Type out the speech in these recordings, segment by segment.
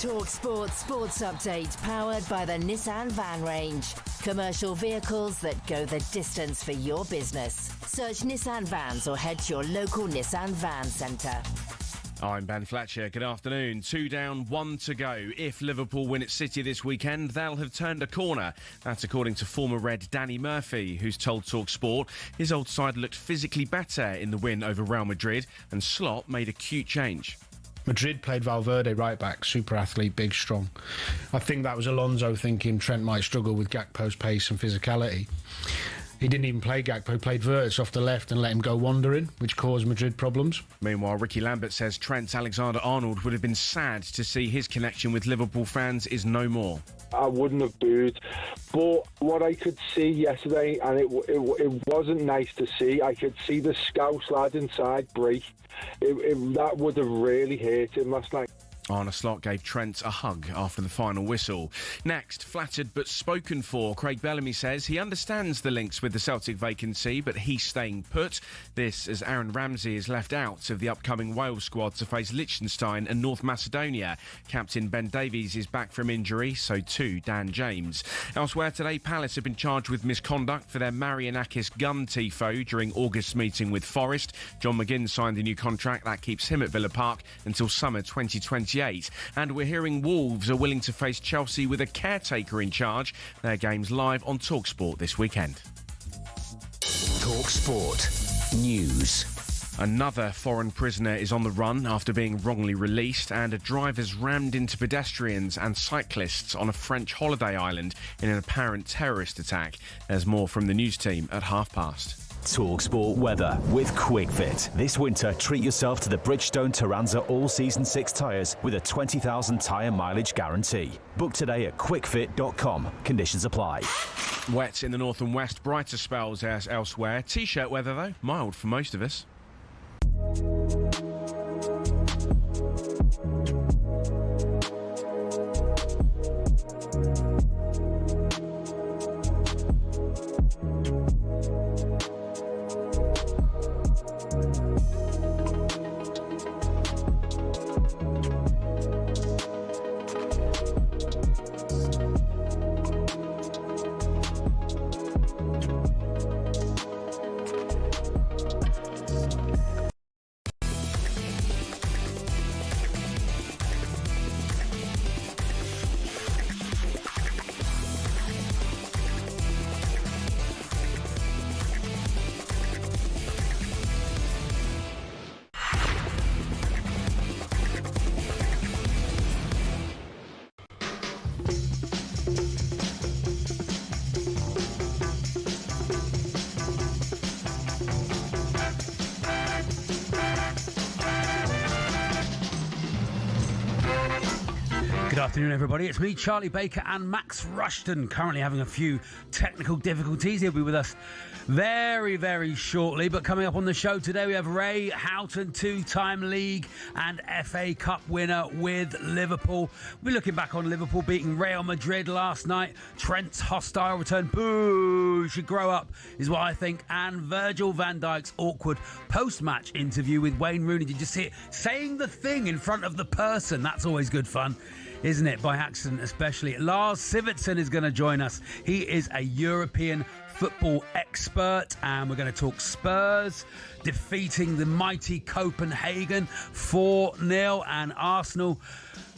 talkSPORT Sports Update, powered by the Nissan Van Range. Commercial vehicles that go the distance for your business. Search Nissan Vans or head to your local Nissan Van Centre. I'm Ben Fletcher. Good afternoon. 2 down, 1 to go. If Liverpool win at City this weekend, they'll have turned a corner. That's according to former Red Danny Murphy, who's told talkSPORT his old side looked physically better in the win over Real Madrid, and Slot made a cute change. Madrid played Valverde right back, super athlete, big, strong. I think that was Alonso thinking Trent might struggle with Gakpo's pace and physicality. He didn't even play Gakpo, he played Virtus off the left and let him go wandering, which caused Madrid problems. Meanwhile, Ricky Lambert says Trent Alexander-Arnold would have been sad to see his connection with Liverpool fans is no more. I wouldn't have booed, but what I could see yesterday, and it wasn't nice to see, I could see the Scouse lad inside break. That would have really hurt him last night. Arne Slot gave Trent a hug after the final whistle. Next, flattered but spoken for, Craig Bellamy says he understands the links with the Celtic vacancy, but he's staying put. This as Aaron Ramsey is left out of the upcoming Wales squad to face Liechtenstein and North Macedonia. Captain Ben Davies is back from injury, so too Dan James. Elsewhere today, Palace have been charged with misconduct for their Marianakis gun tifo during August's meeting with Forest. John McGinn signed a new contract that keeps him at Villa Park until summer 2028. And we're hearing Wolves are willing to face Chelsea with a caretaker in charge. Their game's live on talkSPORT this weekend. talkSPORT News. Another foreign prisoner is on the run after being wrongly released, and a driver's rammed into pedestrians and cyclists on a French holiday island in an apparent terrorist attack. There's more from the news team at past. talkSPORT weather with QuickFit. This winter, treat yourself to the Bridgestone Turanza All-Season 6 tyres with a 20,000 tyre mileage guarantee. Book today at quickfit.com. Conditions apply. Wet in the north and west, brighter spells as elsewhere. T-shirt weather though, mild for most of us. Good afternoon, everybody. It's me, Charlie Baker, and Max Rushden, currently having a few technical difficulties. He'll be with us very, very shortly. But coming up on the show today, we have Ray Houghton, two-time league and FA Cup winner with Liverpool. We're looking back on Liverpool beating Real Madrid last night. Trent's hostile return. Boo! Should grow up, is what I think. And Virgil van Dijk's awkward post-match interview with Wayne Rooney. Did you see it? Saying the thing in front of the person. That's always good fun, isn't it? By accident, especially. Lars Sivertsen is going to join us. He is a European football expert, and we're going to talk Spurs defeating the mighty Copenhagen 4-0, and Arsenal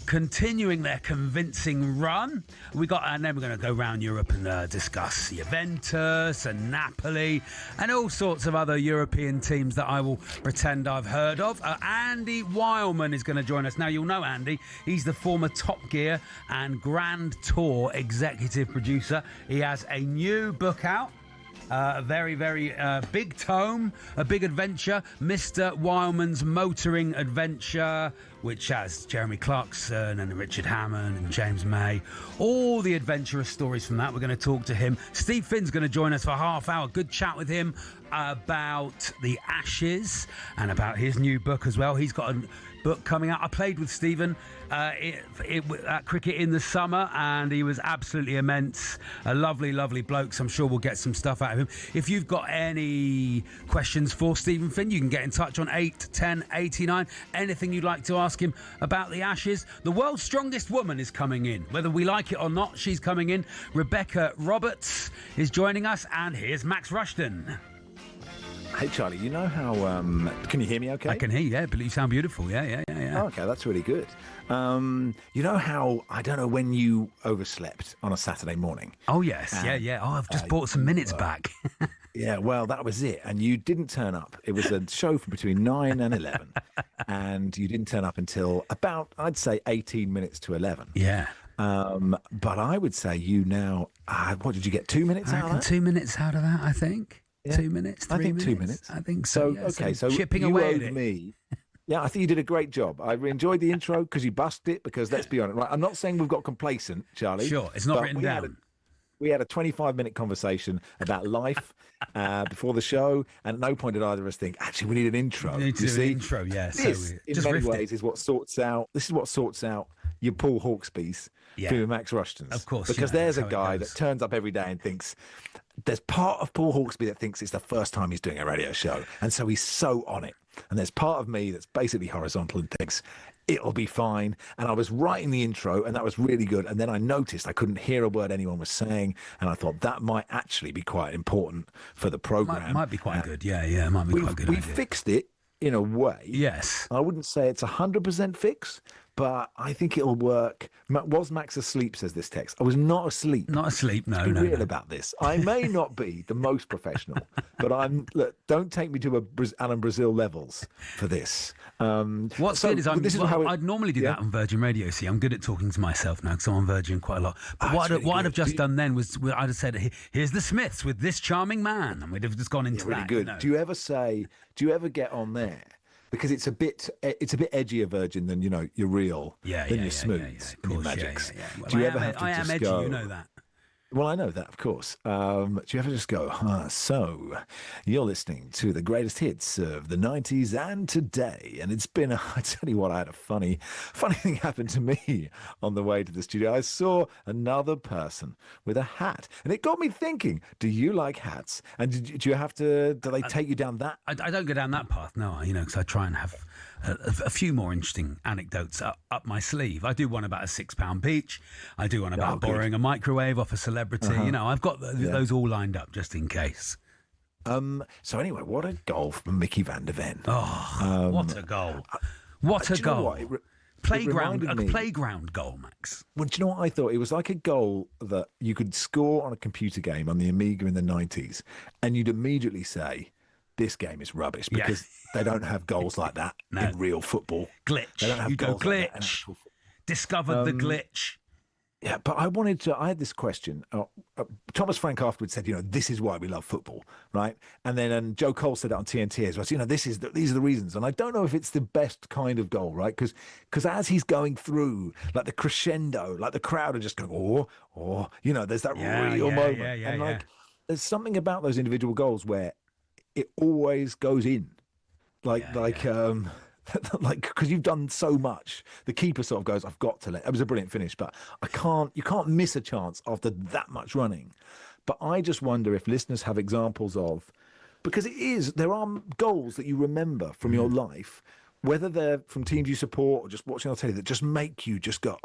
continuing their convincing run. And then we're going to go around Europe and discuss Juventus and Napoli and all sorts of other European teams that I will pretend I've heard of. Andy Weilman is going to join us. Now, you'll know Andy. He's the former Top Gear and Grand Tour executive producer. He has a new book out. A very, very big tome, a big adventure, Mr. Weilman's Motoring Adventure, which has Jeremy Clarkson and Richard Hammond and James May. All the adventurous stories from that. We're going to talk to him. Steve Finn's going to join us for a half hour. Good chat with him about the Ashes and about his new book as well. He's got a book coming out. I played with Stephen at cricket in the summer, and he was absolutely immense. A lovely, lovely bloke, so I'm sure we'll get some stuff out of him. If you've got any questions for Stephen Finn, you can get in touch on 8 10 89. Anything you'd like to ask him about the Ashes. The world's strongest woman is coming in. Whether we like it or not, she's coming in. Rebecca Roberts is joining us, and here's Max Rushden. Hey, Charlie, you know how... can you hear me okay? I can hear you, but you sound beautiful. Yeah. Okay, that's really good. You know how, I don't know when you overslept on a Saturday morning? Oh, yes. Yeah. Oh, I've just bought some minutes back. Yeah, well, that was it. And you didn't turn up. It was a show from between 9 and 11. And you didn't turn up until about, I'd say, 18 minutes to 11. Yeah. But I would say you now... what did you get, 2 minutes out of that? 2 minutes out of that, I think. Yeah. 2 minutes, 3 minutes? 2 minutes. I think so. Yeah. Okay, so chipping you away owed at it. me. Yeah, I think you did a great job. I enjoyed the intro because you busted it. Because let's be honest, right? I'm not saying we've got complacent, Charlie. Sure, it's not written down. We had a 25-minute conversation about life before the show, and at no point did either of us think, actually, we need an intro. We need to do an intro, yeah. This, in many ways, is what sorts out. This is what sorts out your Paul Hawksby's to Max Rushden's. Of course, because there's a guy that turns up every day and thinks. There's part of Paul Hawksby that thinks it's the first time he's doing a radio show, and so he's so on it. And there's part of me that's basically horizontal and thinks it'll be fine. And I was writing the intro, and that was really good. And then I noticed I couldn't hear a word anyone was saying, and I thought that might actually be quite important for the program. Might be quite good. Yeah, it might be quite good. We fixed it in a way. Yes. I wouldn't say it's 100% fix, but I think it'll work. Was Max asleep, says this text. I was not asleep. Not asleep, no. Be real about this. I may not be the most professional, but don't take me to Alan Brazil levels for this. What's good is I'd normally do that on Virgin Radio. See, I'm good at talking to myself now because I'm on Virgin quite a lot. But what I'd have just done then was I'd have said, here's the Smiths with this charming man, and we'd have just gone into really that. Good. You know? Do you ever get on there? Because it's a bit edgier Virgin than your real, than your smooths and your magics. Well, do you ever have to I am just edgy, go? you know that. Well, I know that, of course. Do you ever just go, so you're listening to the greatest hits of the 90s and today. And it's been, I tell you what, I had a funny thing happen to me on the way to the studio. I saw another person with a hat, and it got me thinking, do you like hats? And do they take you down that? I don't go down that path, no, because I try and have a few more interesting anecdotes up my sleeve. I do one about a £6 peach. I do one about borrowing a microwave off a celebrity. I've got those all lined up just in case. So anyway, what a goal from Mickey van der Ven. Oh, what a goal. What a goal. Playground goal, Max. Well, do you know what I thought? It was like a goal that you could score on a computer game on the Amiga in the 90s, and you'd immediately say, this game is rubbish because they don't have goals like that in real football. Glitch. They don't have goals glitch. Like that in actual football. Discovered the glitch. Yeah, but I had this question. Thomas Frank afterwards said, this is why we love football, right? And then Joe Cole said it on TNT as well. So, these are the reasons. And I don't know if it's the best kind of goal, right? Because as he's going through, like the crescendo, like the crowd are just going, there's that real moment. And there's something about those individual goals where it always goes in, because you've done so much. The keeper sort of goes, I've got to let. It was a brilliant finish, but you can't miss a chance after that much running. But I just wonder if listeners have examples of, because there are goals that you remember from your life, whether they're from teams you support or just watching on telly, that just make you just go,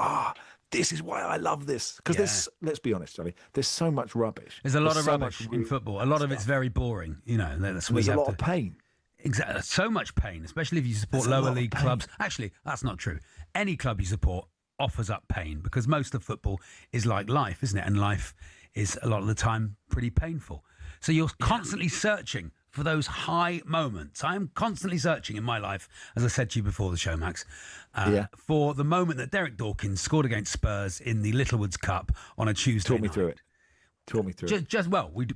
this is why I love this. Because let's be honest, Charlie, there's so much rubbish. There's a lot of rubbish in football. A lot of it's very boring. There's a lot of pain. Exactly. So much pain, especially if you support lower league clubs. Actually, that's not true. Any club you support offers up pain because most of football is like life, isn't it? And life is a lot of the time pretty painful. So you're constantly searching for those high moments. I'm constantly searching in my life, as I said to you before the show, Max, for the moment that Derek Dawkins scored against Spurs in the Littlewoods Cup on a Tuesday night. Talk me through it.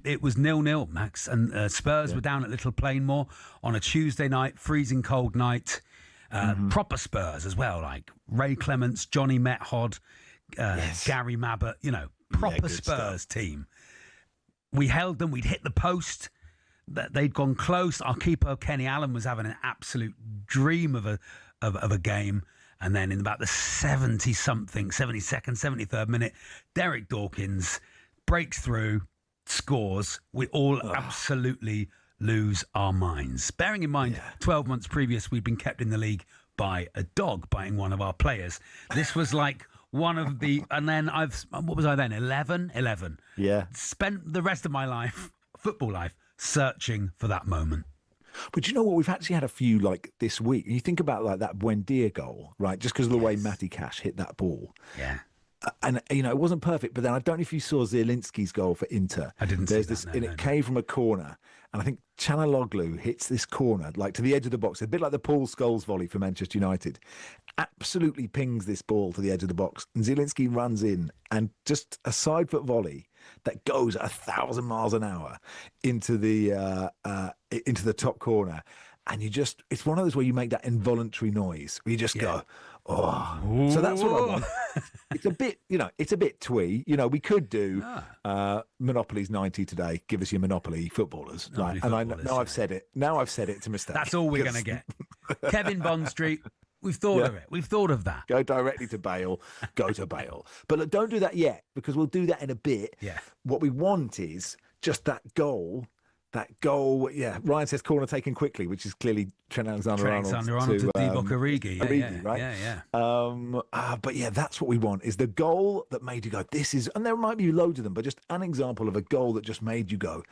It was 0-0, Max, and Spurs were down at Little Plainmoor on a Tuesday night, freezing cold night. Proper Spurs as well, like Ray Clements, Johnny Method, Gary Mabbott, proper Spurs team. We held them, we'd hit the post. They'd gone close. Our keeper, Kenny Allen, was having an absolute dream of of a game. And then in about the 70-something, 72nd, 73rd minute, Derek Dawkins breaks through, scores. We all absolutely lose our minds. Bearing in mind, 12 months previous, we'd been kept in the league by a dog biting one of our players. This was like one of the... And then what was I then? 11? 11. Yeah. Spent the rest of my life, football life, searching for that moment. But you know what? We've actually had a few like this week. You think about like that Buendia goal, right? Just because of the way Matty Cash hit that ball. Yeah. And, you know, it wasn't perfect, but then I don't know if you saw Zielinski's goal for Inter. I didn't see that. And it came from a corner. And I think Çalhanoğlu hits this corner, like to the edge of the box, a bit like the Paul Scholes volley for Manchester United. Absolutely pings this ball to the edge of the box. And Zielinski runs in and just a side foot volley that goes 1,000 miles an hour into the top corner. And it's one of those where you make that involuntary noise where you just go, oh. Ooh. So that's what I want. It's a bit twee. You know, we could do Monopoly's 90 today. Give us your Monopoly footballers. Right? And I've said it. Now I've said it to mistake. That's all we're going to get. Kevin Bond Street. We've thought of it. We've thought of that. Go directly to Bale. Go to Bale. But look, don't do that yet because we'll do that in a bit. Yeah. What we want is just that goal. That goal, Ryan says corner taken quickly, which is clearly Trent Alexander-Arnold to Divock Origi. Right? Yeah. But that's what we want, is the goal that made you go, this is, and there might be loads of them, but just an example of a goal that just made you go,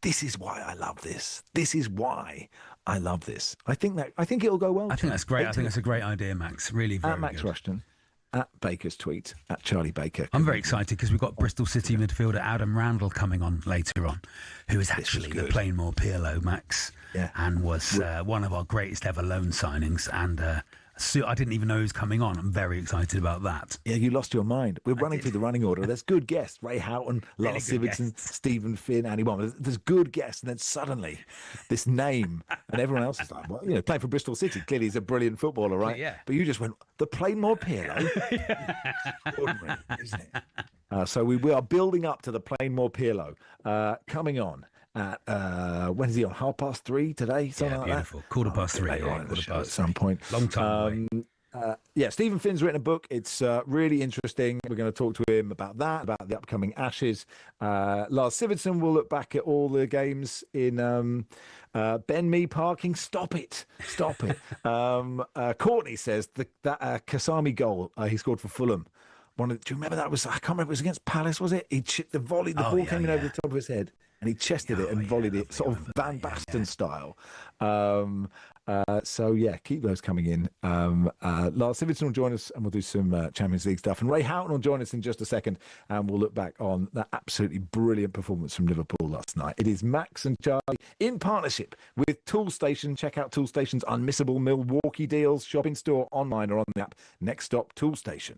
this is why I love this. This is why I love this. I think it'll go well. I think that's great. I think that's a great idea, Max. Really, very At Max good. Rushden. At Baker's tweet, at Charlie Baker. I'm very excited because we've got Bristol City midfielder Adam Randall coming on later on, who is actually the Plainmoor Pirlo, Max, and was one of our greatest ever loan signings. And I didn't even know he was coming on. I'm very excited about that. Yeah, you lost your mind. We're running through the running order. There's good guests. Ray Houghton, Lars Sivertsen, Stephen Finn, Andy Wong. There's good guests. And then suddenly this name and everyone else is like, well, playing for Bristol City. Clearly he's a brilliant footballer, right? Yeah. But you just went, the Plainmoor Pirlo? Ordinary, isn't it? So we are building up to the Plainmoor Pirlo coming on. At when is he on? 3:30 today? Something like beautiful. That. 3:15. At some point. Long time away. Stephen Finn's written a book. It's really interesting. We're going to talk to him about that, about the upcoming Ashes. Lars Sivertsen will look back at all the games in Ben Mee parking. Stop it. Courtney says that Kasami goal he scored for Fulham. Do you remember that? I can't remember. It was against Palace, was it? He chipped the volley. The ball came in over the top of his head. And he chested it and volleyed it, sort of Van Basten style. Keep those coming in. Lars Sivertsen will join us and we'll do some Champions League stuff. And Ray Houghton will join us in just a second and we'll look back on that absolutely brilliant performance from Liverpool last night. It is Max and Charlie in partnership with Toolstation. Check out Toolstation's unmissable Milwaukee deals. Shop in store, online or on the app. Next stop, Toolstation.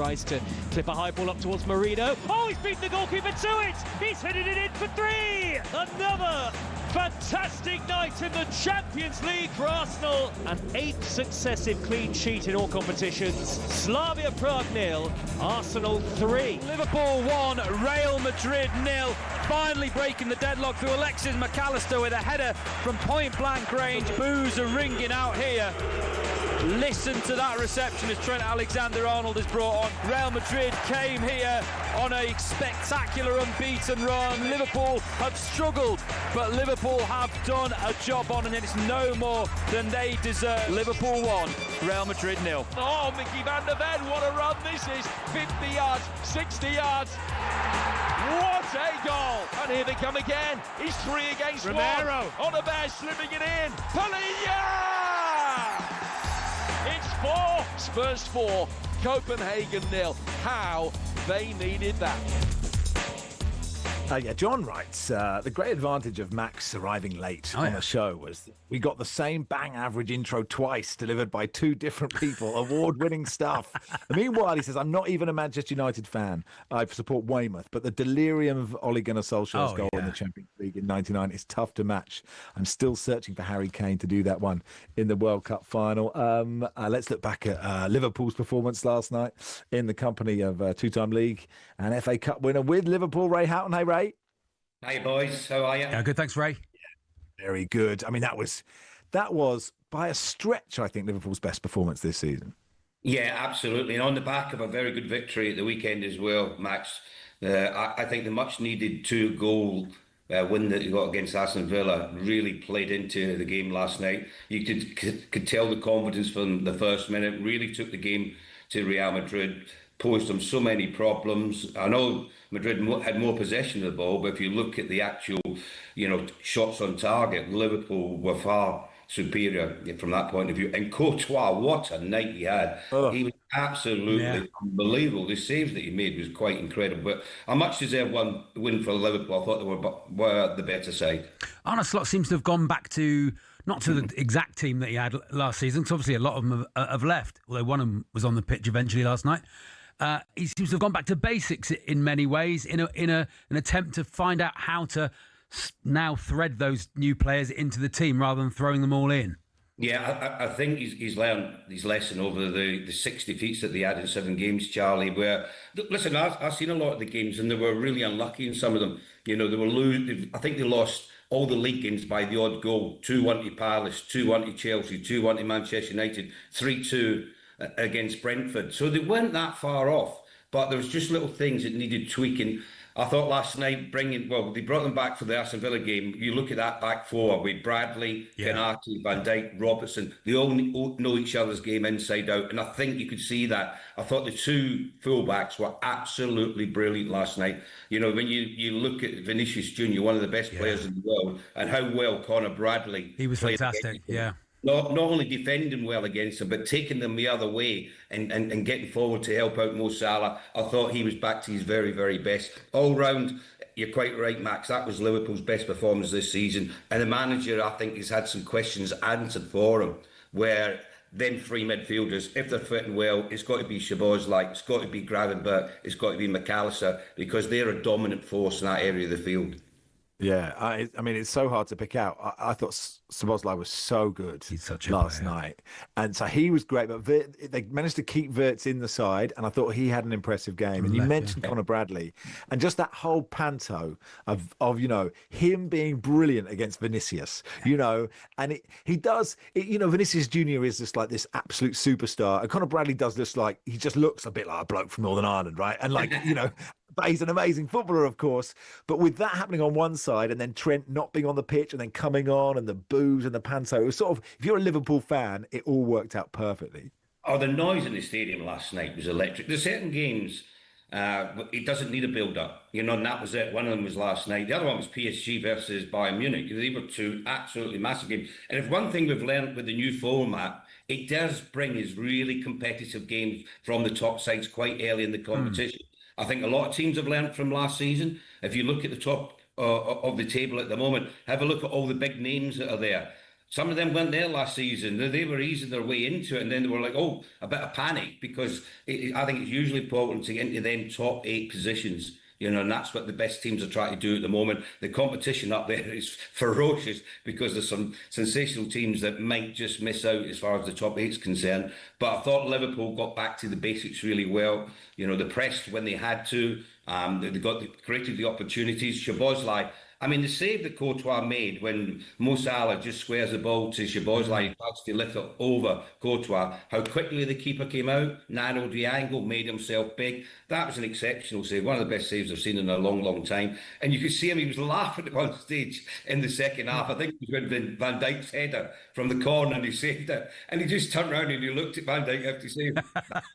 tries to clip a high ball up towards Marino. Oh, he's beaten the goalkeeper to it! He's headed it in for 3! Another fantastic night in the Champions League for Arsenal. An 8th successive clean sheet in all competitions. Slavia Prague 0, Arsenal 3. Liverpool 1, Real Madrid 0. Finally breaking the deadlock through Alexis McAllister with a header from point-blank range. Boos are ringing out here. Listen to that reception as Trent Alexander-Arnold is brought on. Real Madrid came here on a spectacular unbeaten run. Liverpool have struggled, but Liverpool have done a job on, and it's no more than they deserve. Liverpool 1, Real Madrid 0. Oh, Mickey van der Ven, what a run this is. 50 yards, 60 yards. What a goal! And here they come again. He's 3 against Romero. 1. On a bear, slipping it in. Palhinha! It's 4, Spurs 4, Copenhagen 0. How they needed that. John writes, the great advantage of Max arriving late on the show was we got the same bang average intro twice delivered by 2 different people, award-winning stuff. Meanwhile, he says, I'm not even a Manchester United fan. I support Weymouth, but the delirium of Ole Gunnar Solskjaer's goal in the Champions League in '99 is tough to match. I'm still searching for Harry Kane to do that one in the World Cup final. Let's look back at Liverpool's performance last night in the company of 2-time league and FA Cup winner with Liverpool, Ray Houghton. Hey, Ray. Hey boys, how are you? Yeah, good, thanks, Ray. Yeah, very good. I mean, that was by a stretch, I think, Liverpool's best performance this season. Yeah, absolutely. And on the back of a very good victory at the weekend as well, Max. I think the much-needed 2-goal win that you got against Aston Villa really played into the game last night. You could tell the confidence from the first minute, really took the game to Real Madrid, posed them so many problems. I know Madrid had more possession of the ball, but if you look at the actual, shots on target, Liverpool were far superior from that point of view. And Courtois, what a night he had. He was absolutely unbelievable. The saves that he made was quite incredible. But a much deserved win for Liverpool. I thought they were the better side. Arne Slot seems to have gone back to, not to the exact team that he had last season, because obviously a lot of them have left, although one of them was on the pitch eventually last night. He seems to have gone back to basics in many ways, in an attempt to find out how to now thread those new players into the team rather than throwing them all in. Yeah, I think he's learned his lesson over the 6 defeats that they had in 7 games, Charlie, where, listen, I've seen a lot of the games and they were really unlucky in some of them. They were I think they lost all the league games by the odd goal. 2-1 to Palace, 2-1 to Chelsea, 2-1 to Manchester United, 3-2 against Brentford. So they weren't that far off, but there was just little things that needed tweaking. I thought last night they brought them back for the Aston Villa game. You look at that back four with Bradley, Canati, Van Dijk, Robertson. They all know each other's game inside out, and I think you could see that. I thought the 2 fullbacks were absolutely brilliant last night. When you look at Vinicius Junior, one of the best players in the world, and how well Conor Bradley he was fantastic. Yeah. Not only defending well against them, but taking them the other way and getting forward to help out Mo Salah. I thought he was back to his very, very best. All round, you're quite right, Max. That was Liverpool's best performance this season. And the manager, I think, has had some questions answered for him, where them 3 midfielders, if they're fitting well, it's got to be Szoboszlai, it's got to be Gravenberch, it's got to be McAllister, because they're a dominant force in that area of the field. Yeah, I mean, it's so hard to pick out. I thought Szoboszlai was so good last night. And so he was great, but they managed to keep Wirtz in the side, and I thought he had an impressive game. And you mentioned Conor Bradley, and just that whole panto of him being brilliant against Vinicius, and he does, Vinicius Junior is just like this absolute superstar, and Conor Bradley does this like, he just looks a bit like a bloke from Northern Ireland, right? And like, but he's an amazing footballer, of course. But with that happening on one side and then Trent not being on the pitch and then coming on and the boos and the panto, it was sort of, if you're a Liverpool fan, it all worked out perfectly. Oh, the noise in the stadium last night was electric. There's certain games, it doesn't need a build-up, and that was it. One of them was last night. The other one was PSG versus Bayern Munich. They were 2 absolutely massive games. And if one thing we've learned with the new format, it does bring us really competitive games from the top sides quite early in the competition. I think a lot of teams have learned from last season. If you look at the top of the table at the moment, have a look at all the big names that are there. some of them weren't there last season. They were easing their way into it, and then they were like, oh, a bit of panic, because I think it's usually important to get into them top 8 positions. And that's what the best teams are trying to do at the moment. The competition up there is ferocious, because there's some sensational teams that might just miss out as far as the top 8 is concerned. But I thought Liverpool got back to the basics really well. They pressed when they had to. They created the opportunities. Szoboszlai, I mean, the save that Courtois made when Mo Salah just squares the ball to Szoboszlai, he tries to lift it over Courtois, how quickly the keeper came out, narrowed the angle, made himself big. That was an exceptional save, one of the best saves I've seen in a long, long time. And you could see him, he was laughing at one stage in the second half. I think it was when Van Dijk's header from the corner and he saved it. And he just turned around and he looked at Van Dijk after saying,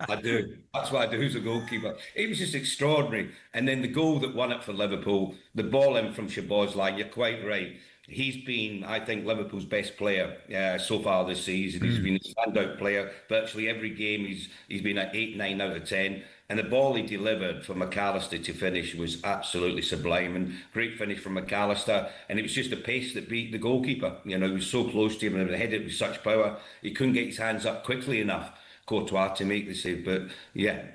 I do. That's what I do as a goalkeeper. It was just extraordinary. And then the goal that won it for Liverpool, the ball in from Szoboszlai, you're quite right. He's been, I think, Liverpool's best player so far this season. He's been a standout player. Virtually every game he's been at 8, 9 out of 10. And the ball he delivered for McAllister to finish was absolutely sublime. And great finish from McAllister. And it was just the pace that beat the goalkeeper. He was so close to him and headed with such power. He couldn't get his hands up quickly enough, Courtois, to make the save. But yeah,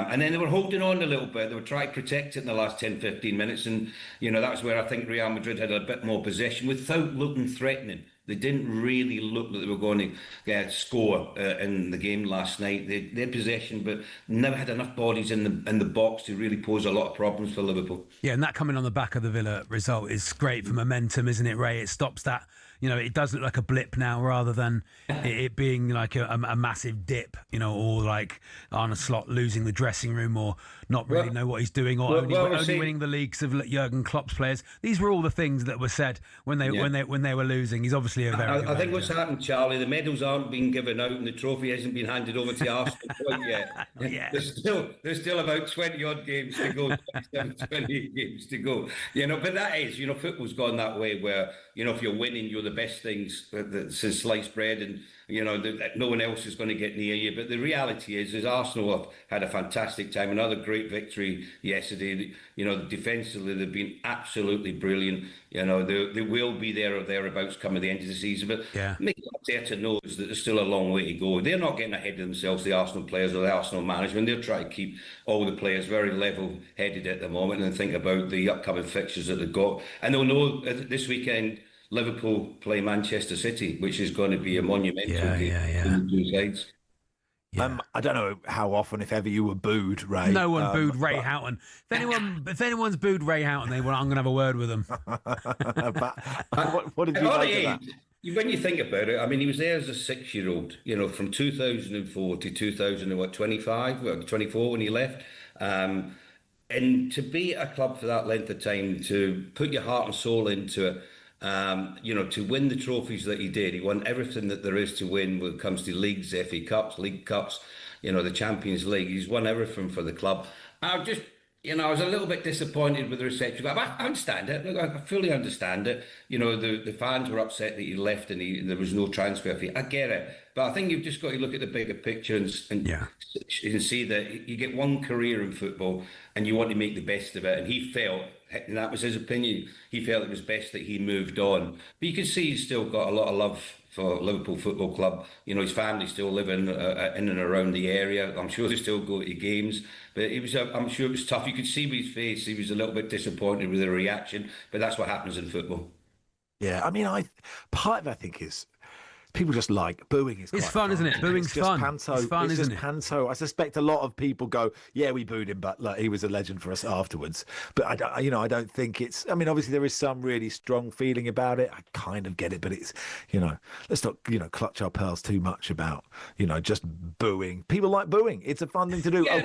and then they were holding on a little bit. They were trying to protect it in the last 10, 15 minutes. And, that was where I think Real Madrid had a bit more possession without looking threatening. They didn't really look like they were going to score in the game last night. They had possession, but never had enough bodies in the box to really pose a lot of problems for Liverpool. Yeah, and that coming on the back of the Villa result is great for momentum, isn't it, Ray? It stops that. It does look like a blip now rather than it being like a massive dip, or like Arne Slot losing the dressing room or not really know what he's doing, or only winning the leagues of Jurgen Klopp's players. These were all the things that were said when they were losing. He's obviously a very good I think what's happened, Charlie, the medals aren't being given out and the trophy hasn't been handed over to Arsenal quite yet. Yeah. There's still about 20-odd games to go, 28 games to go. But that is, football's gone that way where, if you're winning, you're the best things since sliced bread, and no one else is going to get near you. But the reality is Arsenal have had a fantastic time. Another great victory yesterday. Defensively they've been absolutely brilliant. They will be there or thereabouts coming the end of the season. But Mikel Arteta knows that there's still a long way to go. They're not getting ahead of themselves, the Arsenal players or the Arsenal management. They're trying to keep all the players very level-headed at the moment and think about the upcoming fixtures that they've got. And they'll know this weekend Liverpool play Manchester City, which is going to be a monumental game in the two sides. Yeah. I don't know how often, if ever, you were booed, Ray. No one booed Ray Houghton. If anyone's booed Ray Houghton, I'm going to have a word with them. What did you make of that? When you think about it, I mean, he was there as a 6-year-old, from 2004 to 24 when he left. And to be at a club for that length of time, to put your heart and soul into it, to win the trophies that he did. He won everything that there is to win when it comes to leagues, FA Cups, League Cups, the Champions League. He's won everything for the club. I was a little bit disappointed with the reception. I understand it. Look, I fully understand it. The fans were upset that he left and there was no transfer fee. I get it. But I think you've just got to look at the bigger picture and see that you get one career in football and you want to make the best of it. And he felt, and that was his opinion, he felt it was best that he moved on. But you can see he's still got a lot of love for Liverpool Football Club. His family still live in and around the area. I'm sure they still go to games. But I'm sure it was tough. You could see with his face, he was a little bit disappointed with the reaction. But that's what happens in football. Yeah, I mean, part of it, I think, is people just like booing. It's fun, isn't it? Booing's fun. Panto. It's fun, isn't it? Panto. I suspect a lot of people go, yeah, we booed him, but he was a legend for us afterwards. But I don't think it's. I mean, obviously there is some really strong feeling about it. I kind of get it, but it's, let's not, clutch our pearls too much about, just booing. People like booing. It's a fun thing to do. Yeah,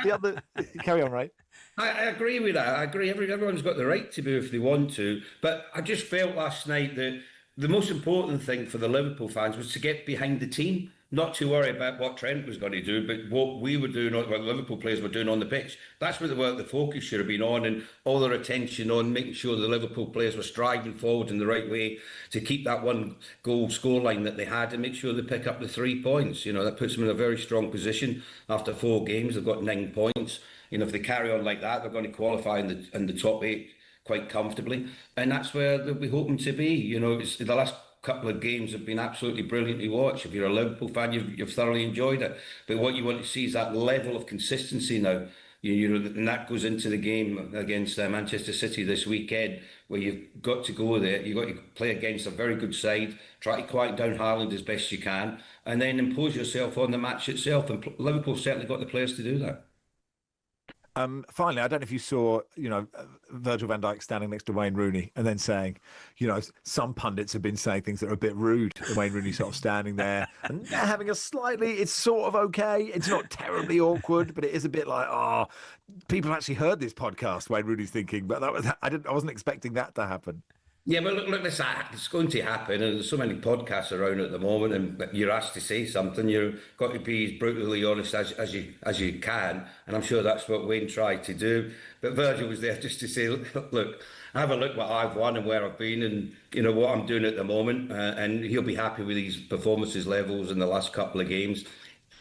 the other. Carry on, Ray. I agree with that. I agree. Everyone's got the right to boo if they want to. But I just felt last night that the most important thing for the Liverpool fans was to get behind the team, not to worry about what Trent was going to do, but what we were doing, what the Liverpool players were doing on the pitch. That's where the focus should have been on, and all their attention on making sure the Liverpool players were striding forward in the right way to keep that one goal scoreline that they had and make sure they pick up the 3 points. That puts them in a very strong position. After 4 games, they've got 9 points. If they carry on like that, they're going to qualify in the top 8 quite comfortably, and that's where they'll be hoping to be. It's the last couple of games have been absolutely brilliant to watch. If you're a Liverpool fan, you've thoroughly enjoyed it. But what you want to see is that level of consistency now. You know, and that goes into the game against Manchester City this weekend, where you've got to go there. You've got to play against a very good side, try to quiet down Haaland as best you can, and then impose yourself on the match itself. And Liverpool certainly got the players to do that. Finally, I don't know if you saw, Virgil van Dijk standing next to Wayne Rooney and then saying, some pundits have been saying things that are a bit rude. Wayne Rooney sort of standing there and having it's sort of okay. It's not terribly awkward, but it is a bit like, people actually heard this podcast, Wayne Rooney's thinking, but I wasn't expecting that to happen. Yeah, but look, it's going to happen, and there's so many podcasts around at the moment, and you're asked to say something. You've got to be as brutally honest as you can, and I'm sure that's what Wayne tried to do. But Virgil was there just to say, look, have a look what I've won and where I've been, and what I'm doing at the moment, and he'll be happy with his performances levels in the last couple of games.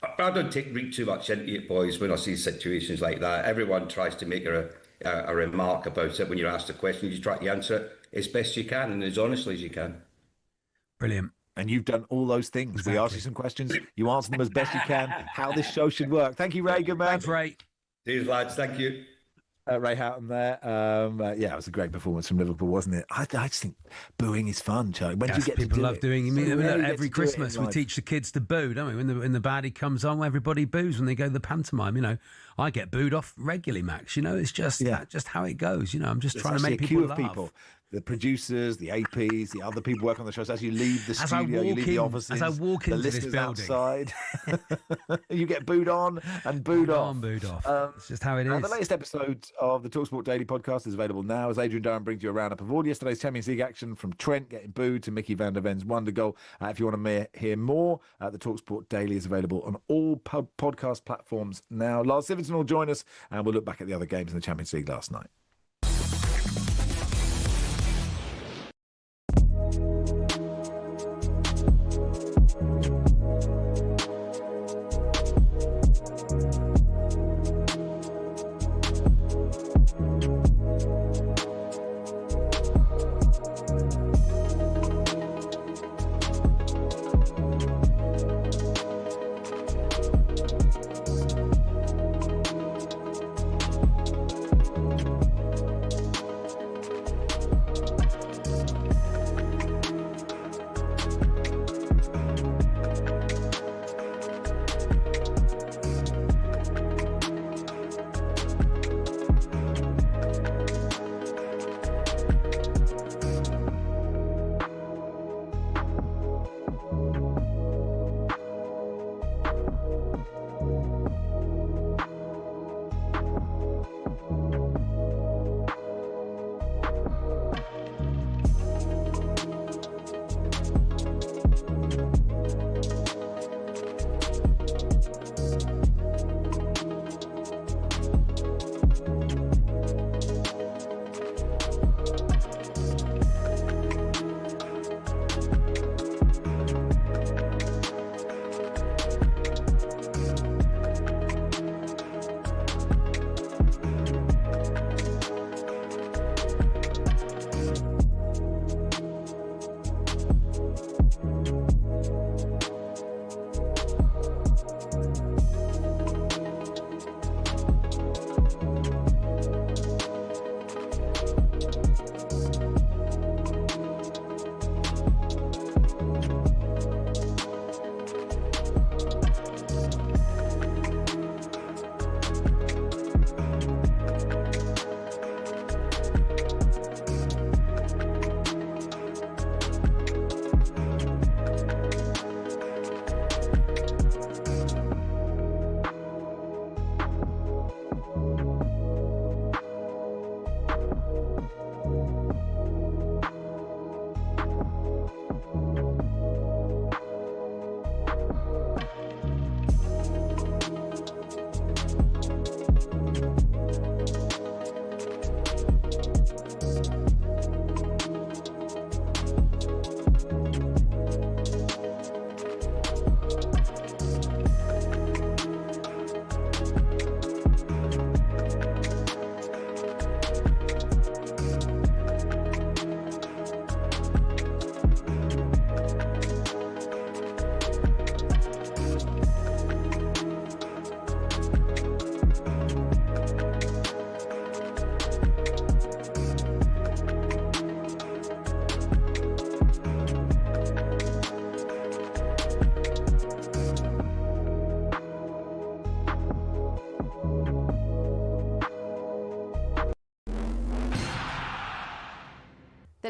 I don't read too much into it, boys, when I see situations like that. Everyone tries to make a remark about it. When you're asked a question, you try to answer it as best you can and as honestly as you can. Brilliant. And you've done all those things. Exactly. We asked you some questions. You answer them as best you can. How this show should work. Thank you, Ray. Good man. Thanks, Ray. Cheers, lads. Thank you. Ray Houghton there. It was a great performance from Liverpool, wasn't it? I just think booing is fun, Charlie. When do you get people to do love it? doing it. Every Christmas we teach the kids to boo, don't we? When the baddie comes on, everybody boos when they go to the pantomime. I get booed off regularly, Max. It's just how it goes. I'm just trying to make people laugh. The producers, the APs, the other people working on the shows. As you leave the studio, you leave the offices. As I walk into this building, outside, you get booed on and booed off. Booed off. It's just how it is. The latest episode of the talkSPORT Daily podcast is available now, as Adrian Durham brings you a roundup of all yesterday's Champions League action, from Trent getting booed to Mickey van der Ven's wonder goal. If you want to hear more, the talkSPORT Daily is available on all podcast platforms now. Lars Siverton will join us, and we'll look back at the other games in the Champions League last night.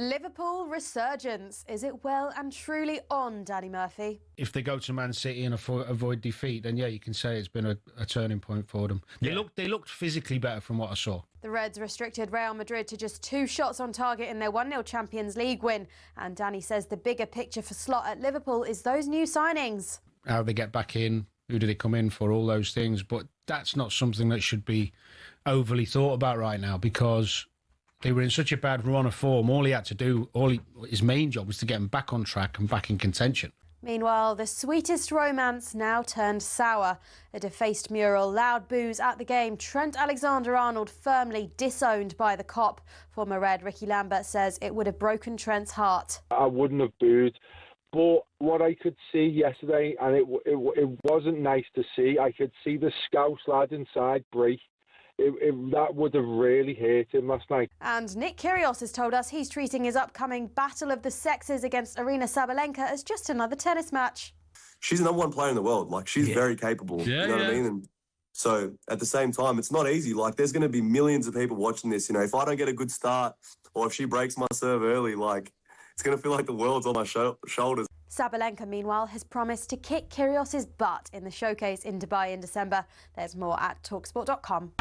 The Liverpool resurgence. Is it well and truly on, Danny Murphy? If they go to Man City and avoid defeat, then yeah, you can say it's been a turning point for them. They looked physically better from what I saw. The Reds restricted Real Madrid to just 2 shots on target in their 1-0 Champions League win. And Danny says the bigger picture for Slot at Liverpool is those new signings. How they get back in, who do they come in for, all those things. But that's not something that should be overly thought about right now, because they were in such a bad run of form. All he had to do, his main job was to get them back on track and back in contention. Meanwhile, the sweetest romance now turned sour. A defaced mural, loud boos at the game. Trent Alexander-Arnold firmly disowned by the cop. Former Red Ricky Lambert says it would have broken Trent's heart. I wouldn't have booed. But what I could see yesterday, and it wasn't nice to see, I could see the Scouse lad inside break. That would have really hurt him last night. And Nick Kyrgios has told us he's treating his upcoming battle of the sexes against Aryna Sabalenka as just another tennis match. She's the #1 player in the world. Like, she's very capable. You know what I mean? And so at the same time, it's not easy. Like, there's going to be millions of people watching this. You know, if I don't get a good start or if she breaks my serve early, like, it's going to feel like the world's on my shoulders. Sabalenka, meanwhile, has promised to kick Kyrgios' butt in the showcase in Dubai in December. There's more at talkSPORT.com.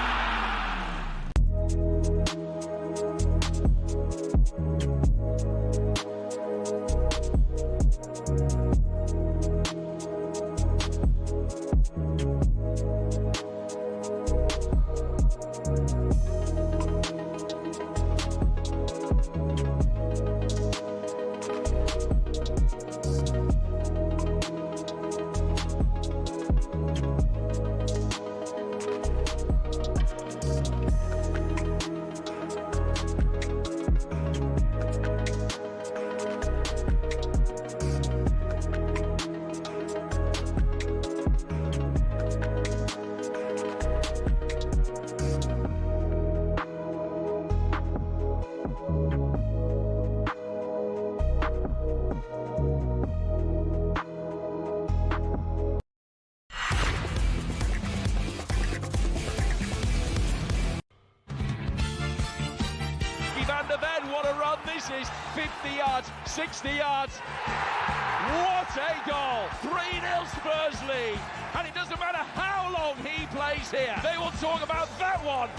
What a run this is. 50 yards, 60 yards. What a goal. 3-0 Spurs lead. And it doesn't matter how long he plays here. They will talk about that one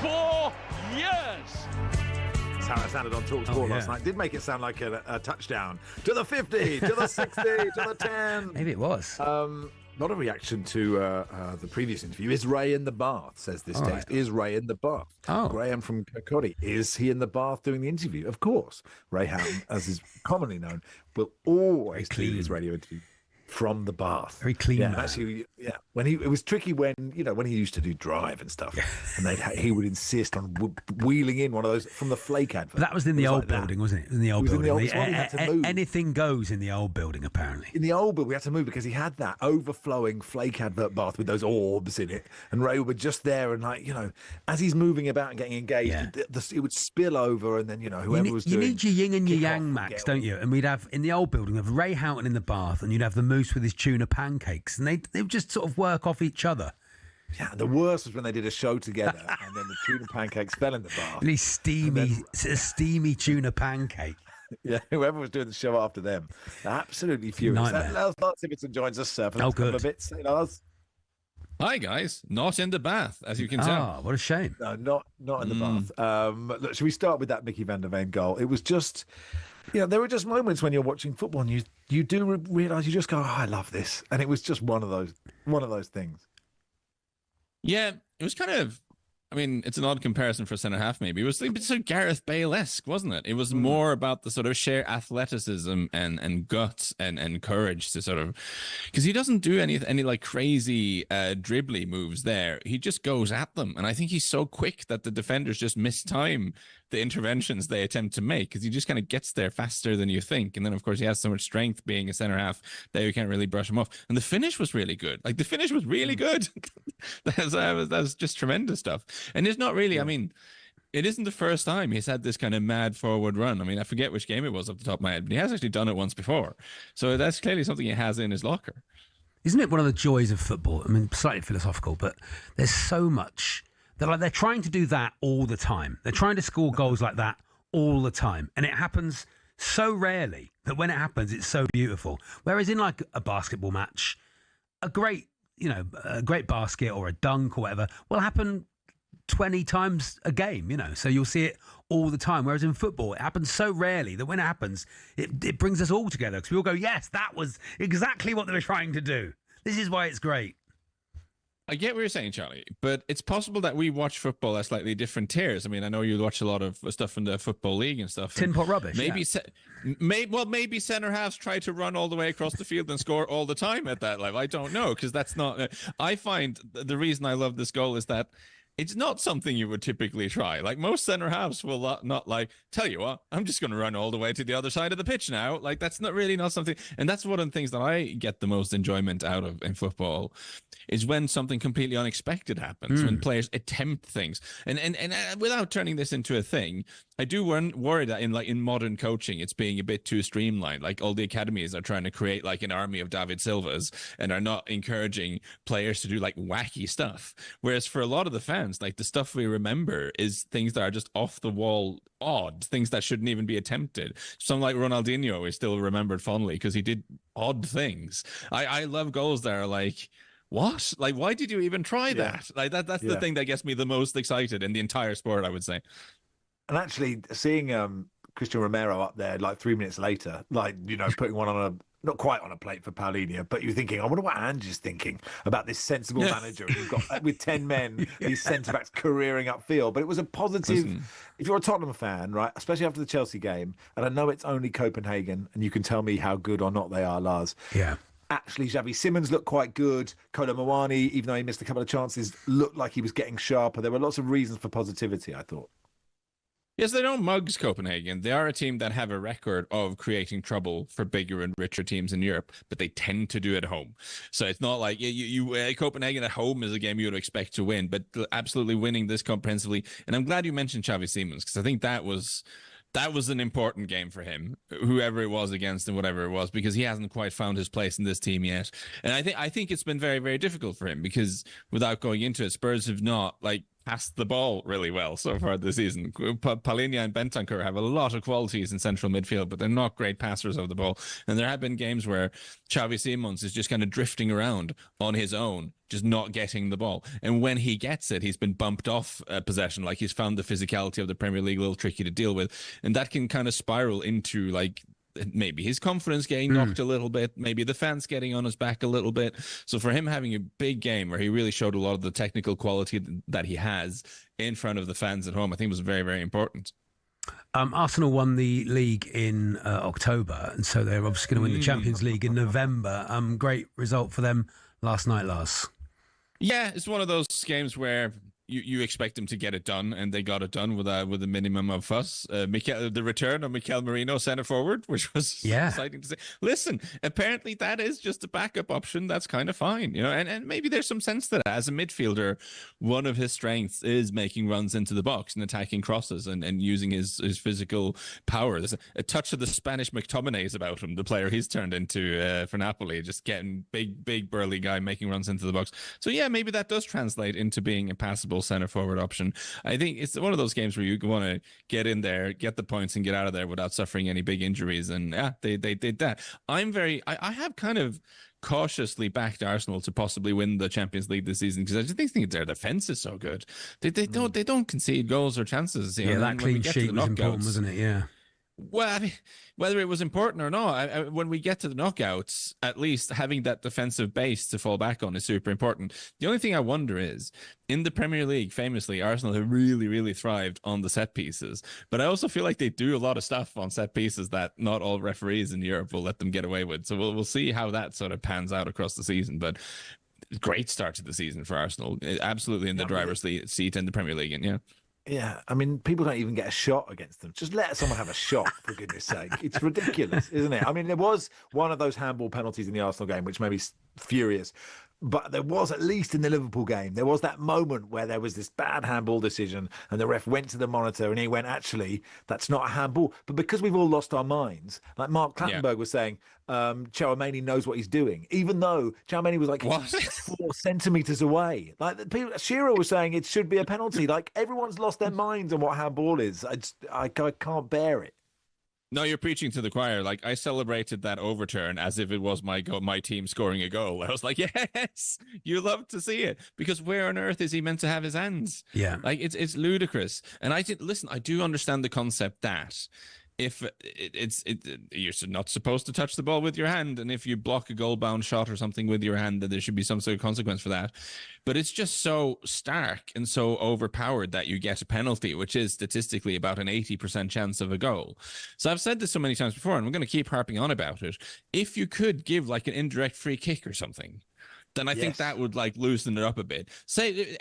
for years. That's how it sounded on talkSPORT last night. Did make it sound like a touchdown. To the 50, to the 60, to the 10. Maybe it was. Not a reaction to the previous interview. Is Ray in the bath, says this text. Is Ray in the bath? Oh. Graham from Kirkcaldy. Is he in the bath doing the interview? Of course. Ray Houghton, as is commonly known, will always do his radio interview from the bath. Very clean man. Actually, when it was tricky when he used to do Drive and stuff, and he would insist on wheeling in one of those from the Flake advert. But that was in the old building, wasn't it? It was in the old building. Anything goes in the old building, apparently. In the old building, we had to move because he had that overflowing Flake advert bath with those orbs in it, and Ray would just there and as he's moving about and getting engaged, it would spill over, and then whoever was doing. You need your yin and your yang, Max, don't you? And we'd have in the old building of Ray Houghton in the bath, and you'd have the Moose with his tuna pancakes, and they would just sort of work off each other. Yeah, the worst was when they did a show together and then the tuna pancakes fell in the bath. Really steamy tuna pancake. Yeah, whoever was doing the show after them, absolutely furious. Lars Sivertson joins us for a couple of bits. Hey, Lars. Hi guys, not in the bath, as you can tell. Oh, what a shame. No, not in the bath. Look, should we start with that Mickey van der Veen goal? It was just, there were just moments when you're watching football and you do realise, you just go, I love this, and it was just one of those things. Yeah, it was kind of. I mean, it's an odd comparison for centre half. Maybe it was a bit sort of Gareth Bale-esque, wasn't it? It was more about the sort of sheer athleticism and guts and courage to sort of, because he doesn't do any like crazy dribbly moves there. He just goes at them, and I think he's so quick that the defenders just miss time the interventions they attempt to make, because he just kind of gets there faster than you think. And then of course he has so much strength being a centre half that you can't really brush him off. And the finish was really good. Like the finish was really good. That's just tremendous stuff. And it's not really, I mean, it isn't the first time he's had this kind of mad forward run. I mean, I forget which game it was off the top of my head, but he has actually done it once before. So that's clearly something he has in his locker. Isn't it one of the joys of football? I mean, slightly philosophical, but there's so much that they're trying to do that all the time. They're trying to score goals like that all the time. And it happens so rarely that when it happens, it's so beautiful. Whereas in like a basketball match, a great basket or a dunk or whatever will happen 20 times a game, so you'll see it all the time. Whereas in football, it happens so rarely that when it happens, it brings us all together because we all go, yes, that was exactly what they were trying to do. This is why it's great. I get what you're saying, Charlie, but it's possible that we watch football at slightly different tiers. I mean, I know you watch a lot of stuff in the Football League and stuff. Tin pot rubbish. Maybe, maybe centre halves try to run all the way across the field and score all the time at that level. I don't know, because that's not. I find the reason I love this goal is that it's not something you would typically try. Like most center halves will not like, tell you what, I'm just going to run all the way to the other side of the pitch now. Like that's not something. And that's one of the things that I get the most enjoyment out of in football is when something completely unexpected happens, when players attempt things. And without turning this into a thing, I do worry that in modern coaching, it's being a bit too streamlined. Like all the academies are trying to create like an army of David Silvas and are not encouraging players to do like wacky stuff. Whereas for a lot of the fans, like the stuff we remember is things that are just off the wall, odd things that shouldn't even be attempted. Someone like Ronaldinho is still remembered fondly because he did odd things. I love goals that are like, what? Like, why did you even try that? Like that's the thing that gets me the most excited in the entire sport, I would say. And actually seeing Christian Romero up there like 3 minutes later, like, putting one on not quite on a plate for Paulinho, but you're thinking, I wonder what Ange is thinking about this sensible manager. You've got with 10 men, these centre-backs careering upfield. But it was a positive, if you're a Tottenham fan, right, especially after the Chelsea game, and I know it's only Copenhagen, and you can tell me how good or not they are, Lars. Yeah. Actually, Xavi Simons looked quite good. Kolo Muani, even though he missed a couple of chances, looked like he was getting sharper. There were lots of reasons for positivity, I thought. Yes, they don't mugs Copenhagen. They are a team that have a record of creating trouble for bigger and richer teams in Europe, but they tend to do it at home. So it's not like Copenhagen at home is a game you would expect to win, but absolutely winning this comprehensively. And I'm glad you mentioned Xavi Simons because I think that was an important game for him, whoever it was against and whatever it was, because he hasn't quite found his place in this team yet. And I think it's been very, very difficult for him because without going into it, Spurs have not passed the ball really well so far this season. Paulinho and Bentancur have a lot of qualities in central midfield, but they're not great passers of the ball. And there have been games where Xavi Simons is just kind of drifting around on his own, just not getting the ball. And when he gets it, he's been bumped off possession. Like he's found the physicality of the Premier League a little tricky to deal with. And that can kind of spiral into maybe his confidence getting knocked a little bit, maybe the fans getting on his back a little bit. So for him having a big game where he really showed a lot of the technical quality that he has in front of the fans at home, I think was very, very important. Arsenal won the league in October, and so they're obviously going to win the Champions League in November. Great result for them last night, Lars. Yeah, it's one of those games where you expect them to get it done, and they got it done with a minimum of fuss. The return of Mikel Merino centre forward, which was exciting to see. Listen, apparently that is just a backup option. That's kind of fine, and maybe there's some sense to that. As a midfielder, one of his strengths is making runs into the box and attacking crosses and using his physical power. There's a touch of the Spanish McTominay's about him, the player he's turned into for Napoli, just getting big burly guy making runs into the box. So yeah, maybe that does translate into being a passable center forward option. I think it's one of those games where you want to get in there, get the points, and get out of there without suffering any big injuries. And yeah, they did that. I have kind of cautiously backed Arsenal to possibly win the Champions League this season because I just think their defense is so good. They don't concede goals or chances. That clean sheet was important, wasn't it? Yeah. Well, I mean, whether it was important or not, when we get to the knockouts, at least having that defensive base to fall back on is super important. The only thing I wonder is, in the Premier League, famously, Arsenal have really, really thrived on the set pieces. But I also feel like they do a lot of stuff on set pieces that not all referees in Europe will let them get away with. So we'll see how that sort of pans out across the season. But great start to the season for Arsenal. Absolutely in the driver's seat in the Premier League. And yeah, I mean, people don't even get a shot against them. Just let someone have a shot, for goodness sake. It's ridiculous, isn't it? I mean, there was one of those handball penalties in the Arsenal game, which made me furious. But there was, at least in the Liverpool game, there was that moment where there was this bad handball decision and the ref went to the monitor and he went, actually, that's not a handball. But because we've all lost our minds, like Mark Clattenburg was saying, Tchouaméni knows what he's doing, even though Tchouaméni was like 4 centimetres away. Like Shearer was saying it should be a penalty. Like everyone's lost their minds on what handball is. I can't bear it. No, you're preaching to the choir. Like, I celebrated that overturn as if it was my team scoring a goal. I was like, yes, you love to see it, because where on earth is he meant to have his hands? Yeah, like it's ludicrous. And I do understand the concept that if you're not supposed to touch the ball with your hand, and if you block a goal-bound shot or something with your hand, then there should be some sort of consequence for that. But it's just so stark and so overpowered that you get a penalty, which is statistically about an 80% chance of a goal. So I've said this so many times before, and I'm going to keep harping on about it. If you could give like an indirect free kick or something, then I think that would like loosen it up a bit. Say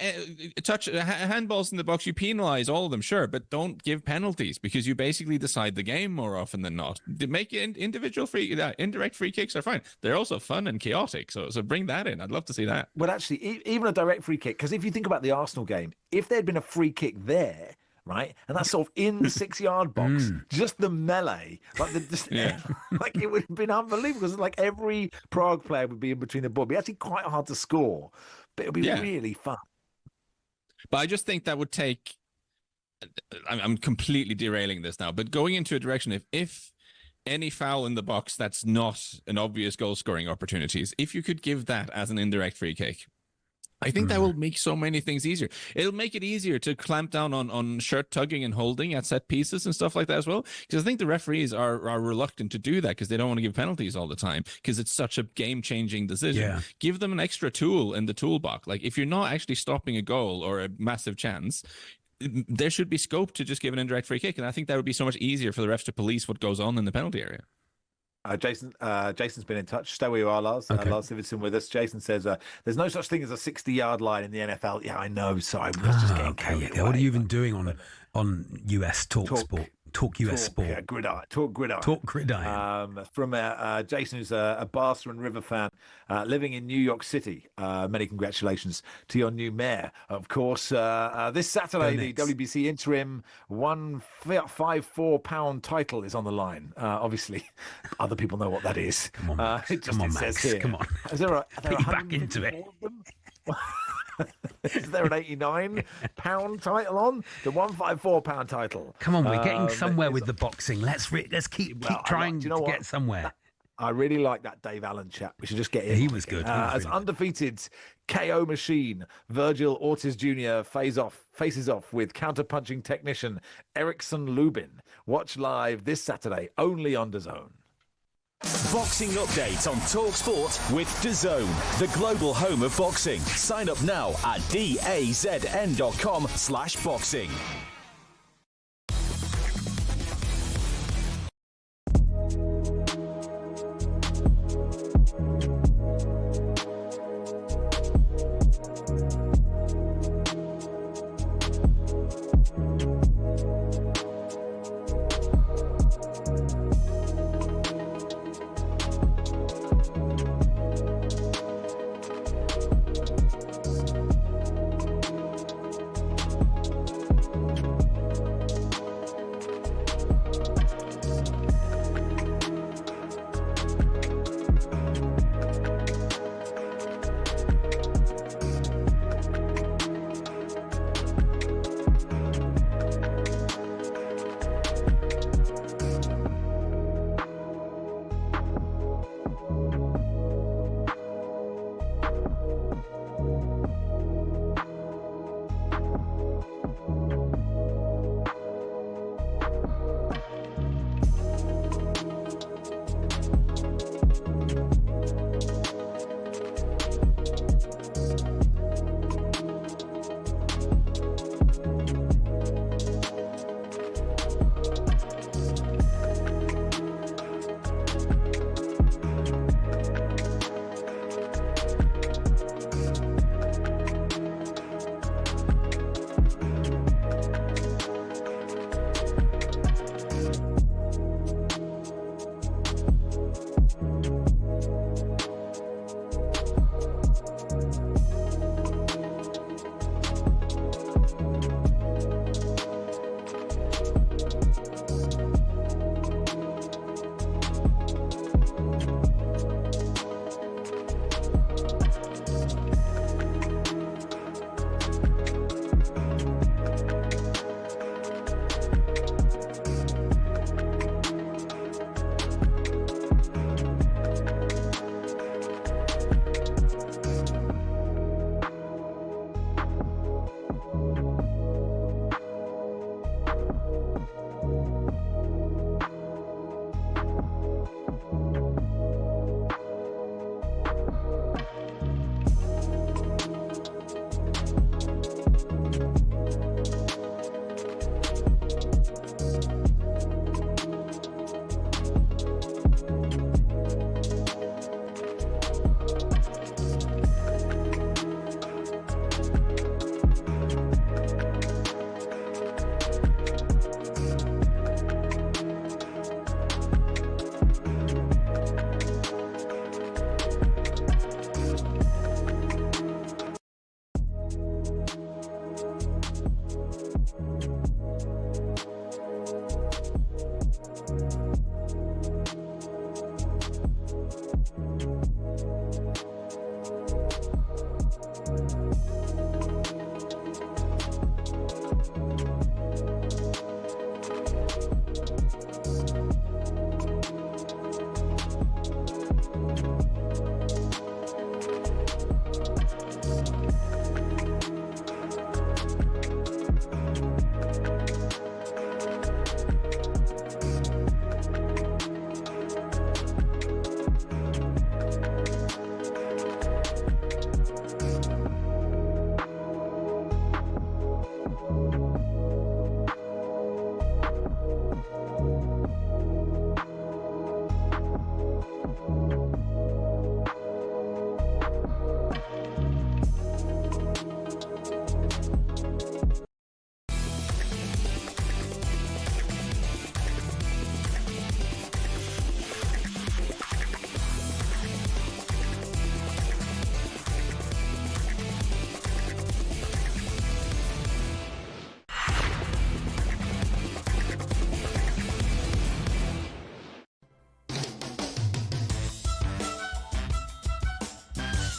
touch handballs in the box, you penalise all of them, sure, but don't give penalties, because you basically decide the game more often than not. Make individual indirect free kicks are fine. They're also fun and chaotic, so bring that in. I'd love to see that. Well, actually, even a direct free kick, because if you think about the Arsenal game, if there'd been a free kick there, right, and that's sort of in the 6-yard box, just the melee, like like it would have been unbelievable, because like every Prague player would be in between the ball. It'd be actually quite hard to score, but it'll be really fun. But I just think that would take. I'm completely derailing this now, but going into a direction, if any foul in the box that's not an obvious goal scoring opportunities, if you could give that as an indirect free kick, I think that will make so many things easier. It'll make it easier to clamp down on shirt tugging and holding at set pieces and stuff like that as well. Because I think the referees are reluctant to do that, because they don't want to give penalties all the time, because it's such a game-changing decision. Yeah. Give them an extra tool in the toolbox. Like, if you're not actually stopping a goal or a massive chance, there should be scope to just give an indirect free kick. And I think that would be so much easier for the refs to police what goes on in the penalty area. Jason's been in touch. Stay where you are, Lars. Okay. Lars Sivertson with us. Jason says there's no such thing as a 60-yard line in the NFL. Yeah, I know. Sorry, I was just getting carried away. What are you even doing on US talkSPORT? Talk US Sport. Yeah, Gridiron. Talk Gridiron. Talk Gridiron. From Jason, who's a Barca and River fan, living in New York City. Many congratulations to your new mayor. Of course, this Saturday, the WBC interim £154 title is on the line. Obviously, other people know what that is. Come on, Max. Here. Come on. Is there a Get you back into it. Is there an £89 title on? The £154 title. Come on, we're getting somewhere with the boxing. Let's keep trying to get somewhere. I really like that Dave Allen chat. We should just get in. He was good. As undefeated KO machine, Virgil Ortiz Jr. faces off with counter-punching technician Erickson Lubin. Watch live this Saturday, only on DAZN. Boxing updates on talkSPORT with DAZN, the global home of boxing. Sign up now at dazn.com/boxing.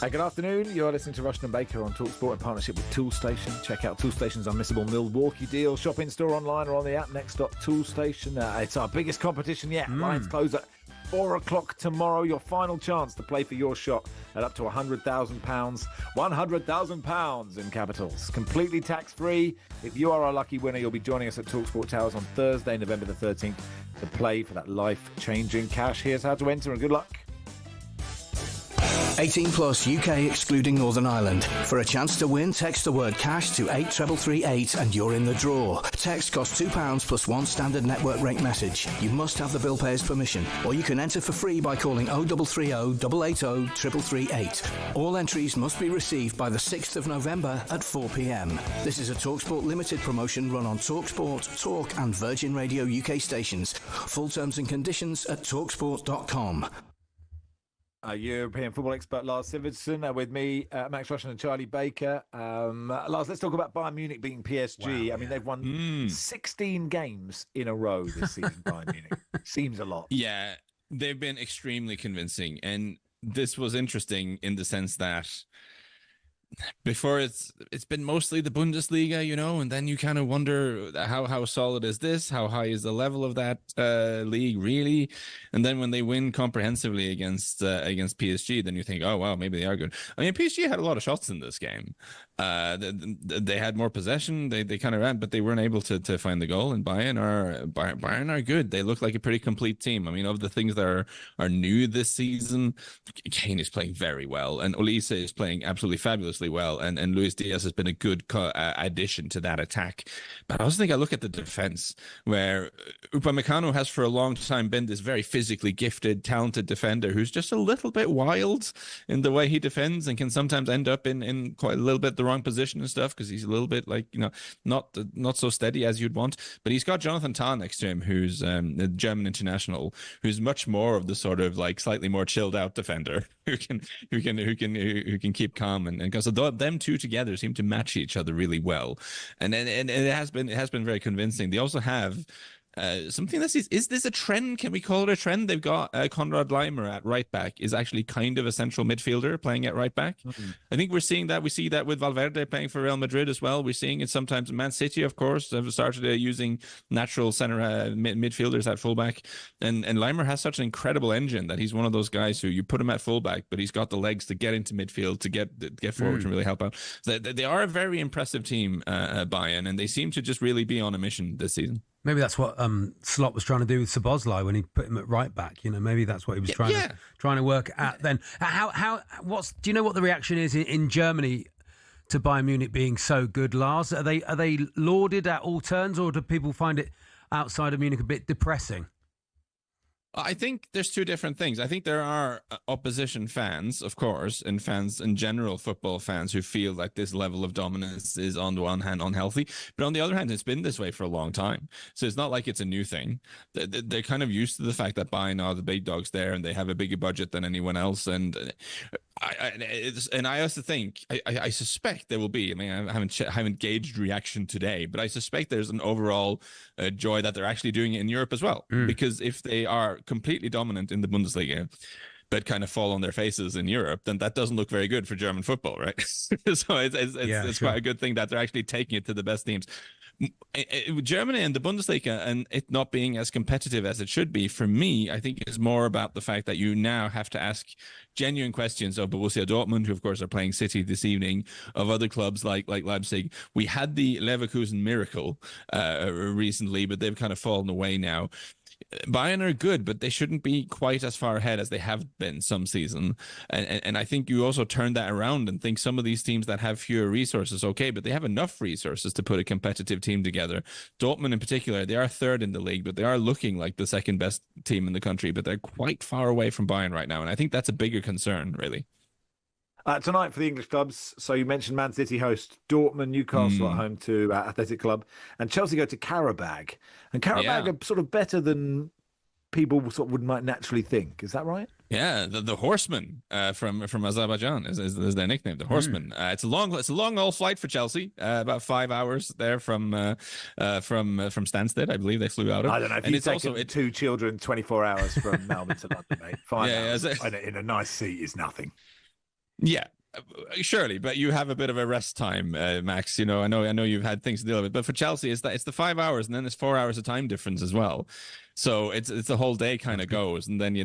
Hey, good afternoon. You're listening to Rushden Baker on talkSPORT in partnership with Toolstation. Check out Toolstation's unmissable Milwaukee deal. Shop in store, online, or on the app. Next up, Toolstation. It's our biggest competition yet. Lines close at 4 o'clock tomorrow. Your final chance to play for your shot at up to £100,000. £100,000 in capitals. Completely tax-free. If you are a lucky winner, you'll be joining us at talkSPORT Towers on Thursday, November the 13th, to play for that life-changing cash. Here's how to enter, and good luck. 18 plus UK excluding Northern Ireland. For a chance to win, text the word cash to 83338 and you're in the draw. Text costs £2 plus one standard network rate message. You must have the bill payer's permission, or you can enter for free by calling 0330 880 3338. All entries must be received by the 6th of November at 4 p.m. This is a TalkSPORT limited promotion run on TalkSPORT, Talk and Virgin Radio UK stations. Full terms and conditions at talksport.com. European football expert Lars Sivertsen with me, Max Rushden and Charlie Baker. Lars, let's talk about Bayern Munich beating PSG. Wow, I mean, they've won 16 games in a row this season, Bayern Munich. Seems a lot. Yeah, they've been extremely convincing. And this was interesting in the sense that before it's been mostly the Bundesliga, you know, and then you kind of wonder how solid is this? How high is the level of that league really? And then when they win comprehensively against PSG, then you think, oh wow, maybe they are good. I mean, PSG had a lot of shots in this game. They had more possession. They kind of ran, but they weren't able to find the goal. And Bayern are good. They look like a pretty complete team. I mean, of the things that are new this season, Kane is playing very well, and Olise is playing absolutely fabulously well, and Luis Diaz has been a good addition to that attack. But I also think I look at the defense, where Upamecano has for a long time been this very physically gifted, talented defender who's just a little bit wild in the way he defends and can sometimes end up in quite a little bit the wrong position and stuff, because he's a little bit like, you know, not so steady as you'd want. But he's got Jonathan Tah next to him, who's a German international, who's much more of the sort of like slightly more chilled out defender who can keep calm, and because them two together seem to match each other really well, and it has been very convincing. They also have something that is this a trend? Can we call it a trend? They've got Konrad Laimer at right back, is actually kind of a central midfielder playing at right back. I think we're seeing that. We see that with Valverde playing for Real Madrid as well. We're seeing it sometimes. Man City, of course, have started using natural center midfielders at fullback. And Laimer has such an incredible engine that he's one of those guys who you put him at fullback, but he's got the legs to get into midfield, to get forward and really help out. So they are a very impressive team, Bayern, and they seem to just really be on a mission this season. Maybe that's what Slot was trying to do with Szoboszlai when he put him at right back. You know, maybe that's what he was trying to work at then. Do you know what the reaction is in Germany to Bayern Munich being so good, Lars? Are they lauded at all turns, or do people find it outside of Munich a bit depressing? I think there's two different things. I think there are opposition fans, of course, and fans in general, football fans, who feel like this level of dominance is on the one hand unhealthy, but on the other hand, it's been this way for a long time. So it's not like it's a new thing. They're kind of used to the fact that Bayern are the big dogs there, and they have a bigger budget than anyone else. And I also think, I suspect there will be, I mean, I haven't gauged reaction today, but I suspect there's an overall joy that they're actually doing it in Europe as well. Because if they are completely dominant in the Bundesliga, but kind of fall on their faces in Europe, then that doesn't look very good for German football, right? So it's quite a good thing that they're actually taking it to the best teams. Germany and the Bundesliga, and it not being as competitive as it should be, for me, I think is more about the fact that you now have to ask genuine questions of Borussia Dortmund, who of course are playing City this evening, of other clubs like Leipzig. We had the Leverkusen miracle recently, but they've kind of fallen away now. Bayern are good, but they shouldn't be quite as far ahead as they have been some season. And I think you also turn that around and think some of these teams that have fewer resources, okay, but they have enough resources to put a competitive team together. Dortmund in particular, they are third in the league, but they are looking like the second best team in the country, but they're quite far away from Bayern right now. And I think that's a bigger concern, really. Tonight for the English clubs, so you mentioned Man City host Dortmund, Newcastle at home to Athletic Club, and Chelsea go to Karabag. And Karabag are sort of better than people sort of might naturally think. Is that right? Yeah, the Horsemen from Azerbaijan is their nickname, the Horsemen. It's a long old flight for Chelsea, about 5 hours there from Stansted, I believe they flew out of. I don't know if you've taken two children 24 hours from Melbourne to London, mate. 5 hours in a nice seat is nothing. Yeah. Surely, but you have a bit of a rest time, Max. You know, I know you've had things to deal with, but for Chelsea, it's the 5 hours, and then there's 4 hours of time difference as well. So it's the whole day kind of goes, and then you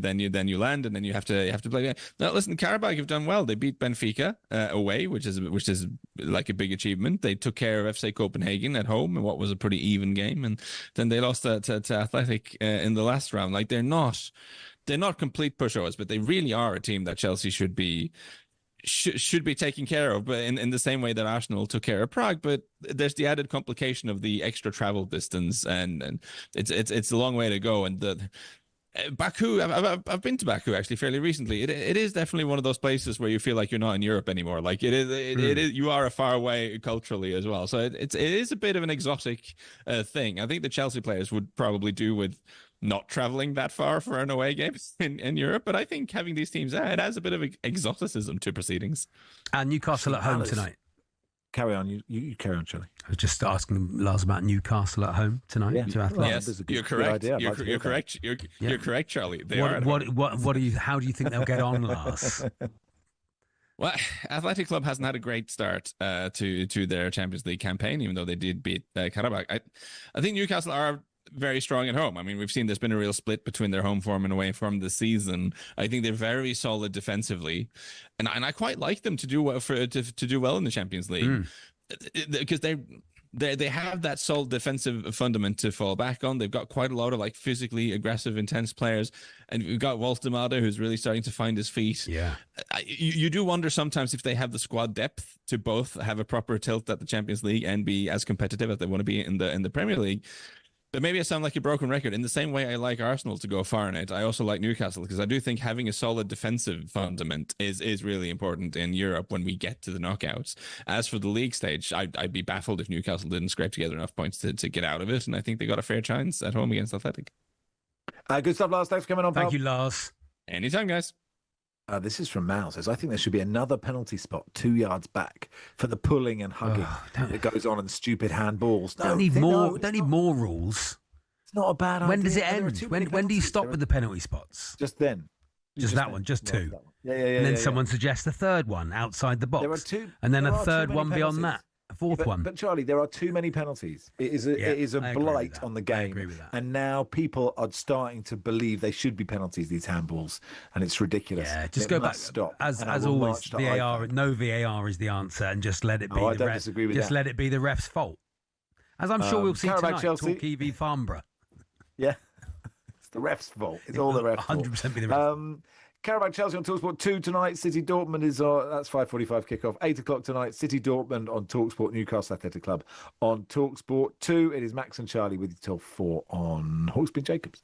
land, and then you have to play. Now, listen, Karabakh have done well. They beat Benfica away, which is like a big achievement. They took care of FC Copenhagen at home in what was a pretty even game, and then they lost to Athletic in the last round. Like they're not complete pushovers, but they really are a team that Chelsea should be taken care of, but in the same way that Arsenal took care of Prague. But there's the added complication of the extra travel distance, and it's a long way to go. And the Baku, I've been to Baku actually fairly recently. It is definitely one of those places where you feel like you're not in Europe anymore. Like it is you are a far away culturally as well. So it is a bit of an exotic thing. I think the Chelsea players would probably do with not traveling that far for an away game in Europe, but I think having these teams there, it has a bit of exoticism to proceedings. And Newcastle at home tonight. Carry on, you carry on, Charlie. I was just asking Lars about Newcastle at home tonight. Yeah. To Athletic. Yes, you're correct. You're correct. You're correct, Charlie. What do you? How do you think they'll get on, Lars? Well, Athletic Club hasn't had a great start to their Champions League campaign, even though they did beat Karabakh. I think Newcastle are very strong at home. I mean, we've seen there's been a real split between their home form and away form this season. I think they're very solid defensively, and I quite like them to do well to do well in the Champions League because they have that solid defensive fundament to fall back on. They've got quite a lot of like physically aggressive, intense players, and we've got Wolfsdemade who's really starting to find his feet. Yeah, you do wonder sometimes if they have the squad depth to both have a proper tilt at the Champions League and be as competitive as they want to be in the Premier League. But maybe I sound like a broken record. In the same way I like Arsenal to go far in it, I also like Newcastle because I do think having a solid defensive fundament is really important in Europe when we get to the knockouts. As for the league stage, I'd be baffled if Newcastle didn't scrape together enough points to get out of it, and I think they got a fair chance at home against Athletic. Good stuff, Lars. Thanks for coming on, pal. Thank you, Lars. Anytime, guys. This is from Mal. Says, I think there should be another penalty spot 2 yards back for the pulling and hugging that goes on and stupid handballs. Don't need more rules. It's not a bad idea. When does it end? When do you stop with the penalty spots? Just then. Just that one, just two. Yeah. And then someone suggests a third one outside the box. There are two. And then a third one beyond that. A fourth one. But Charlie, there are too many penalties. It is a blight on the game. I agree with that. And now people are starting to believe they should be penalties, these handballs, and it's ridiculous. Yeah, just go back. Stop. As always, VAR. No VAR is the answer, and just let it be. I don't disagree with just that. let it be the ref's fault. As I'm sure we'll see tonight. Chelsea. Torquay v Farnborough. Yeah, it's the ref's fault. It's all the ref's fault. 100% be the ref's fault. Karabakh Chelsea on talkSPORT 2 tonight. City Dortmund is that's 5:45 kickoff. 8 o'clock tonight. City Dortmund on talkSPORT. Newcastle Athletic Club on talkSPORT 2. It is Max and Charlie with you till 4 on Hawksby Jacobs.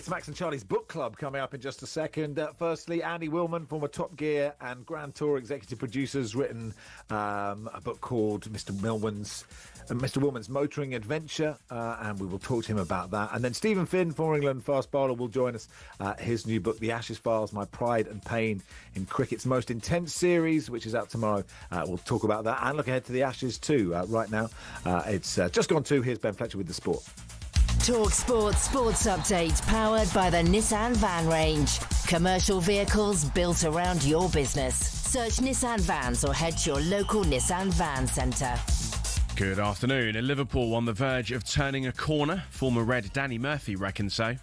It's Max and Charlie's book club coming up in just a second. Firstly, Andy Willman, former Top Gear and Grand Tour executive producer, has written a book called Mr. Willman's Motoring Adventure, and we will talk to him about that. And then Stephen Finn, former England fast bowler, will join us. His new book, The Ashes Files, My Pride and Pain in Cricket's Most Intense Series, which is out tomorrow. We'll talk about that and look ahead to the Ashes too. Right now, it's just gone 2. Here's Ben Fletcher with the sport. talkSPORT Sports Update, powered by the Nissan Van Range. Commercial vehicles built around your business. Search Nissan Vans or head to your local Nissan Van Centre. Good afternoon. And Liverpool on the verge of turning a corner. Former Red Danny Murphy reckons so.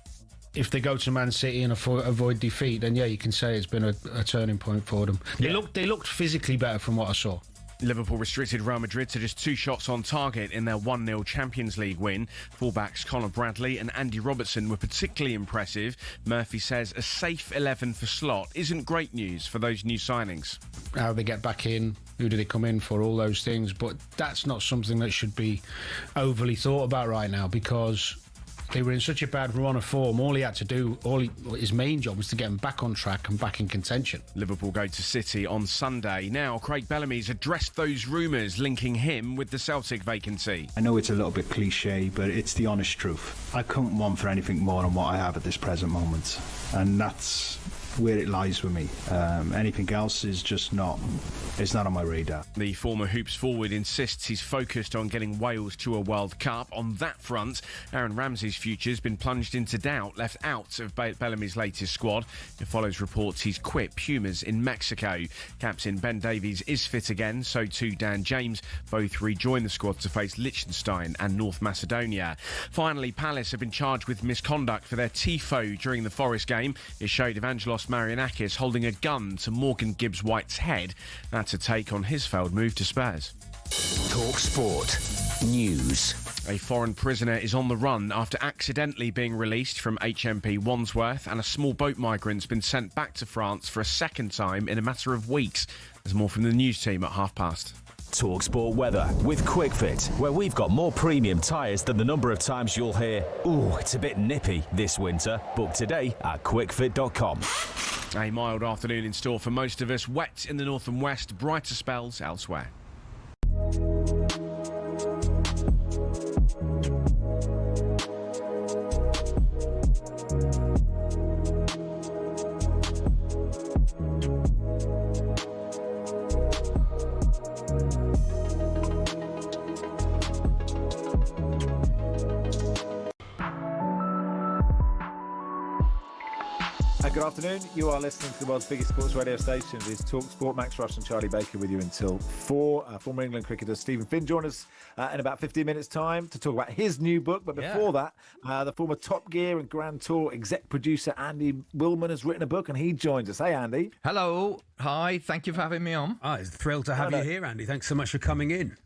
If they go to Man City and avoid defeat, then yeah, you can say it's been a turning point for them. They looked physically better from what I saw. Liverpool restricted Real Madrid to just 2 shots on target in their 1-0 Champions League win. Fullbacks Conor Bradley and Andy Robertson were particularly impressive. Murphy says a safe 11 for Slot isn't great news for those new signings. How they get back in, who do they come in for, all those things. But that's not something that should be overly thought about right now, because they were in such a bad run of form. All he had to do, his main job was to get them back on track and back in contention. Liverpool go to City on Sunday. Now, Craig Bellamy's addressed those rumours linking him with the Celtic vacancy. I know it's a little bit cliche, but it's the honest truth. I couldn't want for anything more than what I have at this present moment. And that's where it lies with me. Anything else is just it's not on my radar. The former Hoops forward insists he's focused on getting Wales to a World Cup. On that front, Aaron Ramsey's future's been plunged into doubt, left out of Bellamy's latest squad. It follows reports he's quit Pumas in Mexico. Captain Ben Davies is fit again, so too Dan James. Both rejoin the squad to face Liechtenstein and North Macedonia. Finally, Palace have been charged with misconduct for their tifo during the Forest game. It showed Evangelos Marianakis holding a gun to Morgan Gibbs-White's head. That's a take on his failed move to Spurs. talkSPORT News. A foreign prisoner is on the run after accidentally being released from HMP Wandsworth, and a small boat migrant's been sent back to France for a second time in a matter of weeks. There's more from the news team at past. talkSPORT weather with QuickFit, where we've got more premium tyres than the number of times you'll hear, "Ooh, it's a bit nippy this winter." Book today at quickfit.com. A mild afternoon in store for most of us. Wet in the north and west, brighter spells elsewhere. Good afternoon. You are listening to the world's biggest sports radio station. It is talkSPORT. Max Rush and Charlie Baker with you until 4. Former England cricketer Stephen Finn joins us in about 15 minutes' time to talk about his new book. But before that, the former Top Gear and Grand Tour exec producer Andy Willman has written a book, and he joins us. Hey, Andy. Hello. Hi. Thank you for having me on. It's thrilled to have you here, Andy. Thanks so much for coming in.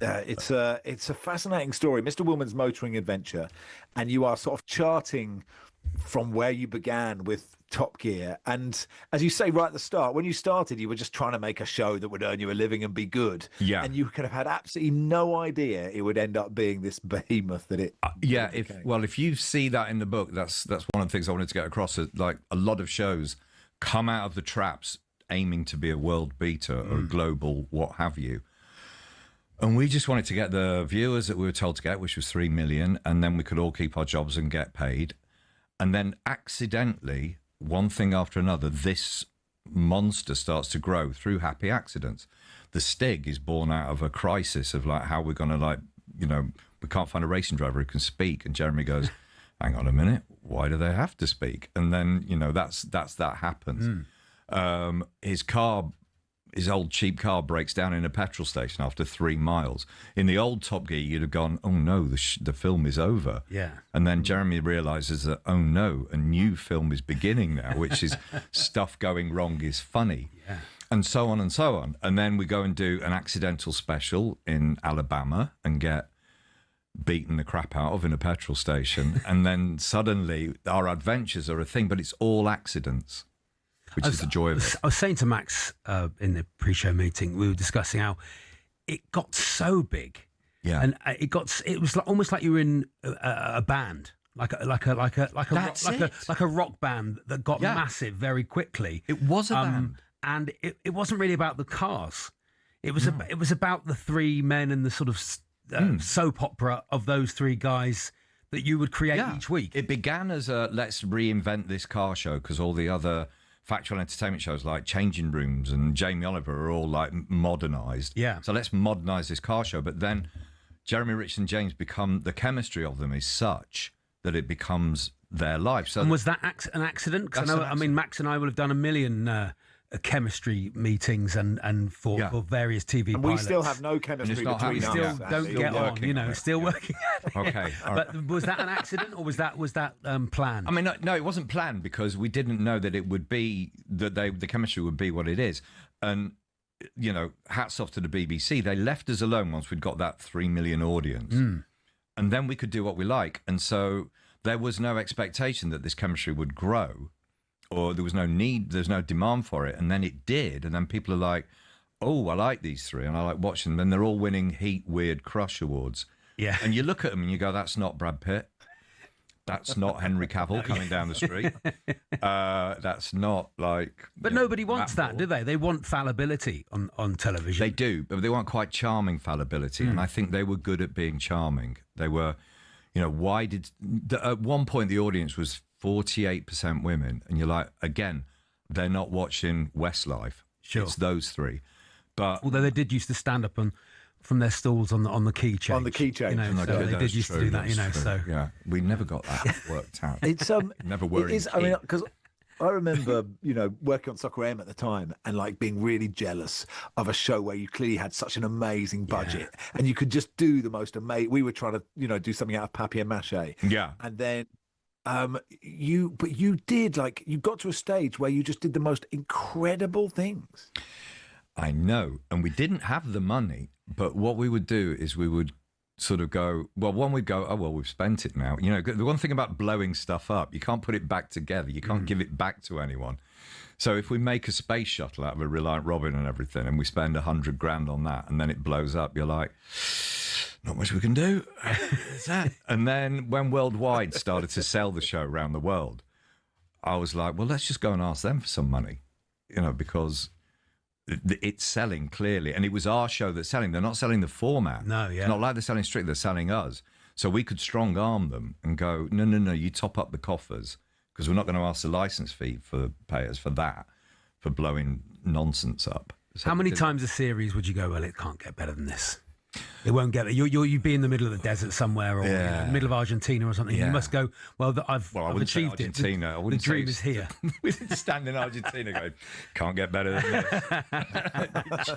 It's a fascinating story, Mr. Willman's Motoring Adventure, and you are sort of charting from where you began with Top Gear. And as you say right at the start, when you started, you were just trying to make a show that would earn you a living and be good. Yeah. And you could have had absolutely no idea it would end up being this behemoth that it if you see that in the book, that's one of the things I wanted to get across. Like, a lot of shows come out of the traps aiming to be a world beater or a global what have you. And we just wanted to get the viewers that we were told to get, which was 3 million, and then we could all keep our jobs and get paid. And then accidentally, one thing after another, this monster starts to grow through happy accidents. The Stig is born out of a crisis of like how we're going to we can't find a racing driver who can speak. And Jeremy goes, hang on a minute, why do they have to speak? And then, that happens. His old cheap car breaks down in a petrol station after 3 miles. In the old Top Gear, you'd have gone, oh no, the film is over. Yeah. And then Jeremy realises that, oh no, a new film is beginning now, which is stuff going wrong is funny. Yeah. And so on and so on. And then we go and do an accidental special in Alabama and get beaten the crap out of in a petrol station. And then suddenly our adventures are a thing, but it's all accidents. Which is the joy of it. I was saying to Max in the pre-show meeting, we were discussing how it got so big. Yeah. And it was almost like you were in a band like a rock band that got massive very quickly. It was a band, and it wasn't really about the cars. It was it was about the three men and the sort of soap opera of those three guys that you would create each week. It began as a let's reinvent this car show because all the other factual entertainment shows like Changing Rooms and Jamie Oliver are all like modernised. Yeah. So let's modernise this car show. But then Jeremy, Rich and James become, the chemistry of them is such that it becomes their life. So and was that an accident? Because I mean, Max and I will have done a million chemistry meetings and for various TV and pilots. we still have no chemistry between us. We still don't get on, you know, still working. Okay. But was that an accident or was that planned? I mean, no, it wasn't planned because we didn't know that it would be, that the chemistry would be what it is. And, you know, hats off to the BBC. They left us alone once we'd got that 3 million audience. And then we could do what we like. And so there was no expectation that this chemistry would grow. Or there was no need, there's no demand for it. And then it did. And then people are like, oh, I like these three and I like watching them. Then they're all winning Heat Weird Crush Awards. Yeah. And you look at them and you go, that's not Brad Pitt. That's not Henry Cavill coming down the street. That's not like... But nobody wants that, do they? They want fallibility on television. They do, but they want quite charming fallibility. And I think they were good at being charming. They were, you know, why did... At one point, the audience was 48% women, and you're like, again, they're not watching Westlife. Sure, it's those three. But although they did used to stand up from their stalls on the key change, on the key change, you know, so they did used to do that, you know. So yeah, we never got that worked out. It's never were. It is, I mean, because I remember, you know, working on Soccer AM at the time and like being really jealous of a show where you clearly had such an amazing budget and you could just do the most amazing. We were trying to, you know, do something out of papier-mâché. Yeah, and then. You did, like, you got to a stage where you just did the most incredible things. I know, and we didn't have the money, but what we would do is we would sort of go, well, one would go, oh, well, we've spent it now. You know, the one thing about blowing stuff up, you can't put it back together. You can't give it back to anyone. So if we make a space shuttle out of a Reliant Robin and everything, and we spend 100 grand on that, and then it blows up, you're like... not much we can do. And then when Worldwide started to sell the show around the world, I was like, well, let's just go and ask them for some money, you know, because it's selling clearly. And it was our show that's selling. They're not selling the format. No, yeah. It's not like they're selling Strict, they're selling us. So we could strong arm them and go, no, you top up the coffers because we're not going to ask the license fee for payers for that, for blowing nonsense up. So how many times a series would you go, well, it can't get better than this? It won't get there. You'd be in the middle of the desert somewhere, or you know, in the middle of Argentina or something. You must go, well, I've achieved it. Argentina. The dream is here. We didn't stand in Argentina going, can't get better than this.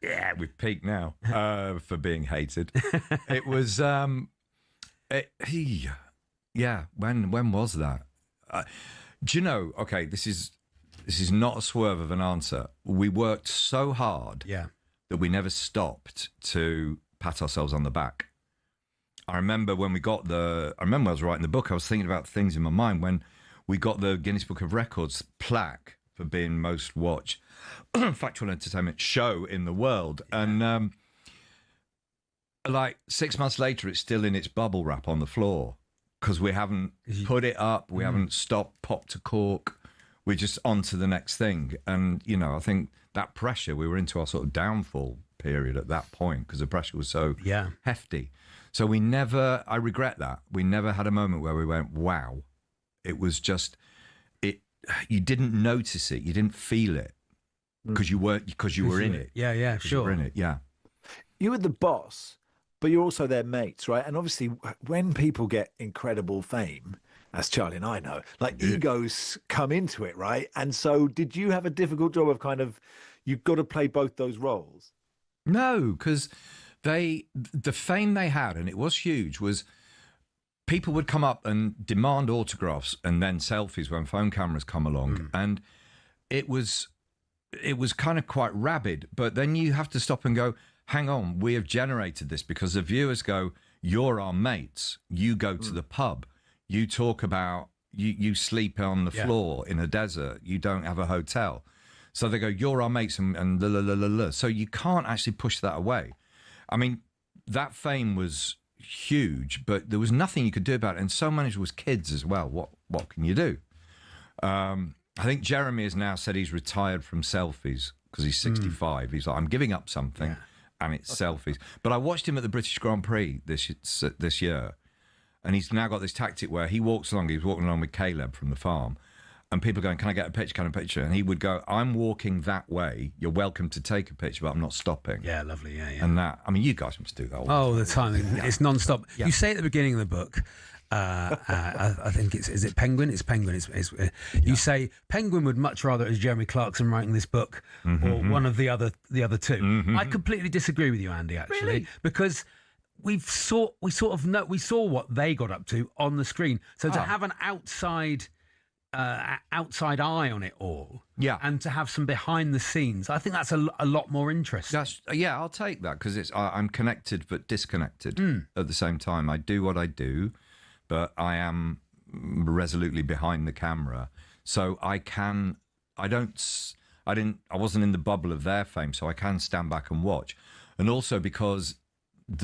Yeah, we've peaked now for being hated. It was, when was that? Do you know, okay, this is not a swerve of an answer. We worked so hard. Yeah. That we never stopped to pat ourselves on the back. I remember when I remember I was writing the book, I was thinking about things in my mind when we got the Guinness Book of Records plaque for being most watched factual entertainment show in the world. And like 6 months later, it's still in its bubble wrap on the floor because we haven't put it up. We haven't stopped, popped a cork. We're just on to the next thing. And, you know, I think that pressure, we were into our sort of downfall period at that point because the pressure was so hefty. So I regret that. We never had a moment where we went, wow. It was just, you didn't notice it. You didn't feel it because you were in it. Yeah, sure. You were in it, yeah. You were the boss, but you're also their mates, right? And obviously when people get incredible fame, as Charlie and I know, like egos come into it, right? And so did you have a difficult job of you've got to play both those roles? No, because the fame they had, and it was huge, was people would come up and demand autographs and then selfies when phone cameras come along. And it was kind of quite rabid. But then you have to stop and go, hang on, we have generated this because the viewers go, you're our mates. You go to the pub. You talk about, you sleep on the floor in a desert. You don't have a hotel. So they go, you're our mates and la, la, la, la, la. So you can't actually push that away. I mean, that fame was huge, but there was nothing you could do about it. And so many was kids as well. What can you do? I think Jeremy has now said he's retired from selfies because he's 65. He's like, I'm giving up something, and it's selfies. But I watched him at the British Grand Prix this year, and he's now got this tactic where he walks along. He was walking along with Caleb from the farm, and people are going, can I get a picture? Can I get a picture? And he would go, I'm walking that way. You're welcome to take a picture, but I'm not stopping. Yeah, lovely. Yeah. And that, I mean, you guys must do that all the time. It's non-stop. You say at the beginning of the book, I think is it Penguin? It's Penguin. You say Penguin would much rather it was Jeremy Clarkson writing this book or one of the other two. I completely disagree with you, Andy, actually. Really? Because we saw what they got up to on the screen. So to have an outside eye on it all, and to have some behind the scenes, I think that's a lot more interesting. I'll take that because I'm connected but disconnected at the same time. I do what I do, but I am resolutely behind the camera, so I wasn't in the bubble of their fame, so I can stand back and watch. And also because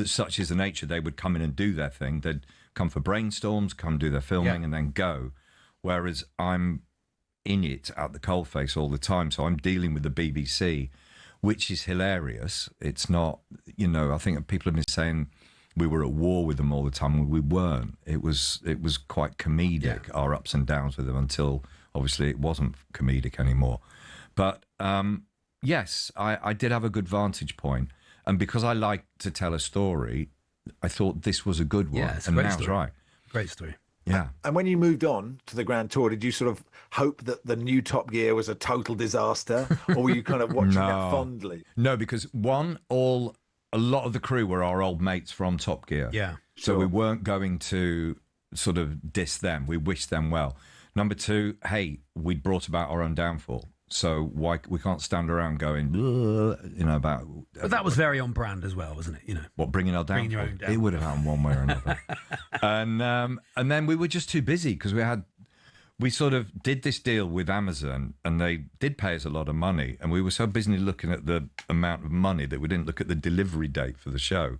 such is the nature, they would come in and do their thing. They'd come for brainstorms, come do their filming, and then go. Whereas I'm in it at the coalface all the time, so I'm dealing with the BBC, which is hilarious. It's not, I think people have been saying we were at war with them all the time. We weren't. It was quite comedic, our ups and downs with them, until obviously it wasn't comedic anymore. But yes, I did have a good vantage point, and because I like to tell a story, I thought this was a good one. Yeah, it's and a great now story. it's right. Great story. Yeah. And when you moved on to the Grand Tour, did you sort of hope that the new Top Gear was a total disaster, or were you kind of watching that fondly? No, because a lot of the crew were our old mates from Top Gear. Yeah. So we weren't going to sort of diss them. We wished them well. Number two, hey, we'd brought about our own downfall. So why we can't stand around going, about. But that was very on brand as well, wasn't it? What, bringing our downfall? Bringing your own downfall. It would have happened one way or another. And then we were just too busy because we sort of did this deal with Amazon, and they did pay us a lot of money, and we were so busy looking at the amount of money that we didn't look at the delivery date for the show.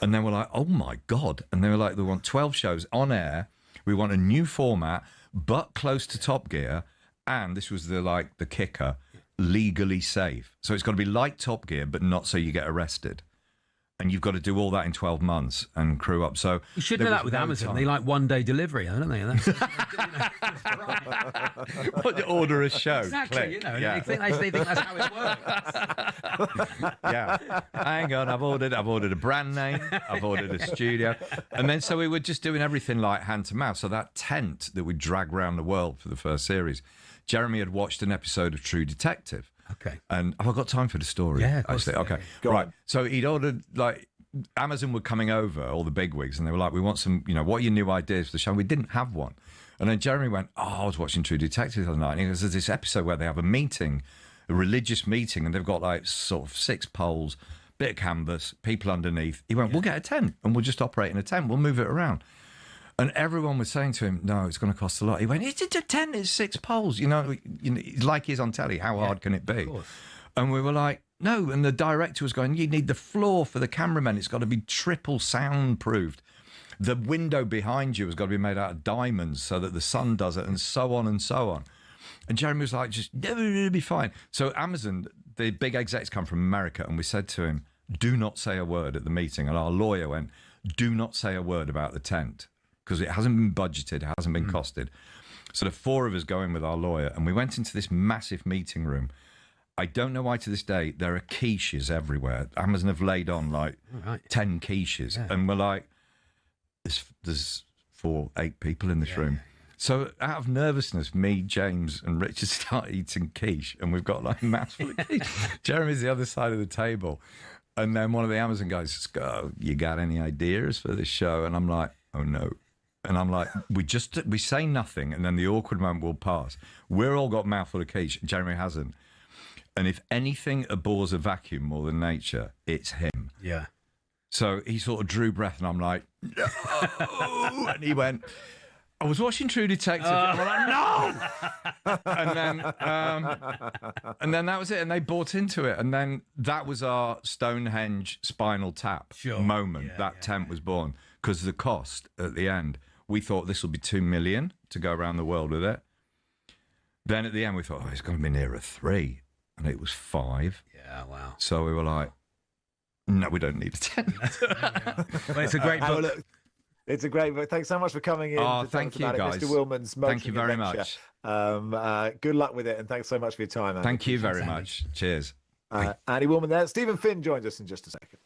And then we're like, oh my God. And they were like, they want 12 shows on air. We want a new format, but close to Top Gear. And this was the kicker, legally safe. So it's got to be like Top Gear, but not so you get arrested. And you've got to do all that in 12 months and crew up. So you should do that with Amazon. Time. They like one-day delivery, don't they? What, order a show? Exactly. Click. They think that's how it works. Yeah. Hang on. I've ordered a brand name. I've ordered a studio. And then so we were just doing everything like hand to mouth. So that tent that we dragged around the world for the first series, Jeremy had watched an episode of True Detective. Okay. And have I got time for the story? Yeah, of course. Actually, okay. Right. So he'd ordered, Amazon were coming over, all the bigwigs, and they were like, we want some, what are your new ideas for the show? And we didn't have one. And then Jeremy went, I was watching True Detective the other night. And he goes, there's this episode where they have a meeting, a religious meeting, and they've got sort of 6 poles, bit of canvas, people underneath. He went, we'll get a tent and we'll just operate in a tent. We'll move it around. And everyone was saying to him, no, it's going to cost a lot. He went, it's a tent, it's 6 poles. Like he's on telly, how hard can it be? And we were like, no. And the director was going, you need the floor for the cameramen. It's got to be triple soundproofed. The window behind you has got to be made out of diamonds so that the sun does it, and so on and so on. And Jeremy was like, it'll be fine. So Amazon, the big execs come from America, and we said to him, do not say a word at the meeting. And our lawyer went, do not say a word about the tent, because it hasn't been budgeted, it hasn't been costed. So the 4 of us go in with our lawyer, and we went into this massive meeting room. I don't know why to this day, there are quiches everywhere. Amazon have laid on 10 quiches. Yeah. And we're like, there's 8 people in this room. So out of nervousness, me, James and Richard start eating quiche, and we've got a mouthful of quiche. Jeremy's the other side of the table. And then one of the Amazon guys just go, you got any ideas for this show? And I'm like, oh no. And I'm like, we say nothing, and then the awkward moment will pass. We're all got mouthful of quiche, Jeremy hasn't. And if anything abhors a vacuum more than nature, it's him. Yeah. So he sort of drew breath, and I'm like, no. And he went, I was watching True Detective. And I'm like, no! and then that was it. And they bought into it. And then that was our Stonehenge Spinal Tap moment. That tent was born. Because the cost at the end, we thought this will be $2 million to go around the world with it. Then at the end, we thought, it's going to be nearer 3. And it was 5. Yeah, wow. So we were like, no, we don't need a tent. Well, it's a great book. Look, it's a great book. Thanks so much for coming in. Oh, to thank talk about you, guys. Mr. Willman's motoring Thank you very adventure. much. Good luck with it, and thanks so much for your time, Andy. Thank you very much. Cheers. Andy Willman there. Stephen Finn joins us in just a second.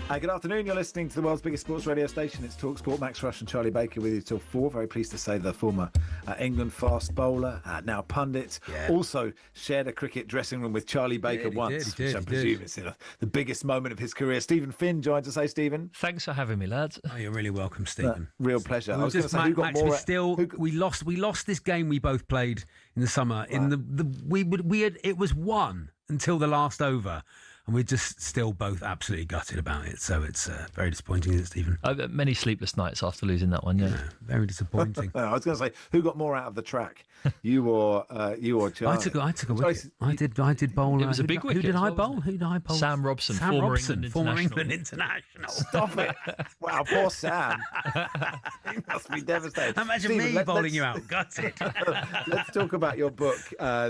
Good afternoon. You're listening to the world's biggest sports radio station. It's talkSPORT. Max Rush and Charlie Baker with you till 4. Very pleased to say the former England fast bowler, now pundit, also shared a cricket dressing room with Charlie Baker once, which I presume is the biggest moment of his career. Stephen Finn joins us. Hey, Stephen. Thanks for having me, lads. Oh, you're really welcome, Stephen. Real pleasure. I was going to say, who got Max, more? We lost this game we both played in the summer. Right. It was won until the last over. And we're just still both absolutely gutted about it. So it's very disappointing, isn't it, Stephen? I've had many sleepless nights after losing that one, yeah. Very disappointing. I was going to say, who got more out of the track? You or Charlie? I took a wicket. I did bowl. It was a big wicket. Who did I bowl? Who did I bowl? Sam Robson, former England international. Stop it. Wow, poor Sam. He must be devastated. Imagine Stephen, me bowling you out. Gutted. Let's talk about your book,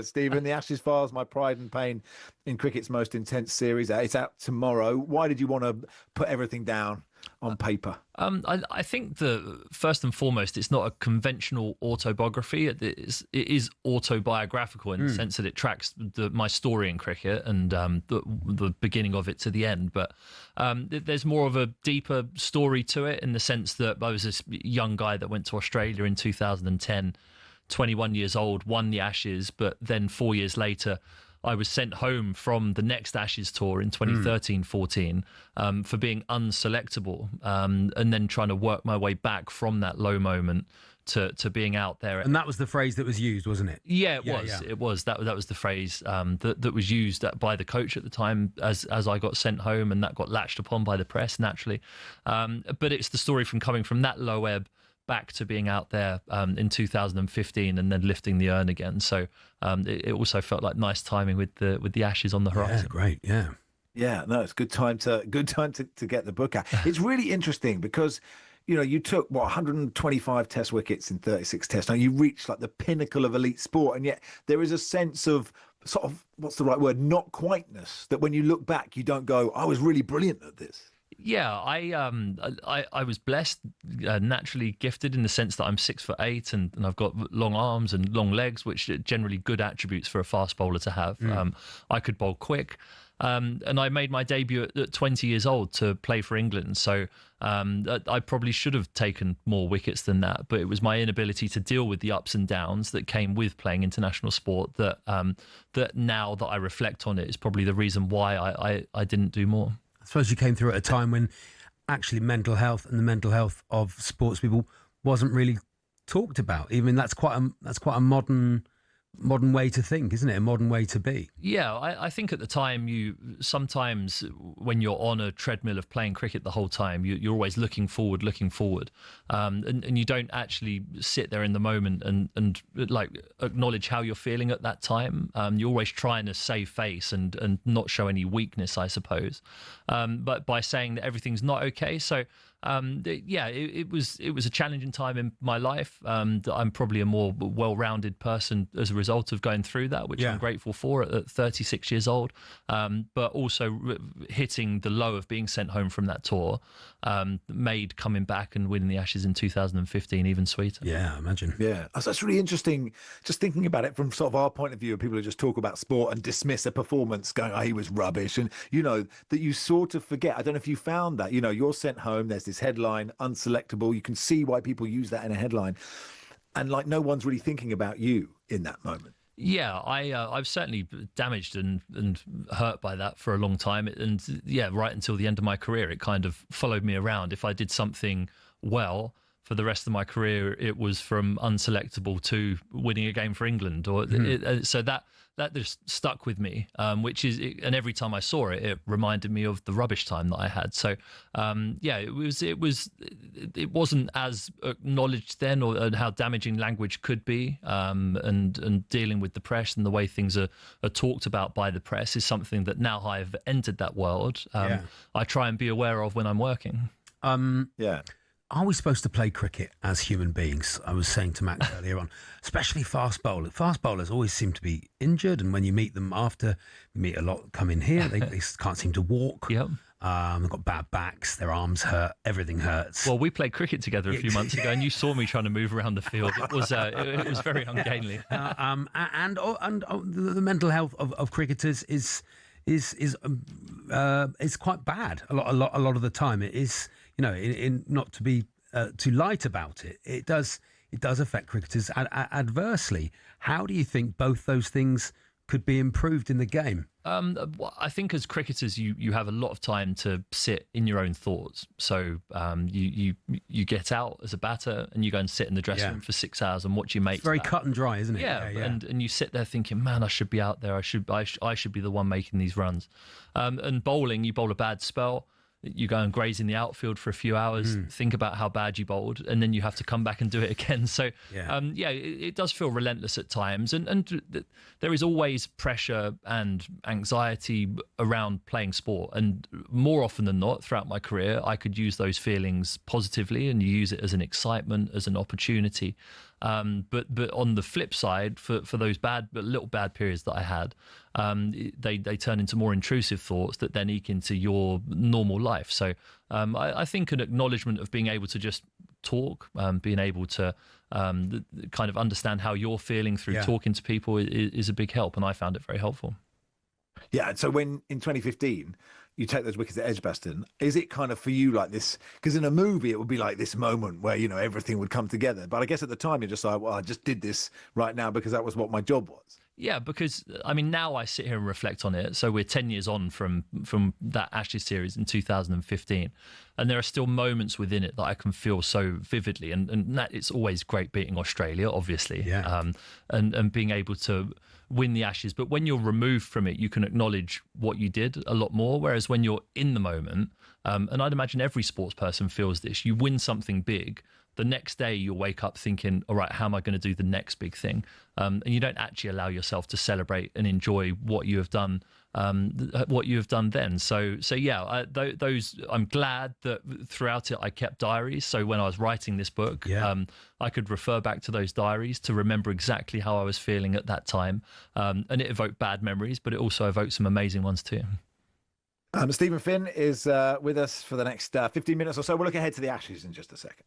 Stephen. The Ashes Files, My Pride and Pain in Cricket's Most Intense Series. It's out tomorrow. Why did you want to put everything down on paper? I think that first and foremost, it's not a conventional autobiography. It is autobiographical in the sense that it tracks my story in cricket and the beginning of it to the end. But there's more of a deeper story to it in the sense that I was this young guy that went to Australia in 2010, 21 years old, won the Ashes, but then 4 years later, I was sent home from the next Ashes tour in 2013-14 for being unselectable, and then trying to work my way back from that low moment to being out there. And that was the phrase that was used, wasn't it? Yeah, it was. Yeah. It was. That was the phrase that was used by the coach at the time as I got sent home, and that got latched upon by the press, naturally. But it's the story from coming from that low ebb back to being out there in 2015 and then lifting the urn again. So it also felt like nice timing with the Ashes on the horizon. Yeah, great, yeah. Yeah, no, it's good time to get the book out. It's really interesting because, you know, you took 125 Test wickets in 36 Tests. Now you reached like the pinnacle of elite sport, and yet there is a sense of sort of, what's the right word, not quiteness, that when you look back, you don't go, I was really brilliant at this. Yeah, I was blessed, naturally gifted in the sense that I'm 6'8" and I've got long arms and long legs, which are generally good attributes for a fast bowler to have. I could bowl quick. And I made my debut at 20 years old to play for England. So I probably should have taken more wickets than that. But it was my inability to deal with the ups and downs that came with playing international sport that now that I reflect on it is probably the reason why I didn't do more. I suppose you came through at a time when actually mental health and the mental health of sports people wasn't really talked about. Even that's quite a modern way to think, isn't it? A modern way to be. Yeah, I think at the time sometimes when you're on a treadmill of playing cricket the whole time, you're always looking forward, and you don't actually sit there in the moment and like acknowledge how you're feeling at that time. You're always trying to save face and not show any weakness, I suppose. But by saying that everything's not okay, so. It was a challenging time in my life. That I'm probably a more well-rounded person as a result of going through that, which I'm grateful for at 36 years old. But also hitting the low of being sent home from that tour made coming back and winning the Ashes in 2015 even sweeter. Yeah, I imagine. Yeah, so that's really interesting. Just thinking about it from sort of our point of view, people who just talk about sport and dismiss a performance, going, "Oh, he was rubbish," and you know that you sort of forget. I don't know if you found that. You know, you're sent home. There's this headline, unselectable. You can see why people use that in a headline, and like no one's really thinking about you in that moment. Yeah, I've certainly damaged and hurt by that for a long time, and yeah, right until the end of my career, it kind of followed me around. If I did something well for the rest of my career, it was from unselectable to winning a game for England, so that just stuck with me, and every time I saw it, it reminded me of the rubbish time that I had. So, it wasn't as acknowledged then, or how damaging language could be, and dealing with the press and the way things are talked about by the press is something that now I've entered that world. I try and be aware of when I'm working. Are we supposed to play cricket as human beings? I was saying to Max earlier on, especially fast bowlers. Fast bowlers always seem to be injured, and when you meet them we meet a lot come in here, they can't seem to walk. Yep. They've got bad backs, their arms hurt, everything hurts. Well, we played cricket together a few months ago, and you saw me trying to move around the field. It was very ungainly. And the mental health of cricketers is is quite bad. A lot of the time, it is. In not to be too light about it, it does affect cricketers adversely. How do you think both those things could be improved in the game? I think as cricketers, you have a lot of time to sit in your own thoughts. So you get out as a batter and you go and sit in the dressing room for 6 hours and watch your mates. It's very cut and dry, isn't it? Yeah. And you sit there thinking, man, I should be out there. I should be the one making these runs. And bowling, you bowl a bad spell. You go and graze in the outfield for a few hours, think about how bad you bowled, and then you have to come back and do it again. So, it does feel relentless at times. And there is always pressure and anxiety around playing sport. And more often than not, throughout my career, I could use those feelings positively and use it as an excitement, as an opportunity. But on the flip side, for those little bad periods that I had, they turn into more intrusive thoughts that then eke into your normal life. So I think an acknowledgement of being able to just talk, being able to kind of understand how you're feeling through talking to people is a big help, and I found it very helpful. Yeah, so when in 2015 you take those wickets at Edgbaston, is it kind of for you like this? Because in a movie it would be like this moment where, everything would come together. But I guess at the time you're just like, well, I just did this right now because that was what my job was. Yeah, because, now I sit here and reflect on it. So we're 10 years on from that Ashes series in 2015. And there are still moments within it that I can feel so vividly. And that it's always great beating Australia, obviously. Yeah. And being able to win the Ashes. But when you're removed from it, you can acknowledge what you did a lot more. Whereas when you're in the moment, and I'd imagine every sports person feels this, you win something big. The next day you'll wake up thinking, all right, how am I going to do the next big thing? And you don't actually allow yourself to celebrate and enjoy what you have done, then. So yeah, those. I'm glad that throughout it I kept diaries. So when I was writing this book, I could refer back to those diaries to remember exactly how I was feeling at that time. And it evoked bad memories, but it also evoked some amazing ones too. Stephen Finn is with us for the next 15 minutes or so. We'll look ahead to the Ashes in just a second.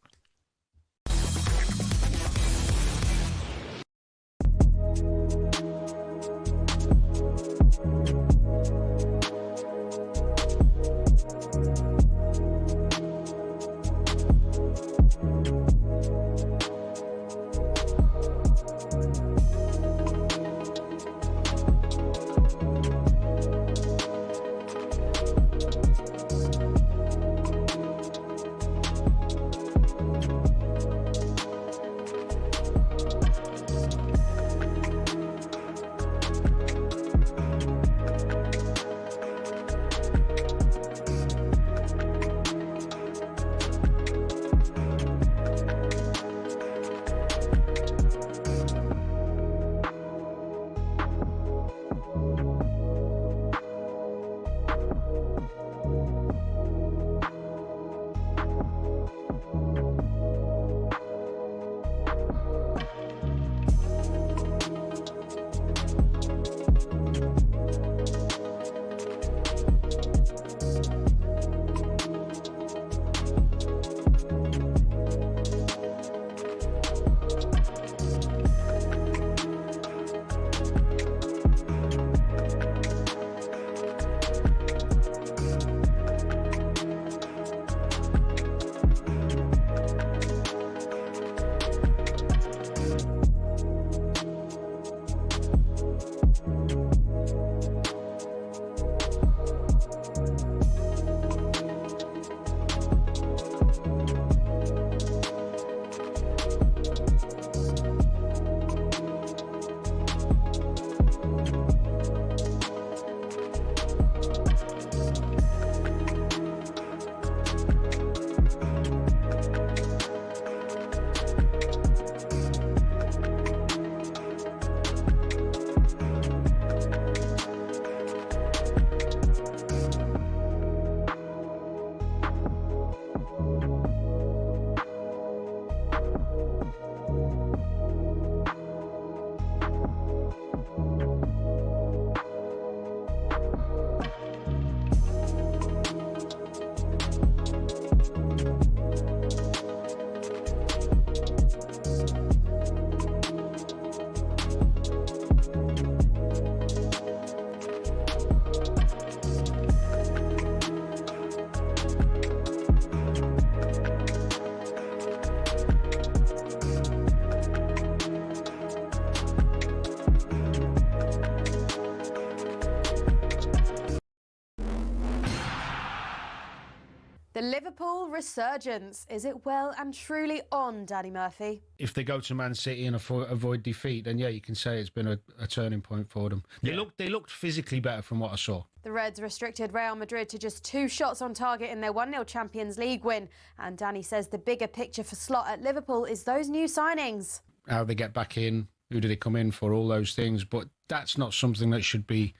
The Liverpool resurgence. Is it well and truly on, Danny Murphy? If they go to Man City and avoid defeat, then yeah, you can say it's been a turning point for them. They looked physically better from what I saw. The Reds restricted Real Madrid to just 2 shots on target in their 1-0 Champions League win. And Danny says the bigger picture for Slot at Liverpool is those new signings. How they get back in, who do they come in for, all those things. But that's not something that should be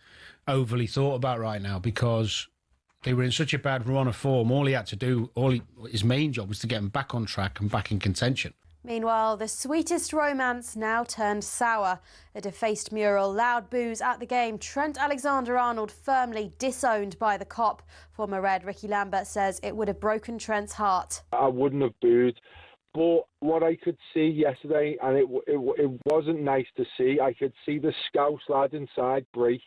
overly thought about right now, because they were in such a bad run of form. All he had to do, his main job was to get them back on track and back in contention. Meanwhile, the sweetest romance now turned sour. A defaced mural, loud boos at the game. Trent Alexander-Arnold firmly disowned by the cop. Former Red Ricky Lambert says it would have broken Trent's heart. I wouldn't have booed. But what I could see yesterday, and it wasn't nice to see, I could see the Scouse lad inside break.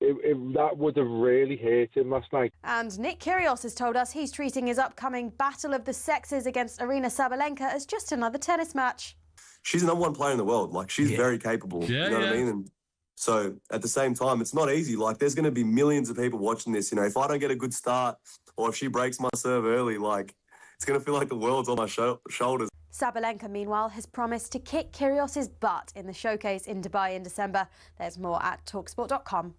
That would have really hurt him last night. And Nick Kyrgios has told us he's treating his upcoming battle of the sexes against Aryna Sabalenka as just another tennis match. She's the #1 player in the world. Like, she's very capable. You know what I mean? And so at the same time, it's not easy. Like, there's going to be millions of people watching this. You know, if I don't get a good start or if she breaks my serve early, like, it's going to feel like the world's on my shoulders. Sabalenka, meanwhile, has promised to kick Kyrgios' butt in the showcase in Dubai in December. There's more at talkSPORT.com.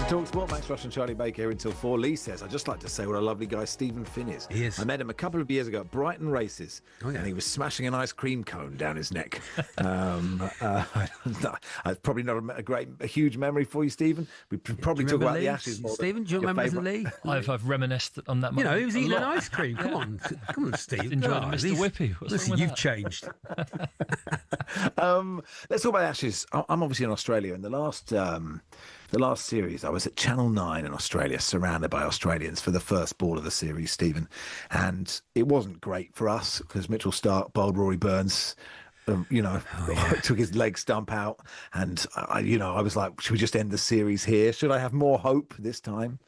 talkSPORT, Max Rushden and Charlie Baker here until 4. Lee says, I'd just like to say what a lovely guy Stephen Finn is. He is. I met him a couple of years ago at Brighton Races, and he was smashing an ice cream cone down his neck. Probably not a huge memory for you, Stephen. We probably talk about the Ashes more. Stephen, do you remember Lee? I've reminisced on that. You know, he was eating an ice cream. Come on, Steve. Enjoying Mr. Whippy. Listen, you've changed. Let's talk about the Ashes. I'm obviously in Australia. In the last series, I was at Channel 9 in Australia, surrounded by Australians for the first ball of the series, Stephen. And it wasn't great for us because Mitchell Starc bowled Rory Burns, took his leg stump out. And, I was like, should we just end the series here? Should I have more hope this time?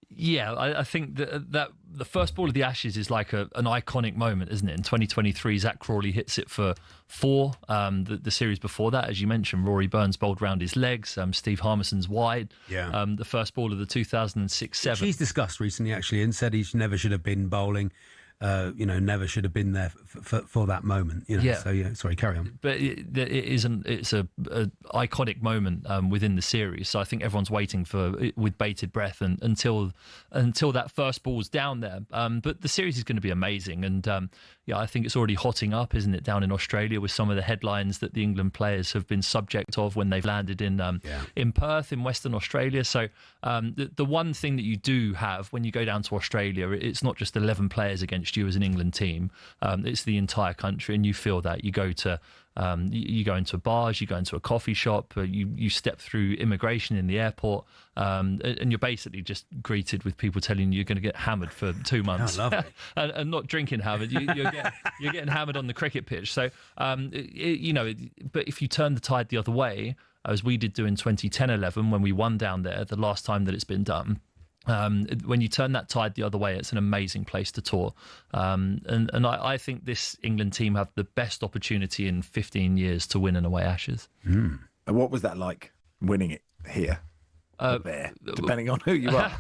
Yeah, I think that the first ball of the Ashes is like an iconic moment, isn't it? In 2023, Zach Crawley hits it for 4. The series before that, as you mentioned, Rory Burns bowled round his legs. Steve Harmison's wide. Yeah. The first ball of the 2006-07. He's discussed recently, actually, and said he never should have been bowling. Never should have been there for that moment. So sorry, carry on. But it's a iconic moment within the series. So I think everyone's waiting with bated breath until that first ball's down there. But the series is going to be amazing, and I think it's already hotting up, isn't it, down in Australia with some of the headlines that the England players have been subject of when they've landed in Perth in Western Australia. So the one thing that you do have when you go down to Australia, it's not just 11 players against you as an England team. It's the entire country, and you feel that. You go to you go into bars, you go into a coffee shop, you step through immigration in the airport, and you're basically just greeted with people telling you you're going to get hammered for 2 months. Lovely. and not drinking hammered, you're getting hammered on the cricket pitch. So, but if you turn the tide the other way, as we did do in 2010-11 when we won down there, the last time that it's been done, When you turn that tide the other way, it's an amazing place to tour. And I think this England team have the best opportunity in 15 years to win an away Ashes. And what was that like, winning it here? There, depending on who you are.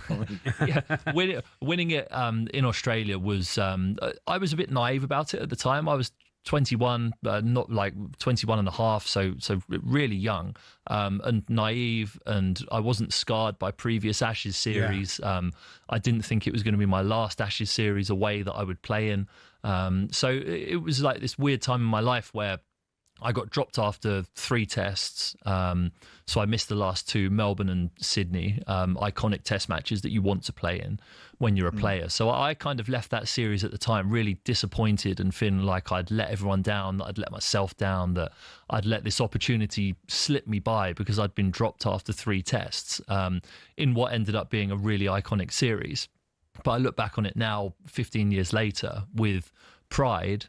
Winning it in Australia was... I was a bit naive about it at the time. I was 21, not like 21 and a half, so really young, and naive, and I wasn't scarred by previous Ashes series. I didn't think it was going to be my last Ashes series away that I would play in. So it was like this weird time in my life where I got dropped after 3 tests, so I missed the last 2, Melbourne and Sydney, iconic test matches that you want to play in when you're a player. So I kind of left that series at the time really disappointed and feeling like I'd let everyone down, that I'd let myself down, that I'd let this opportunity slip me by because I'd been dropped after 3 tests in what ended up being a really iconic series. But I look back on it now, 15 years later, with pride,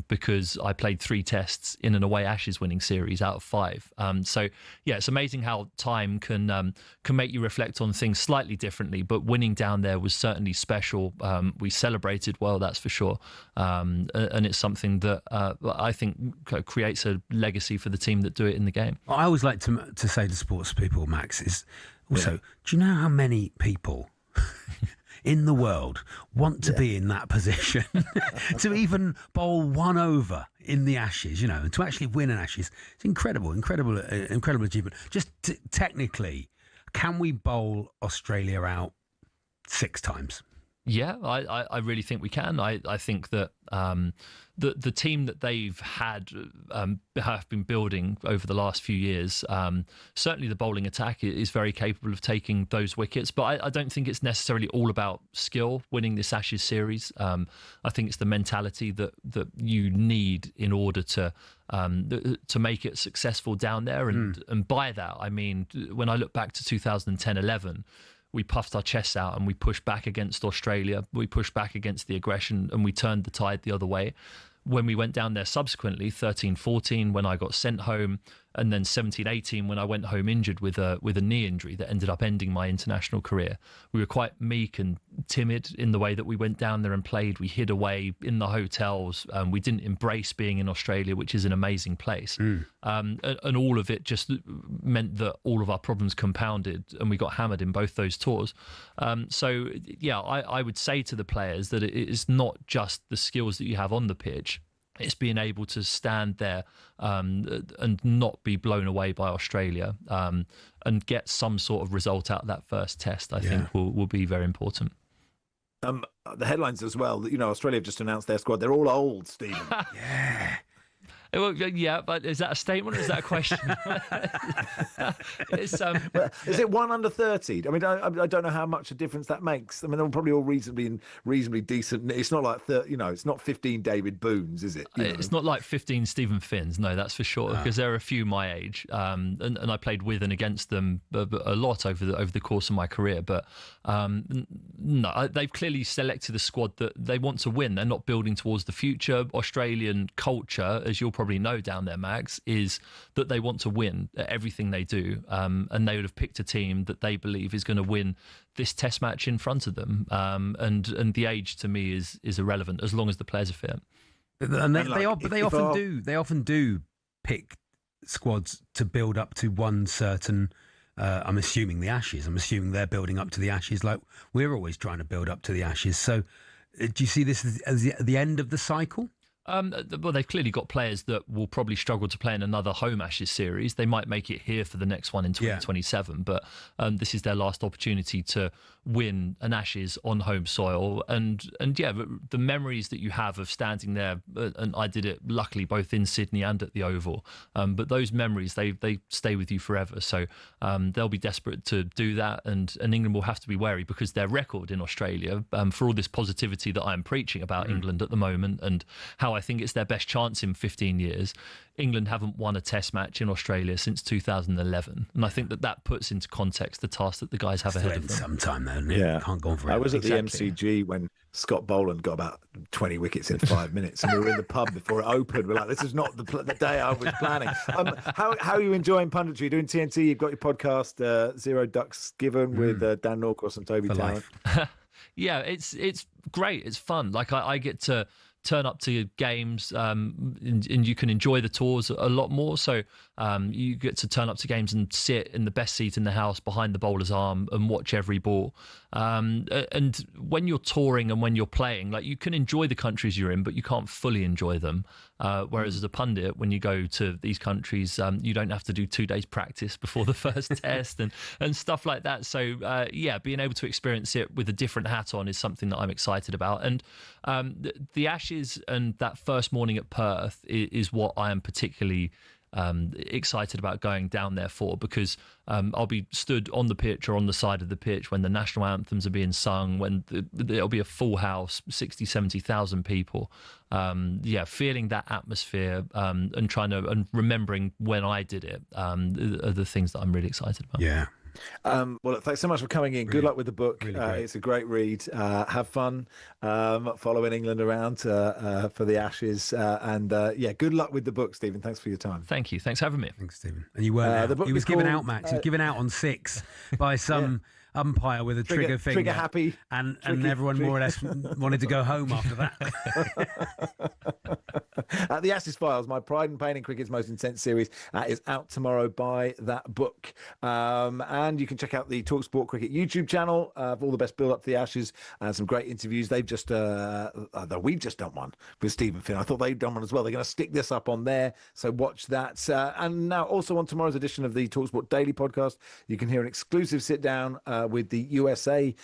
because I played 3 tests in an away Ashes winning series out of 5. So yeah, it's amazing how time can make you reflect on things slightly differently. But winning down there was certainly special. We celebrated well, that's for sure, and it's something that I think creates a legacy for the team that do it in the game. I always like to say to sports people, Max, is also, do you know how many people in the world want to be in that position to even bowl 1 over in the Ashes, and to actually win an Ashes? It's incredible achievement. Just technically, can we bowl Australia out 6 times? Yeah, I really think we can. I think that the team that they've had have been building over the last few years, certainly the bowling attack is very capable of taking those wickets, but I don't think it's necessarily all about skill winning this Ashes series. I think it's the mentality that you need in order to make it successful down there. And by that, I mean, when I look back to 2010-11, we puffed our chests out and we pushed back against Australia. We pushed back against the aggression and we turned the tide the other way. When we went down there subsequently, 13-14, when I got sent home, and then 17-18 when I went home injured with a knee injury that ended up ending my international career. We were quite meek and timid in the way that we went down there and played. We hid away in the hotels. We didn't embrace being in Australia, which is an amazing place. And all of it just meant that all of our problems compounded and we got hammered in both those tours. So, yeah, I would say to the players that it is not just the skills that you have on the pitch. It's being able to stand there and not be blown away by Australia and get some sort of result out of that first test, I think will be very important. The headlines as well, Australia have just announced their squad. They're all old, Stephen. Well, yeah, but is that a statement or is that a question? Is it 1 under 30? I mean, I don't know how much a difference that makes. I mean, they're probably all reasonably decent. It's not like it's not 15 David Boones, is it? It's not like 15 Stephen Finns, no, that's for sure. Because there are a few my age, and I played with and against them a lot over the course of my career. But no, they've clearly selected a squad that they want to win. They're not building towards the future. Australian culture, as you'll probably know down there, Max, is that they want to win at everything they do, and they would have picked a team that they believe is going to win this test match in front of them, and the age to me is irrelevant as long as the players are fit. And they often do pick squads to build up to one certain I'm assuming the Ashes. I'm assuming they're building up to the Ashes like we're always trying to build up to the Ashes. So do you see this as the end of the cycle? Well, they've clearly got players that will probably struggle to play in another home Ashes series. They might make it here for the next one in 2027, but this is their last opportunity to win an Ashes on home soil. And yeah, the memories that you have of standing there, and I did it luckily both in Sydney and at the Oval, but those memories, they stay with you forever. So they'll be desperate to do that, and England will have to be wary because their record in Australia, for all this positivity that I'm preaching about England at the moment and how I I think it's their best chance in 15 years. England haven't won a test match in Australia since 2011. And I think that puts into context the task that the guys have ahead of them. Sometime then, can't go on forever. I was at the Exactly. MCG when Scott Boland got about 20 wickets in 5 minutes, and we were in the pub before it opened. We're like, this is not the day I was planning. How are you enjoying punditry? Doing TNT, you've got your podcast, Zero Ducks Given, with Dan Norcross and Toby Talent. Yeah, it's great. It's fun. Like I get to turn up to games, and you can enjoy the tours a lot more. So you get to turn up to games and sit in the best seat in the house behind the bowler's arm and watch every ball. And when you're touring and when you're playing, like, you can enjoy the countries you're in, but you can't fully enjoy them. Whereas as a pundit, when you go to these countries, you don't have to do 2 days practice before the first test and stuff like that. So being able to experience it with a different hat on is something that I'm excited about. And the Ashes and that first morning at Perth is what I am particularly excited about going down there for, because I'll be stood on the pitch or on the side of the pitch when the national anthems are being sung, when there'll be a full house, 60, 70,000 people. Feeling that atmosphere and remembering when I did it are the things that I'm really excited about. Yeah. Well, thanks so much for coming in. Good luck with the book. Really it's a great read. Have fun following England around for the Ashes. Good luck with the book, Stephen. Thanks for your time. Thank you. Thanks for having me. Thanks, Stephen. And you weren't out. He was given out, Max. He was given out on 6 by some umpire with a trigger finger. Trigger happy. And everyone more or less wanted to go home after that. The Ashes Files, my pride and pain in cricket's most intense series, is out tomorrow. Buy that book. And you can check out the talkSPORT Cricket YouTube channel for all the best build-up to the Ashes and some great interviews. They've just, we've just done one with Stephen Finn. I thought they'd done one as well. They're going to stick this up on there, so watch that. And now also on tomorrow's edition of the talkSPORT Daily podcast, you can hear an exclusive sit-down with the USA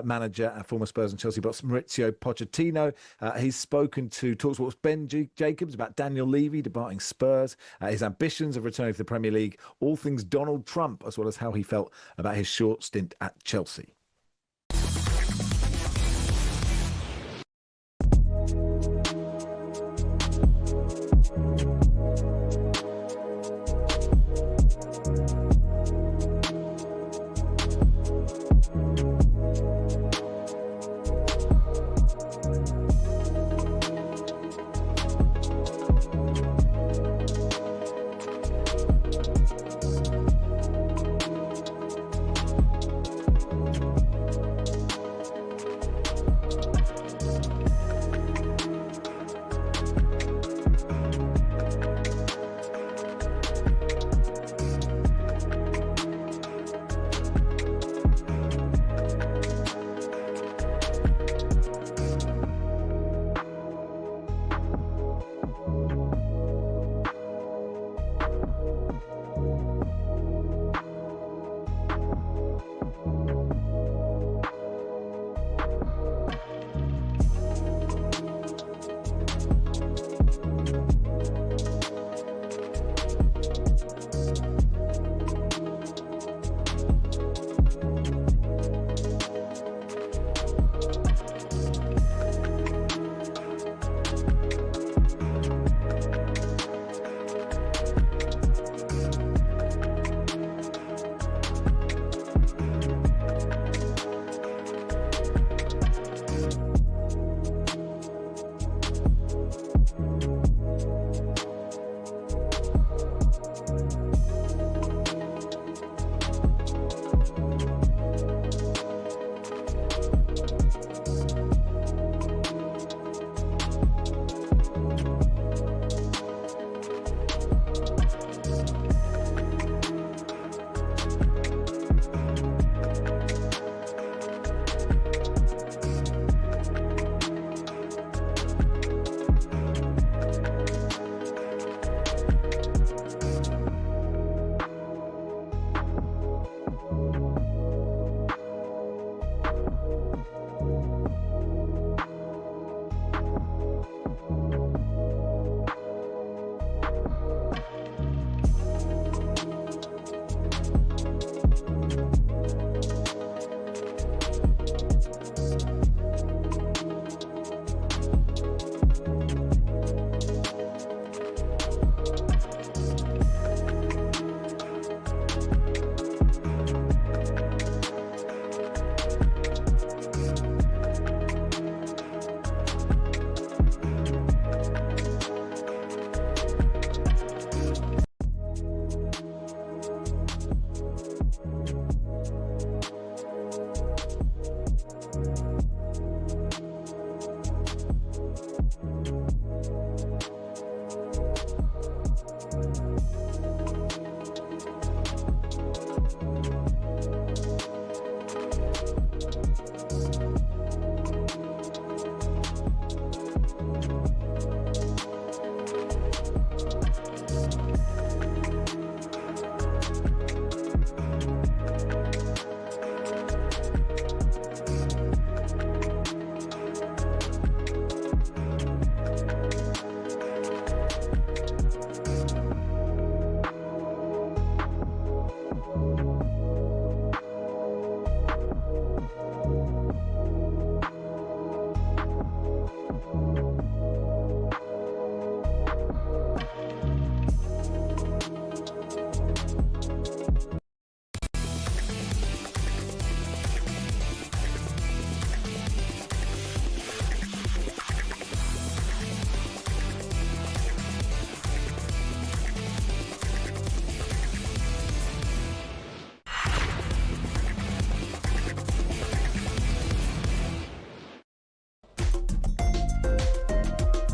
manager and former Spurs and Chelsea boss Maurizio Pochettino. He's spoken to talkSPORT's Ben Jacobs about Daniel Levy departing Spurs, his ambitions of returning to the Premier League, all things Donald Trump, as well as how he felt about his short stint at Chelsea.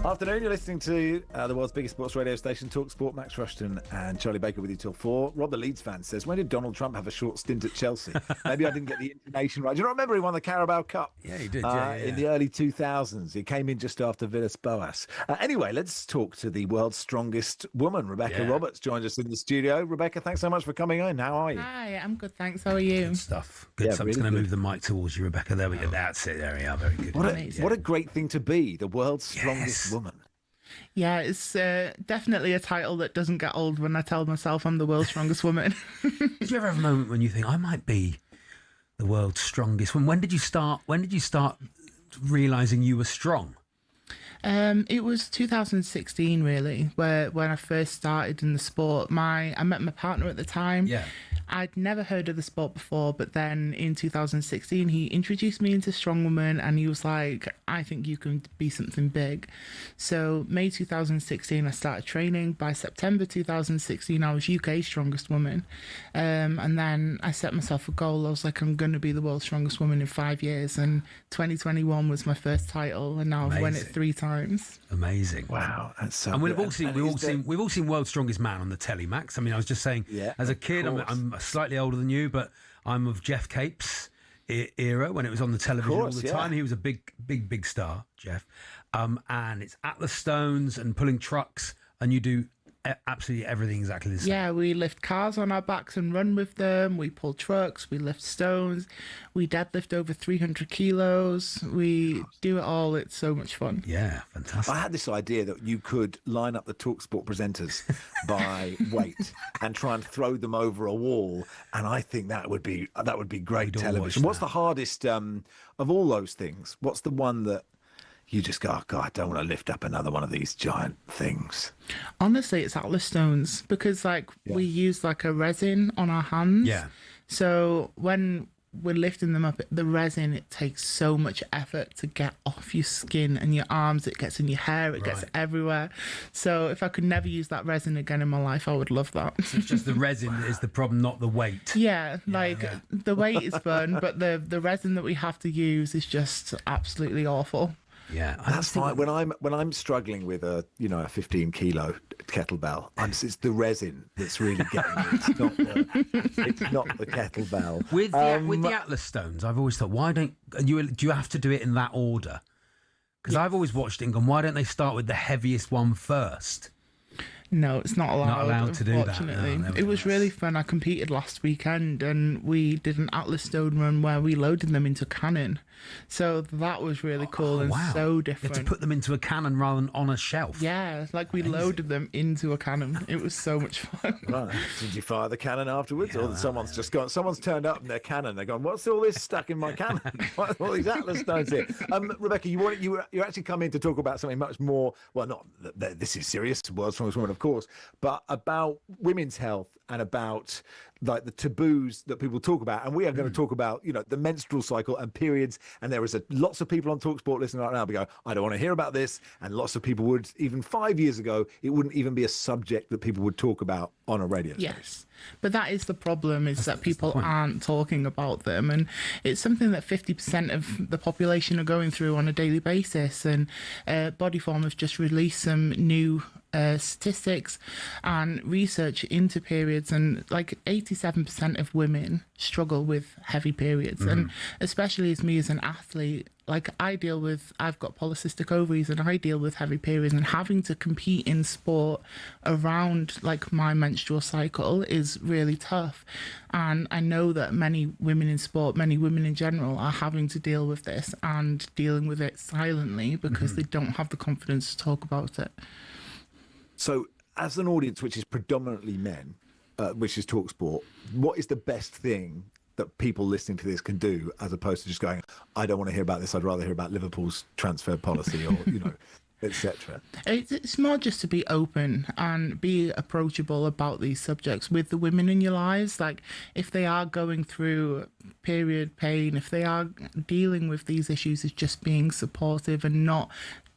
Afternoon, you're listening to the world's biggest sports radio station, talkSPORT. Max Rushden and Charlie Baker with you till 4. Rob, the Leeds fan, says, when did Donald Trump have a short stint at Chelsea? Maybe I didn't get the intonation right. Do you not remember he won the Carabao Cup? Yeah, he did, in the early 2000s. He came in just after Villas-Boas. Anyway, let's talk to the world's strongest woman. Rebecca Roberts joined us in the studio. Rebecca, thanks so much for coming in. How are you? Hi, I'm good, thanks. How are you? Good stuff. Good stuff. I'm really going to good. move the mic towards you, Rebecca. There we go. That's it. There we are. Very good. What a great thing to be, the world's strongest woman. Yeah, it's definitely a title that doesn't get old when I tell myself I'm the world's strongest woman. Did you ever have a moment when you think, I might be the world's strongest woman? When did you start realising you were strong? It was 2016, really, when I first started in the sport. I met my partner at the time. Yeah. I'd never heard of the sport before, but then in 2016, he introduced me into strongwoman, and he was like, I think you can be something big. So May 2016, I started training. By September 2016, I was UK's strongest woman. And then I set myself a goal. I was like, I'm going to be the world's strongest woman in 5 years. And 2021 was my first title, and now I've won it 3 times. Amazing! Wow, that's so. And we've good. all seen World's Strongest Man on the telly, Max. I mean, I was just saying, as a kid, I'm slightly older than you, but I'm of Jeff Cape's era when it was on the television all the time. He was a big star, Jeff. And it's Atlas Stones and pulling trucks, and you do absolutely everything exactly the same. Yeah, we lift cars on our backs and run with them. We pull trucks. We lift stones. We deadlift over 300 kilos. We do it all. It's so much fun. Yeah, fantastic. I had this idea that you could line up the talkSPORT presenters by weight and try and throw them over a wall, and I think that would be great television. What's the hardest of all those things? What's the one that you just go, oh, God, I don't want to lift up another one of these giant things? Honestly, it's Atlas Stones, because we use a resin on our hands. Yeah. So when we're lifting them up, the resin, it takes so much effort to get off your skin and your arms. It gets in your hair. It gets everywhere. So if I could never use that resin again in my life, I would love that. So it's just the resin that is the problem, not the weight. Yeah, the weight is fun, but the resin that we have to use is just absolutely awful. Yeah, that's fine. When I'm struggling with a 15 kilo kettlebell, it's the resin that's really getting me. It's not the kettlebell. With the Atlas Stones, I've always thought, why do you have to do it in that order? Because I've always watched it and gone, why don't they start with the heaviest one first? No, it's not allowed. Not allowed to do that. No, it was really fun. I competed last weekend, and we did an Atlas Stone run where we loaded them into cannon. So that was really cool and so different. You had to put them into a cannon rather than on a shelf. Yeah, we loaded them into a cannon. It was so much fun. Right. Did you fire the cannon afterwards, or someone's turned up in their cannon? They're going, "What's all this stuck in my cannon? What all these Atlas Stones here?" Rebecca, you actually come in to talk about something much more. Well, not this is serious, world's strongest woman, of course, but about women's health and about the taboos that people talk about. And we are going to talk about the menstrual cycle and periods. And there is lots of people on talkSPORT listening right now who go, I don't want to hear about this. And lots of people would, even 5 years ago, it wouldn't even be a subject that people would talk about on a radio station. Yes, but that is the problem, is that people aren't talking about them, and it's something that 50% of the population are going through on a daily basis. And Bodyform have just released some new statistics and research into periods, and 87% of women struggle with heavy periods. And especially as me as an athlete, I've got polycystic ovaries, and I deal with heavy periods, and having to compete in sport around my menstrual cycle is really tough. And I know that many women in sport, many women in general, are having to deal with this and dealing with it silently because they don't have the confidence to talk about it. So as an audience which is predominantly men, which is talkSPORT, what is the best thing that people listening to this can do, as opposed to just going, I don't want to hear about this, I'd rather hear about Liverpool's transfer policy, or etc.? It's more just to be open and be approachable about these subjects with the women in your lives. If they are going through period pain, if they are dealing with these issues, is just being supportive and not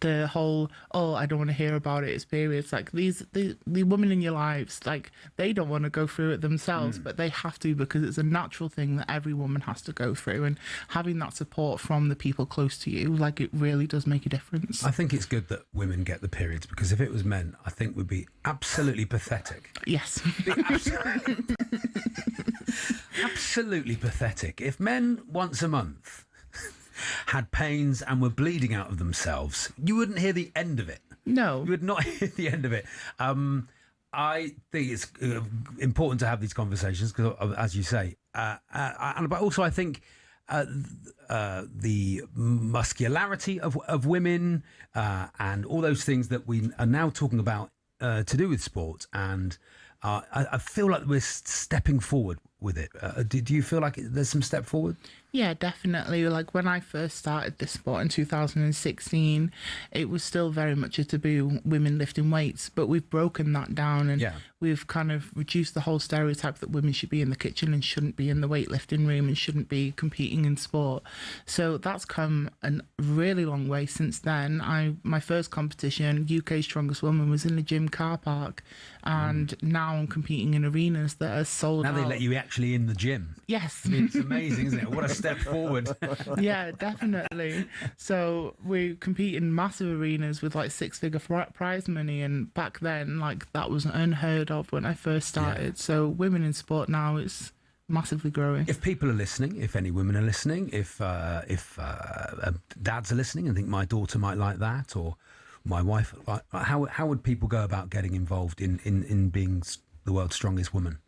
the whole, oh, I don't want to hear about it experience. Like the women in your lives, like they don't want to go through it themselves, but they have to, because it's a natural thing that every woman has to go through. And having that support from the people close to you, like, it really does make a difference. I think it's good that women get the periods, because if it was men, I think we'd be absolutely pathetic. Yes. Absolutely pathetic. If men once a month had pains and were bleeding out of themselves, you wouldn't hear the end of it. No. You would not hear the end of it. I think it's important to have these conversations, because, as you say, but also I think the muscularity of women and all those things that we are now talking about to do with sport, and I feel like we're stepping forward with it. Do you feel like there's some step forward? Yeah, definitely. Like when I first started this sport in 2016, it was still very much a taboo, women lifting weights, but we've broken that down, and we've kind of reduced the whole stereotype that women should be in the kitchen and shouldn't be in the weightlifting room and shouldn't be competing in sport. So that's come a really long way since then. My first competition, UK's Strongest Woman, was in the gym car park, and now I'm competing in arenas that are sold out. Now they let you actually in the gym. Yes. It's amazing, isn't it? What a step forward. Yeah, definitely. So we compete in massive arenas with like six-figure prize money, and back then, like, that was unheard of when I first started. So women in sport now is massively growing. If people are listening, if any women are listening, if dads are listening and think my daughter might like that, or my wife, how would people go about getting involved in being the world's strongest woman?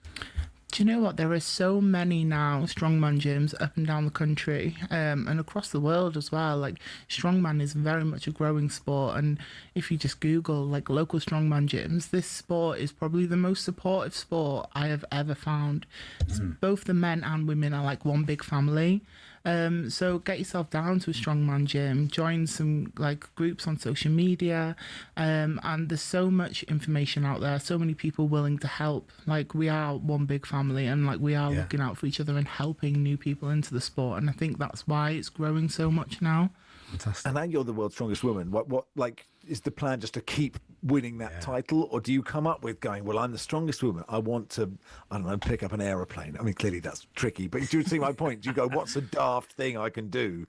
Do you know what? There are so many now strongman gyms up and down the country, and across the world as well. Like, strongman is very much a growing sport, and if you just Google like local strongman gyms, this sport is probably the most supportive sport I have ever found. Both the men and women are like one big family. So get yourself down to a strongman gym, join some like groups on social media, and there's so much information out there, so many people willing to help. Like, we are one big family, and like we are looking out for each other and helping new people into the sport, and I think that's why it's growing so much now. Fantastic. And now you're the world's strongest woman. What like is the plan, just to keep winning that title, or do you come up with going, well, I'm the strongest woman, I want to, I don't know, pick up an aeroplane? I mean, clearly that's tricky, but do you see my point? Do you go, what's a daft thing I can do?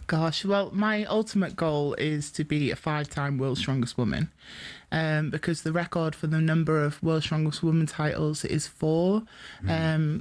Gosh, well, my ultimate goal is to be a 5-time world's strongest woman, because the record for the number of world's strongest woman titles is 4,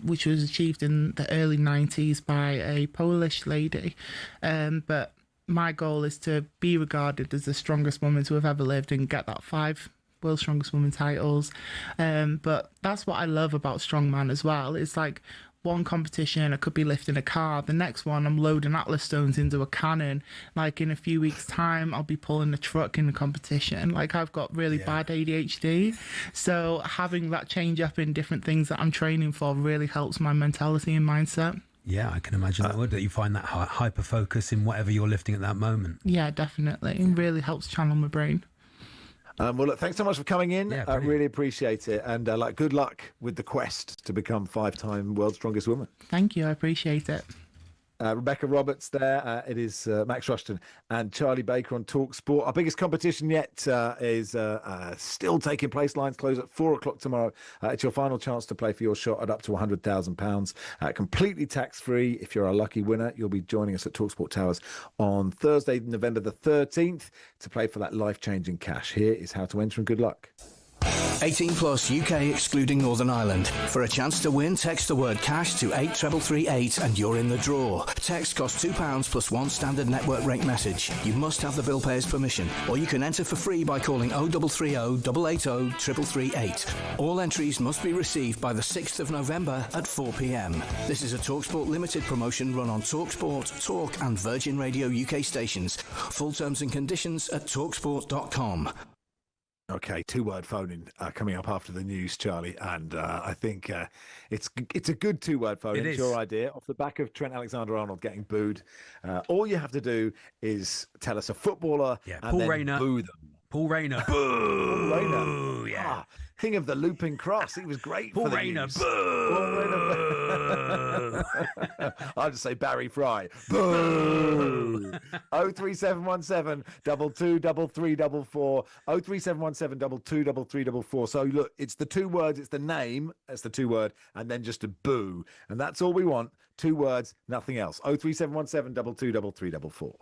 which was achieved in the early 90s by a Polish lady. But my goal is to be regarded as the strongest woman to have ever lived and get that 5 world's strongest woman titles. But that's what I love about strongman as well. It's like, one competition I could be lifting a car, the next one I'm loading Atlas stones into a cannon. Like, in a few weeks' time I'll be pulling a truck in a competition. Like, I've got really bad ADHD, so having that change up in different things that I'm training for really helps my mentality and mindset. Yeah, I can imagine that you find that hyper focus in whatever you're lifting at that moment. Yeah, definitely. It really helps channel my brain. Well, look, thanks so much for coming in. I really appreciate it. And good luck with the quest to become 5-time world's strongest woman. Thank you. I appreciate it. Rebecca Roberts there. It is Max Rushden and Charlie Baker on talkSPORT. Our biggest competition yet is still taking place. Lines close at 4 o'clock tomorrow. It's your final chance to play for your shot at up to £100,000. Completely tax-free. If you're a lucky winner, you'll be joining us at talkSPORT Towers on Thursday, November the 13th, to play for that life-changing cash. Here is how to enter, and good luck. 18 plus, UK excluding Northern Ireland. For a chance to win, text the word cash to 83338 and you're in the draw. Text costs £2 plus 1 standard network rate message. You must have the bill payer's permission, or you can enter for free by calling 0330 880 3338. All entries must be received by the 6th of November at 4 p.m. This is a TalkSPORT limited promotion run on TalkSPORT, Talk and Virgin Radio UK stations. Full terms and conditions at talksport.com. Okay, 2-word phoning coming up after the news, Charlie, and I think it's a good 2-word phoning. It's your idea, off the back of Trent Alexander-Arnold getting booed. All you have to do is tell us a footballer and Paul then Rayner. boo them. Paul Rayner. Boo! Paul Rayner. Yeah. King of the looping cross. He was great. Paul for the Rayner. news. Boo! Paul Rayner. I'll just say Barry Fry. Boo! 03717 223344. 03717 223344. So look, it's the two words, it's the name, that's the two word, and then just a boo. And that's all we want. 2 words, nothing else. 03717 223344.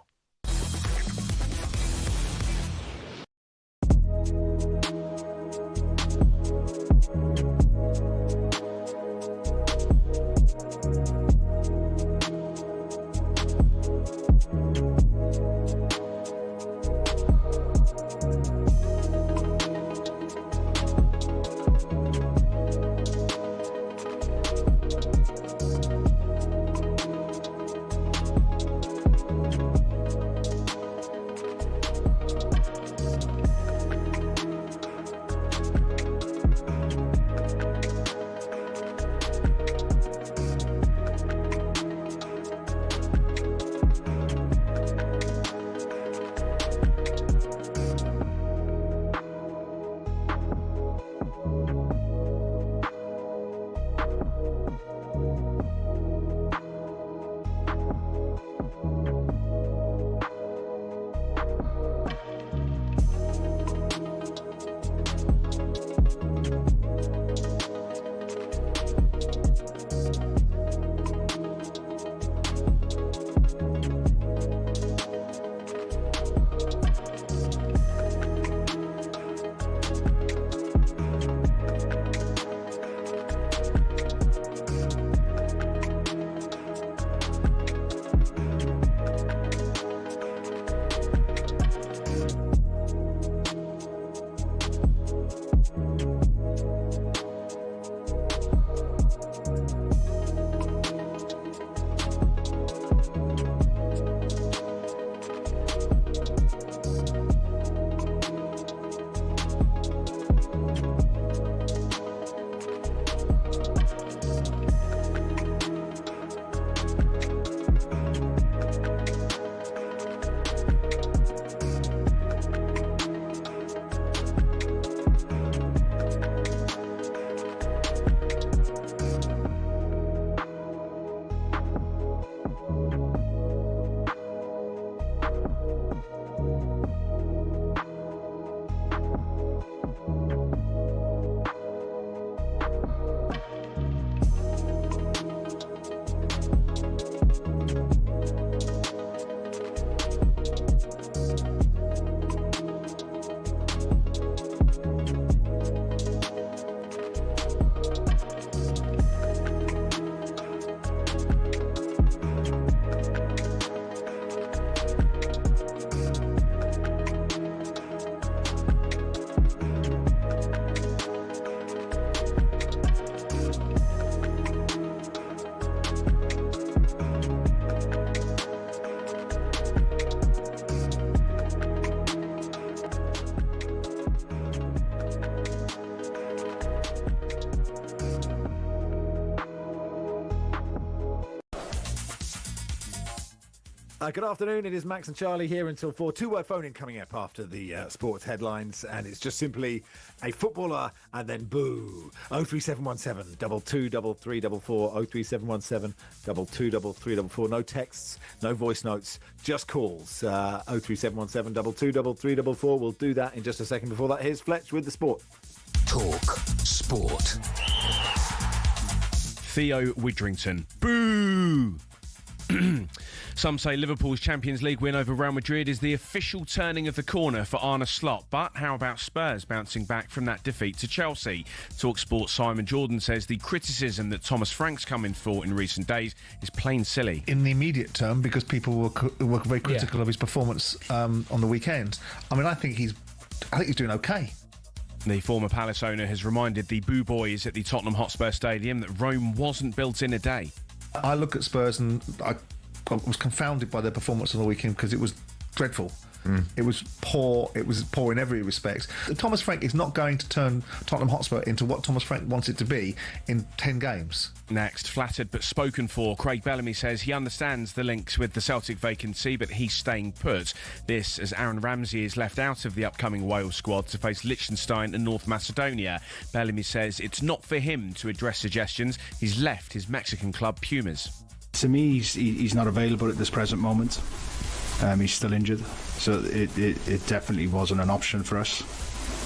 Good afternoon. It is Max and Charlie here until 4. 2-word phone-in coming up after the sports headlines, and it's just simply a footballer and then boo. 03717 223344. 03717 223344. No texts, no voice notes, just calls. 03717 223344. We'll do that in just a second. Before that, here's Fletch with the sport. Talk Sport. Theo Widrington. Boo! Some say Liverpool's Champions League win over Real Madrid is the official turning of the corner for Arne Slot. But how about Spurs bouncing back from that defeat to Chelsea? talkSPORT's Simon Jordan says the criticism that Thomas Frank's come in for in recent days is plain silly. In the immediate term, because people were very critical of his performance on the weekend. I mean, I think he's doing okay. The former Palace owner has reminded the Boo Boys at the Tottenham Hotspur Stadium that Rome wasn't built in a day. I look at Spurs and I was confounded by their performance on the weekend because it was dreadful. It was poor. It was poor in every respect. Thomas Frank is not going to turn Tottenham Hotspur into what Thomas Frank wants it to be in 10 games. Next, flattered but spoken for, Craig Bellamy says he understands the links with the Celtic vacancy, but he's staying put. This as Aaron Ramsey is left out of the upcoming Wales squad to face Liechtenstein and North Macedonia. Bellamy says it's not for him to address suggestions. He's left his Mexican club Pumas. To me, he's not available at this present moment. He's still injured, so it definitely wasn't an option for us.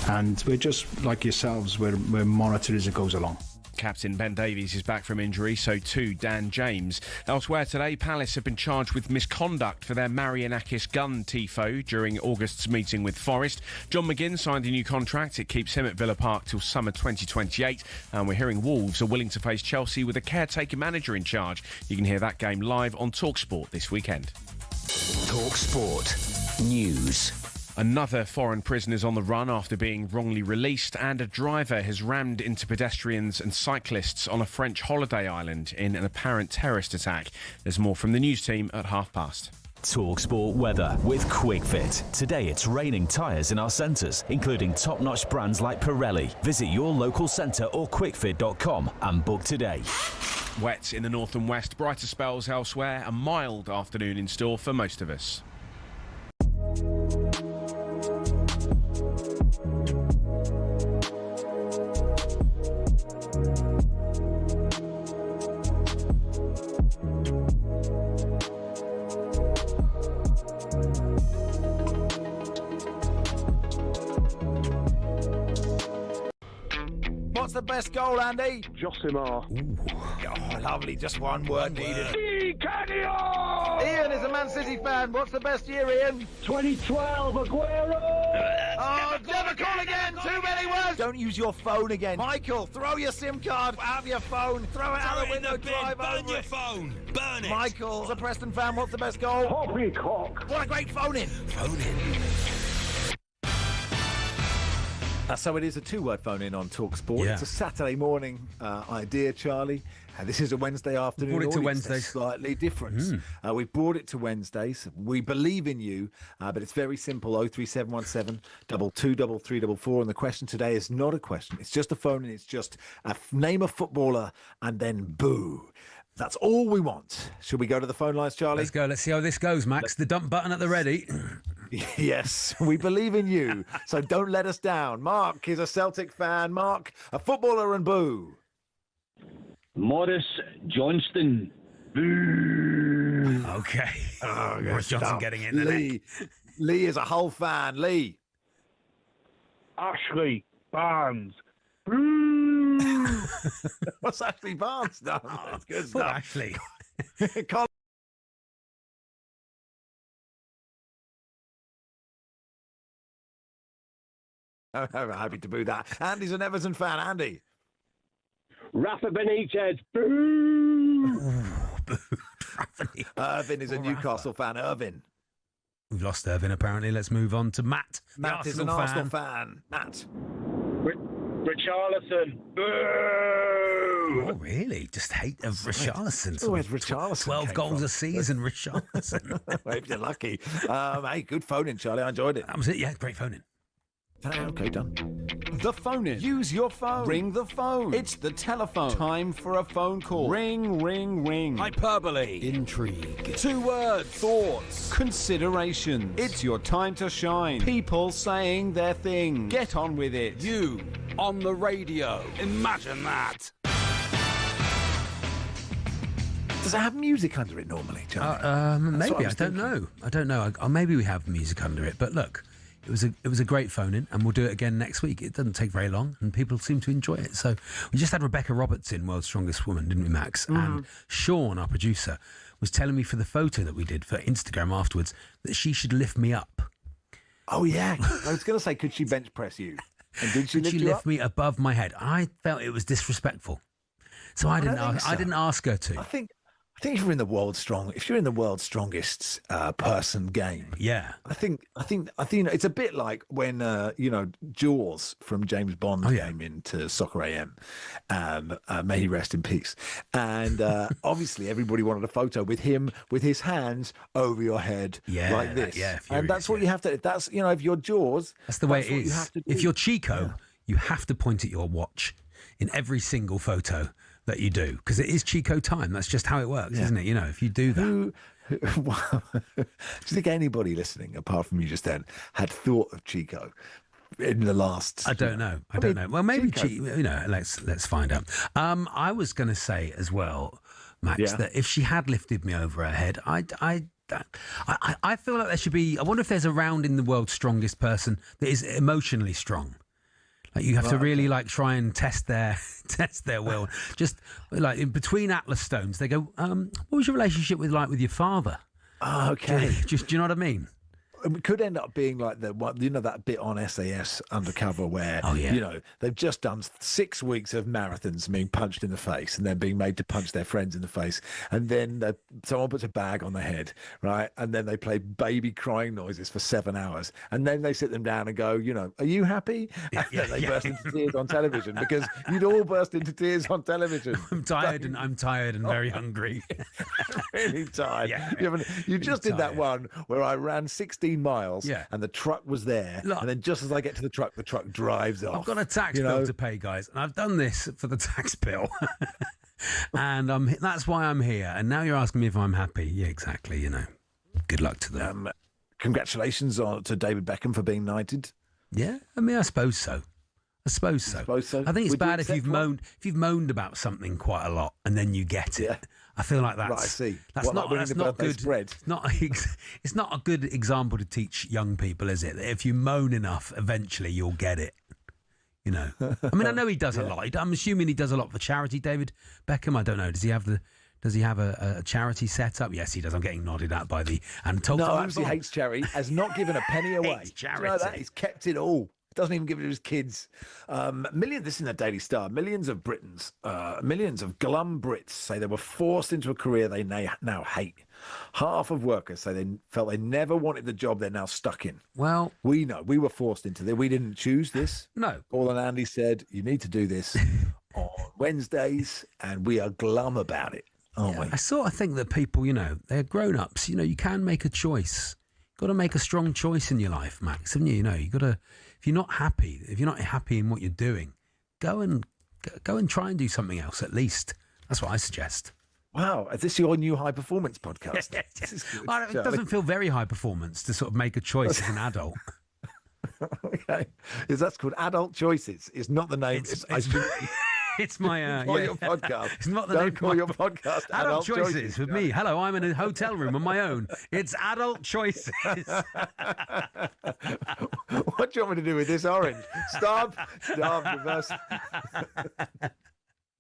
And we're just like yourselves, we're monitored as it goes along. Captain Ben Davies is back from injury, so too Dan James. Elsewhere today, Palace have been charged with misconduct for their Marianakis gun tifo during August's meeting with Forest. John McGinn signed a new contract. It keeps him at Villa Park till summer 2028. And we're hearing Wolves are willing to face Chelsea with a caretaker manager in charge. You can hear that game live on talkSPORT this weekend. talkSPORT News. Another foreign prisoner is on the run after being wrongly released, and a driver has rammed into pedestrians and cyclists on a French holiday island in an apparent terrorist attack. There's more from the news team at past. talkSPORT weather with QuickFit. Today it's raining tyres in our centres, including top-notch brands like Pirelli. Visit your local centre or quickfit.com and book today. Wet in the north and west, brighter spells elsewhere. A mild afternoon in store for most of us. What's the best goal, Andy? Josimar. Oh, lovely. Just one word needed. Canio! Ian is a Man City fan. What's the best year, Ian? 2012, Aguero! Oh, never call again. Too many words. Don't use your phone again. Michael, throw your SIM card out of your phone. Throw it out the window. Drive over Burn your phone. Burn it. Michael, as a Preston fan, what's the best goal? Poppycock. What a great phone-in. Phone-in. So it is a two-word phone-in on talkSPORT. Yeah. It's a Saturday morning idea, Charlie. This is a Wednesday afternoon. Brought it to audience. Wednesdays. Slightly different. We've brought it to Wednesdays. We believe in you, but it's very simple. 03717 223344. And the question today is not a question. It's just a phone-in. It's just name a footballer and then boo. That's all we want. Should we go to the phone lines, Charlie? Let's go. Let's see how this goes, Max. The dump button at the ready. Yes, we believe in you, so don't let us down. Mark is a Celtic fan. Mark, a footballer and boo. Morris Johnston. Boo. Okay. Oh, Morris Johnson getting in the Lee. Lee is a Hull fan. Lee. Ashley Barnes. What's Ashley Barnes done? That's good stuff. Ashley. Colin. I'm happy to boo that. Andy's an Everton fan. Andy. Rafa Benitez. Boo. Irvin is a Newcastle fan. Irvin. We've lost Irvin, apparently. Let's move on to Matt. Matt is an Arsenal fan. Matt. Richarlison. Boo. Oh, really? Just hate of Richarlison. Oh, where's Richarlison? 12 goals a season, Richarlison. Well, if you're lucky. Hey, good phone-in, Charlie. I enjoyed it. That was it, yeah. Great phone-in. Okay, done. The phone in. Use your phone. Ring the phone. It's the telephone. Time for a phone call. Ring, ring, ring. Hyperbole. Intrigue. 2 words. Thoughts. Consideration. It's your time to shine. People saying their thing. Get on with it. You on the radio. Imagine that. Does it have music under it normally, Charlie? Maybe. I don't know. I don't know. Maybe we have music under it. But look, it was a great phone-in, and we'll do it again next week. It doesn't take very long, and people seem to enjoy it. So we just had Rebecca Roberts in, World's Strongest Woman, didn't we, Max? And Sean, our producer, was telling me for the photo that we did for Instagram afterwards that she should lift me up. Oh, yeah. I was going to say, could she bench press you? And did she Could she lift me above my head? I felt it was disrespectful. So I didn't ask her to. I think I think if you're in the world's strongest person game, I think it's a bit like when Jaws from James Bond came into Soccer AM. May he rest in peace. And obviously, everybody wanted a photo with him with his hands over your head like this. And that's what you have to. If you're Jaws, that's the way it is. If you're Chico, you have to point at your watch in every single photo that you do, because it is Chico time. That's just how it works, isn't it? If you do that. Do you think anybody listening, apart from you just then, had thought of Chico in the last? I don't know. Well, maybe let's find out. I was going to say as well, Max, that if she had lifted me over her head, I feel like there should be. I wonder if there's a round in the world's strongest person that is emotionally strong. Like you have to really try and test their will. Just like in between Atlas stones, they go, "What was your relationship with your father?" Oh, okay. Do you know what I mean? It could end up being like that bit on SAS Undercover where they've just done 6 weeks of marathons being punched in the face and then being made to punch their friends in the face, and then someone puts a bag on their head, right, and then they play baby crying noises for 7 hours, and then they sit them down and go, are you happy? And then they burst into tears on television, because you'd all burst into tears on television. I'm tired and very hungry. Really tired. You just did that one where I ran 16 miles and the truck was there, and then just as I get to the truck drives off. I've got a tax bill to pay, guys, and I've done this for the tax bill. And that's why I'm here, and now you're asking me if I'm happy. Yeah, exactly. Good luck to them. Congratulations to David Beckham for being knighted. Yeah, I suppose so. I think it's bad if you've moaned about something quite a lot and then you get it. I feel like that's right, I see. That's not good. Spread? It's not a good example to teach young people, is it? That if you moan enough, eventually you'll get it. I mean, I know he does a lot. I'm assuming he does a lot for charity. David Beckham. I don't know. Does he have a charity set up? Yes, he does. I'm getting nodded at by the No, actually hates charity. Has not given a penny away. Hates charity. Do you know that? He's kept it all. Doesn't even give it to his kids. This is in the Daily Star. Millions of glum Brits say they were forced into a career they now hate. Half of workers say they felt they never wanted the job they're now stuck in. Well, we know. We were forced into this. We didn't choose this. No. Paul and Andy said, you need to do this on Wednesdays, and we are glum about it, aren't we? I sort of think that people, they're grown-ups. You can make a choice. You've got to make a strong choice in your life, Max, haven't you? You've got to... If you're not happy in what you're doing, go and try and do something else at least. That's what I suggest. Wow, is this your new high performance podcast? This is good, it doesn't feel very high performance to sort of make a choice as an adult. Okay, that's called Adult Choices. It's not the name. It's my your podcast. It's not the Don't name call your podcast Adult Choices with me. Hello, I'm in a hotel room on my own. It's Adult Choices. What do you want me to do with this orange? Stop, reverse.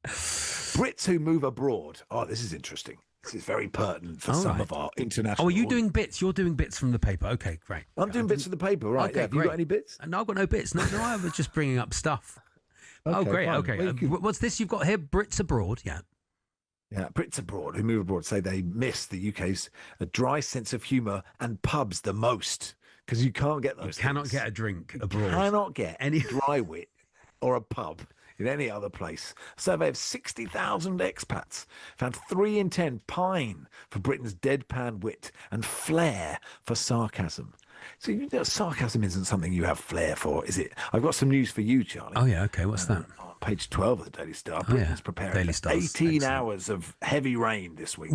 Brits who move abroad. Oh, this is interesting. This is very pertinent for some of our international. Oh, are you doing bits? You're doing bits from the paper. Okay, great. I'm doing bits from the paper, right? Okay, Have you got any bits? No, I've got no bits. No, I was just bringing up stuff. Okay, great. fine. Okay. What's this you've got here? Brits abroad, yeah. Yeah, Brits abroad who move abroad say they miss the UK's dry sense of humour and pubs the most, because you can't get those. You cannot get a drink abroad. Cannot get any dry wit or a pub in any other place. A survey of 60,000 expats found 3 in 10 pine for Britain's deadpan wit and flair for sarcasm. So sarcasm isn't something you have flair for, is it? I've got some news for you, Charlie. Oh, yeah, okay, what's that? On page 12 of the Daily Star, Britain's preparing for 18 hours of heavy rain this week.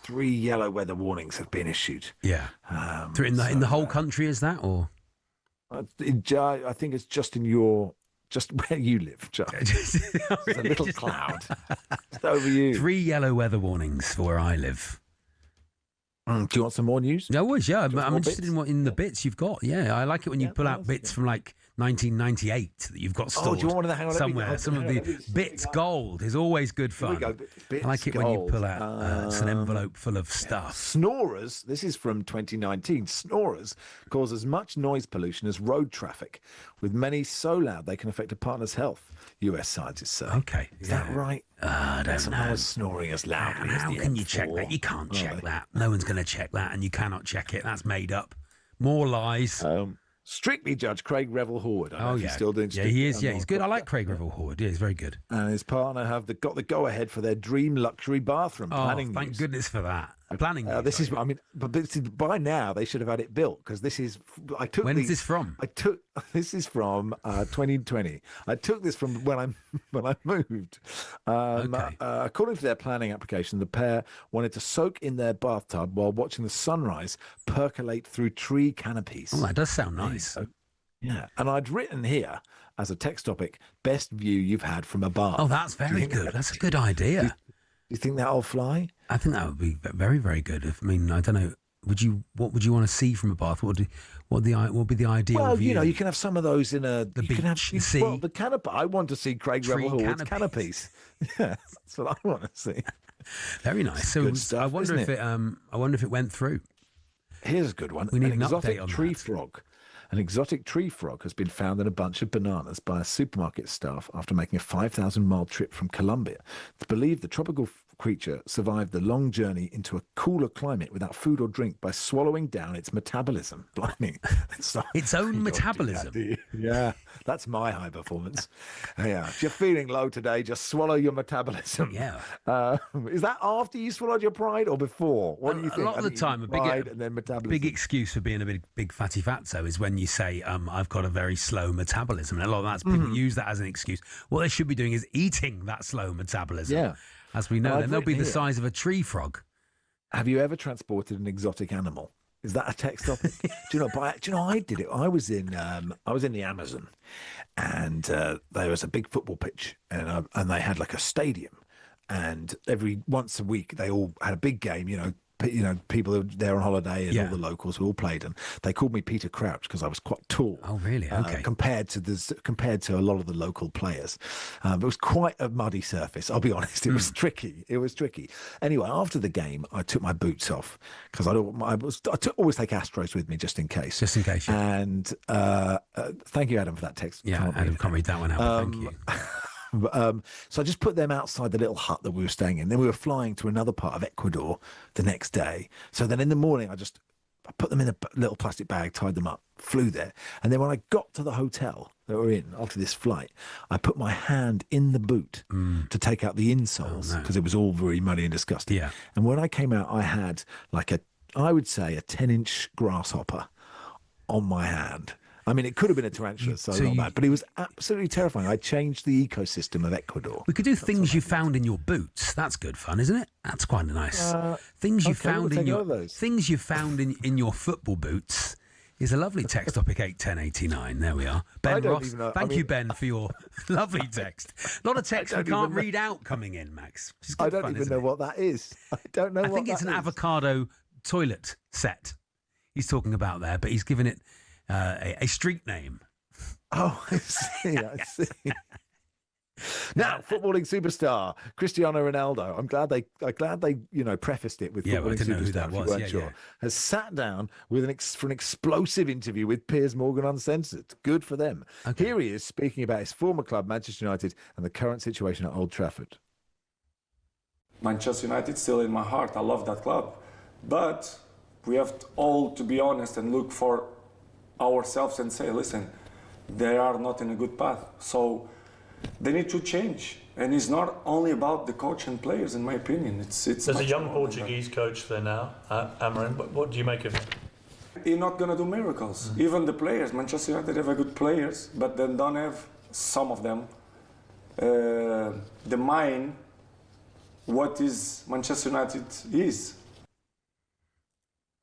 3 yellow weather warnings have been issued. Yeah. In the whole country, is that, or? I think it's just where you live, Charlie. It's a little cloud. It's over you. 3 yellow weather warnings for where I live. Do you want some more news? No, I'm interested in the bits you've got. Yeah, I like it when you pull out bits from like 1998 that you've got stored. Oh, do you want one of the hang on somewhere? Some of the bits gold is always good fun. Here we go. Bits I like it gold. when you pull out an envelope full of stuff. Snorers, this is from 2019. Snorers cause as much noise pollution as road traffic, with many so loud they can affect a partner's health, US scientists say. Okay. Is that right? I don't know. Someone was snoring as loudly as How the can you M4. check that? You can't Oh, check that. No one's going to check that, and you cannot check it. That's made up. More lies. Strictly judge Craig Revel-Horwood. I don't know if he's still doing Yeah, he is. Strictly. Yeah, he's good. I like Craig Revel-Horwood. Yeah, he's very good. And his partner have got the go-ahead for their dream luxury bathroom planning. Thank goodness for that. Planning. This is. I mean, but by now they should have had it built because this is. When is this from? This is from 2020. I took this from when I moved. According to their planning application, the pair wanted to soak in their bathtub while watching the sunrise percolate through tree canopies. Oh, that does sound nice. Yeah, and I'd written here as a text topic, best view you've had from a bath. Oh, that's very good. That's a good idea. Do you think that'll fly? I think that would be very, very good. I don't know. What would you want to see from a bath? What would be the ideal view? Well, you can have some of those in the beach, the sea. Well, the canopy. I want to see Craig Revel-Horwood's canopies. Yeah, that's what I want to see. Very nice. So stuff, I wonder if it went through. Here's a good one. We need an an exotic update on tree that. frog. An exotic tree frog has been found in a bunch of bananas by a supermarket staff after making a 5,000-mile trip from Colombia. It's believed the tropical creature survived the long journey into a cooler climate without food or drink by swallowing down its metabolism. Blimey. Its own metabolism. Yeah, that's my high performance. Yeah, if you're feeling low today, just swallow your metabolism. Yeah. Is that after you swallowed your pride or before? What do you think? A lot of the time, pride and then metabolism. big excuse for being a big fatty fatso is when you say, I've got a very slow metabolism. And a lot of that, people use that as an excuse. What they should be doing is eating that slow metabolism. Yeah. As we know, Well, then they'll be the here. size of a tree frog. Have you ever transported an exotic animal? Is that a text topic? Do you know? I did it. I was in the Amazon, and there was a big football pitch, and they had like a stadium, and once a week they all had a big game. People who were there on holiday and all the locals who all played, and they called me Peter Crouch because I was quite tall. Oh, really? Okay. Compared to a lot of the local players, it was quite a muddy surface. I'll be honest, it was tricky. It was tricky. Anyway, after the game, I took my boots off because I always take Astros with me just in case. Just in case. Yeah. And thank you, Adam, for that text. Yeah, Adam, can't read that one out. Thank you. So I just put them outside the little hut that we were staying in. Then we were flying to another part of Ecuador the next day. So then in the morning, I put them in a little plastic bag, tied them up, flew there. And then when I got to the hotel that we're in after this flight, I put my hand in the boot to take out the insoles because it was all very muddy and disgusting. Yeah. And when I came out, I had I would say a 10-inch grasshopper on my hand. I mean, it could have been a tarantula, so not bad, but it was absolutely terrifying. I changed the ecosystem of Ecuador. We could do things you found in your boots. That's good fun, isn't it? That's quite nice. Things you found in your football boots is a lovely text topic. 81089. There we are. Ben Ross. Thank you, Ben, for your lovely text. A lot of text we can't read out coming in, Max. I don't even know what that is. I don't know. I think it's an avocado toilet set he's talking about there, but he's given it a street name. Oh, I see. Now, footballing superstar Cristiano Ronaldo. I'm glad they prefaced it with footballing superstar. If you weren't sure, has sat down for an explosive interview with Piers Morgan Uncensored. Good for them. Okay. Here he is speaking about his former club, Manchester United, and the current situation at Old Trafford. Manchester United still in my heart. I love that club, but we have all to be honest and look for ourselves and say, listen, they are not in a good path. So they need to change. And it's not only about the coach and players, in my opinion. There's a young Portuguese coach there now, Amarin. What do you make of him? He's not going to do miracles. Even the players, Manchester United have a good players, but they don't have, some of them, the mind what is Manchester United is.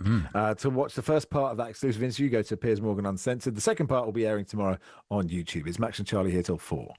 To watch the first part of that exclusive interview, go to Piers Morgan Uncensored. The second part will be airing tomorrow on YouTube. It's Max and Charlie here till 4.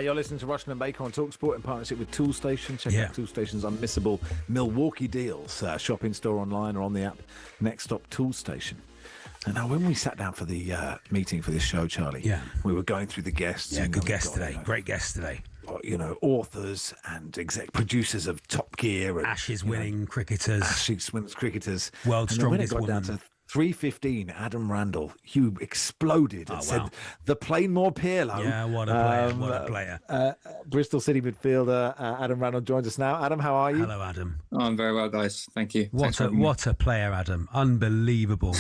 You're listening to Rushden Baker on talkSPORT in partnership with Toolstation. Check out Toolstation's unmissable Milwaukee deals. Shop in store, online, or on the app. Next stop, Toolstation. And now, when we sat down for the meeting for this show, Charlie, we were going through the guests. Yeah, good guest today. Great guest today. You know, authors and exec producers of Top Gear. And, Ashes-winning cricketers. Ashes-winning cricketers. World's strongest woman. When it got down to 3:15, Adam Randall, you exploded and said the Plainmoor Pirlo. Yeah, what a player. Bristol City midfielder Adam Randall joins us now. Adam, how are you? Hello, Adam. Oh, I'm very well, guys. Thank you. What a player, Adam. Unbelievable.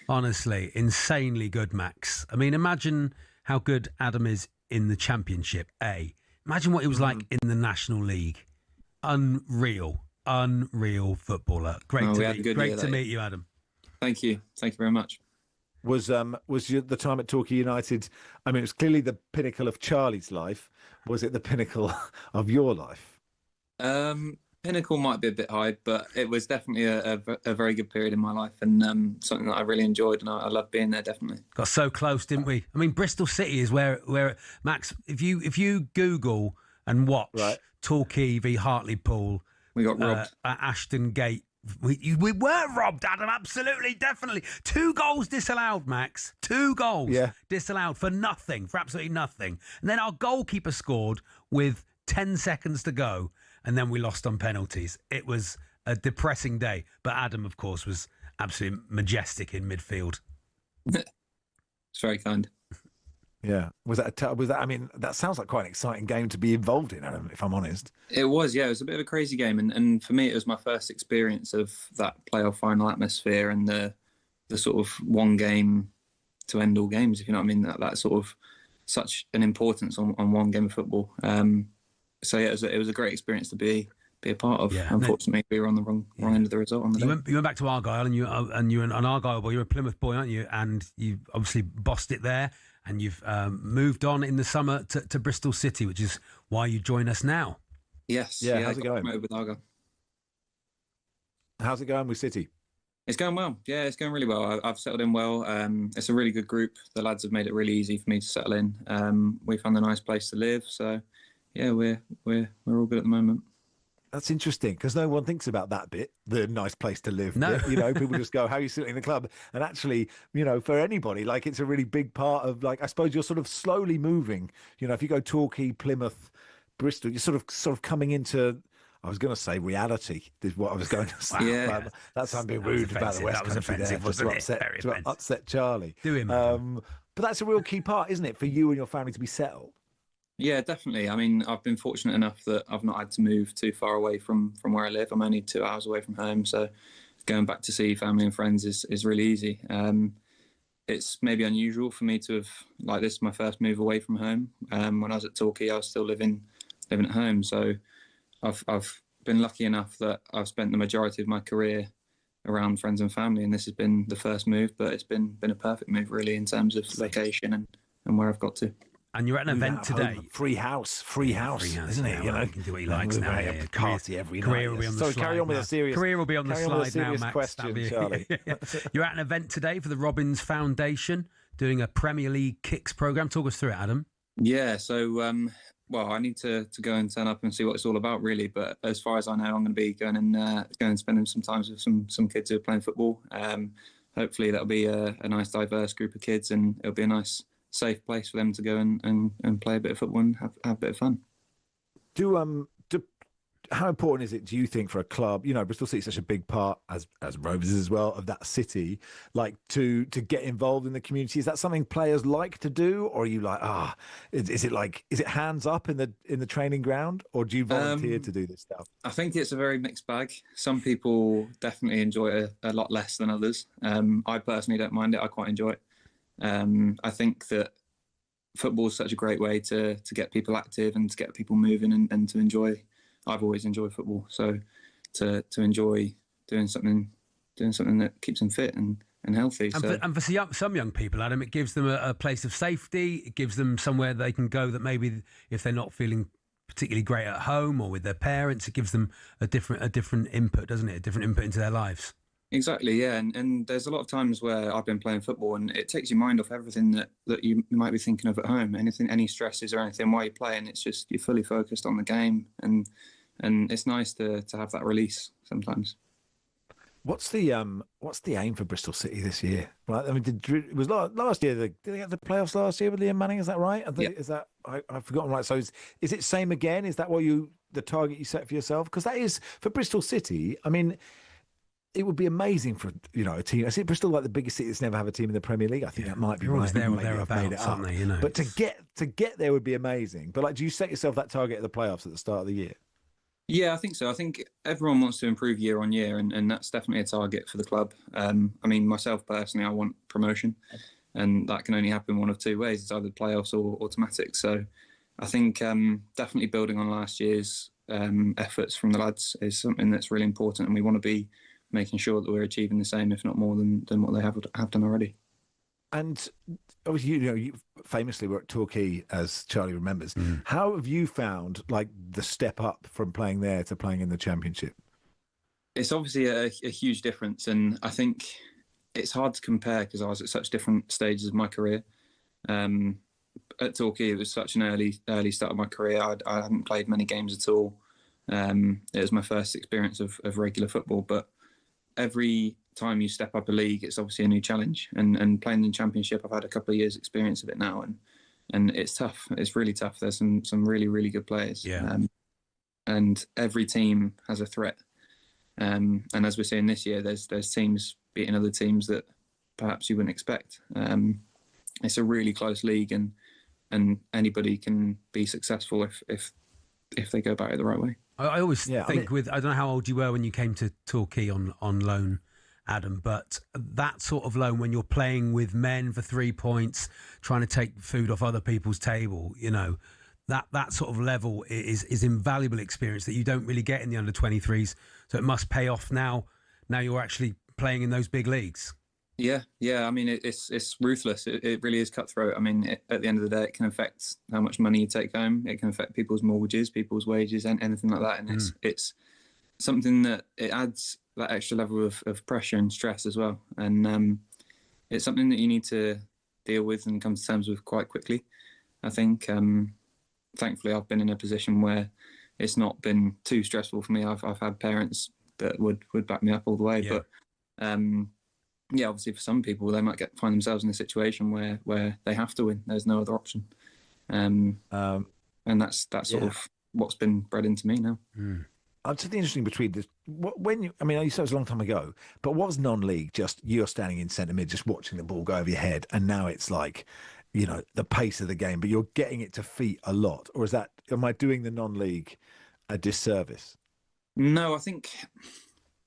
Honestly, insanely good, Max. I mean, imagine how good Adam is in the Championship, Imagine what he was like in the National League. Unreal footballer. Great to meet you, Adam. Thank you very much. Was the time at Torquay United? I mean, it was clearly the pinnacle of Charlie's life. Was it the pinnacle of your life? Pinnacle might be a bit high, but it was definitely a very good period in my life, and something that I really enjoyed, and I loved being there. Definitely got so close, didn't we? I mean, Bristol City is where Max. If you Google and watch Torquay v Hartlepool, we got robbed at Ashton Gate. We were robbed, Adam. Absolutely, definitely. 2 goals disallowed, Max. 2 goals disallowed for nothing, for absolutely nothing. And then our goalkeeper scored with 10 seconds to go, and then we lost on penalties. It was a depressing day. But Adam, of course, was absolutely majestic in midfield. It's very kind. Yeah. Was that? I mean, that sounds like quite an exciting game to be involved in, Adam, if I'm honest. It was, It was a bit of a crazy game. And for me, it was my first experience of that playoff final atmosphere and the sort of one game to end all games, if you know what I mean. That sort of such an importance on one game of football. So, yeah, it was a great experience to be a part of. Yeah, unfortunately, we were on the wrong end of the result on the day. You went back to Argyle, and you're an Argyle boy. You're a Plymouth boy, aren't you? And you obviously bossed it there. And you've moved on in the summer to Bristol City, which is why you join us now. Yes. Yeah. How's it going? With Argyle. How's it going with City? It's going well. Yeah, it's going really well. I've settled in well. It's a really good group. The lads have made it really easy for me to settle in. We found a nice place to live. So, yeah, we're all good at the moment. That's interesting because no one thinks about that bit, the nice place to live. No. You know, people just go, how are you sitting in the club? And actually, you know, for anybody, like it's a really big part of, like, I suppose you're sort of slowly moving. You know, if you go Torquay, Plymouth, Bristol, you're sort of coming into, I was going to say reality is what I was going to say. Yeah. That's I'm being rude about the West Country. That was offensive, wasn't it? To upset Charlie. Do him. But that's a real key part, isn't it, for you and your family to be settled? Yeah, definitely. I mean, I've been fortunate enough that I've not had to move too far away from where I live. I'm only 2 hours away from home, so going back to see family and friends is really easy. It's maybe unusual for me to have, like, this is my first move away from home. When I was at Torquay, I was still living at home, so I've been lucky enough that I've spent the majority of my career around friends and family, and this has been the first move, but it's been a perfect move really in terms of location and where I've got to. And you're at an event today. Free house, isn't it? You know, he can do what he likes now. Party every night. Career will be on the slide. Carry on with a serious. Career will be on the slide now, Max. Question, Charlie. You're at an event today for the Robbins Foundation, doing a Premier League kicks program. Talk us through it, Adam. Yeah. So, well, I need to go and turn up and see what it's all about, really. But as far as I know, I'm going to be going and spending some time with some kids who are playing football. Hopefully, that'll be a nice, diverse group of kids, and it'll be a nice, safe place for them to go and play a bit of football and have a bit of fun. How important is it, do you think, for a club? You know, Bristol City is such a big part, as Rovers as well, of that city. Like to get involved in the community. Is that something players like to do, or are you like, is it hands up in the training ground, or do you volunteer to do this stuff? I think it's a very mixed bag. Some people definitely enjoy it a lot less than others. I personally don't mind it. I quite enjoy it. I think that football is such a great way to get people active and to get people moving and to enjoy. I've always enjoyed football, so to enjoy doing something that keeps them fit and healthy. And for some young people, Adam, it gives them a place of safety. It gives them somewhere they can go that maybe if they're not feeling particularly great at home or with their parents, it gives them a different input, doesn't it? A different input into their lives. Exactly, yeah. And there's a lot of times where I've been playing football and it takes your mind off everything that you might be thinking of at home. Any stresses or anything while you're playing, it's just you're fully focused on the game, and it's nice to have that release sometimes. What's the aim for Bristol City this year? Right, I mean, it was last year. Did they have the playoffs last year with Liam Manning? Is that right? Is that I've forgotten? Right. So is it same again? Is that the target you set for yourself? Because that is for Bristol City. I mean, it would be amazing for a team. I see Bristol like the biggest city that's never have a team in the Premier League. I think that might be right. There or thereabouts, aren't they? You know, but to get there would be amazing. But do you set yourself that target at the playoffs at the start of the year? Yeah, I think so. I think everyone wants to improve year on year, and that's definitely a target for the club. I mean, myself personally, I want promotion, and that can only happen one of two ways. It's either playoffs or automatic. So I think definitely building on last year's efforts from the lads is something that's really important, and we want to be making sure that we're achieving the same, if not more, than what they have done already. And obviously, you famously were at Torquay, as Charlie remembers. How have you found the step up from playing there to playing in the Championship? It's obviously a huge difference, and I think it's hard to compare because I was at such different stages of my career. At Torquay, it was such an early start of my career. I hadn't played many games at all. It was my first experience of regular football, but every time you step up a league, it's obviously a new challenge. And playing in the Championship, I've had a couple of years' experience of it now, and it's tough. It's really tough. There's some really, really good players. Yeah. And every team has a threat. And as we're seeing this year, there's teams beating other teams that perhaps you wouldn't expect. It's a really close league, and anybody can be successful if they go about it the right way. I always think I don't know how old you were when you came to Torquay on loan, Adam, but that sort of loan when you're playing with men for 3 points, trying to take food off other people's table, that sort of level is invaluable experience that you don't really get in the under-23s. So it must pay off now you're actually playing in those big leagues. Yeah. I mean, it's ruthless. It really is cutthroat. I mean, at the end of the day, it can affect how much money you take home. It can affect people's mortgages, people's wages, and anything like that. And it's something that it adds that extra level of pressure and stress as well. And it's something that you need to deal with and come to terms with quite quickly. I think, thankfully, I've been in a position where it's not been too stressful for me. I've had parents that would back me up all the way, but. Yeah, obviously for some people, they might find themselves in a situation where they have to win. There's no other option. And that's sort of what's been bred into me now. I'd say the interesting between this, you said it was a long time ago, but what was non-league? Just you're standing in centre mid, just watching the ball go over your head, and now it's the pace of the game, but you're getting it to feet a lot. Or am I doing the non-league a disservice? No, I think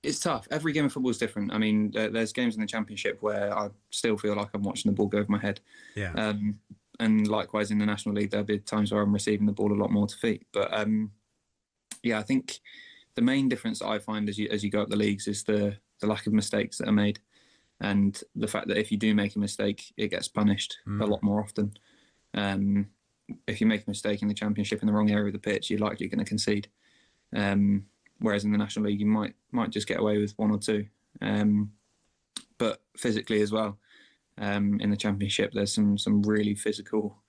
it's tough. Every game of football is different. I mean, there's games in the Championship where I still feel like I'm watching the ball go over my head. Yeah. And likewise in the National League, there'll be times where I'm receiving the ball a lot more to feet. But I think the main difference that I find as you go up the leagues is the lack of mistakes that are made, and the fact that if you do make a mistake, it gets punished a lot more often. if you make a mistake in the Championship in the wrong area of the pitch, you're likely going to concede. Whereas in the National League, you might just get away with one or two. But physically as well, in the Championship, there's some really physical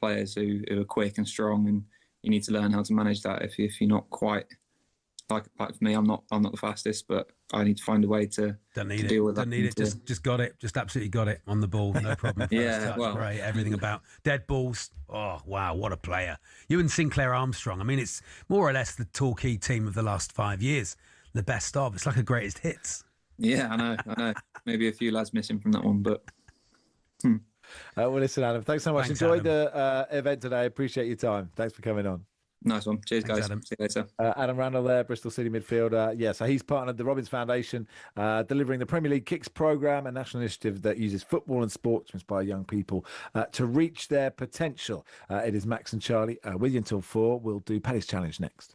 players who are quick and strong, and you need to learn how to manage that. If you're not quite like for me, I'm not the fastest, but I need to find a way to deal with that. Don't need it. Just got it. Just absolutely got it on the ball. No problem. Yeah, Touch, great. Everything about dead balls. Oh wow, what a player! You and Sinclair Armstrong. I mean, it's more or less the Torquay team of the last 5 years. The best of. It's like a greatest hits. Yeah, I know. Maybe a few lads missing from that one, but. Well, listen, Adam, thanks so much. Enjoyed the event today. Appreciate your time. Thanks for coming on. Nice one. Cheers, Thanks, guys. Adam. See you later. Adam Randall there, Bristol City midfielder. So he's partnered the Robbins Foundation, delivering the Premier League Kicks programme, a national initiative that uses football and sport to inspire young people to reach their potential. It is Max and Charlie with you until 4. We'll do Paddy's Challenge next.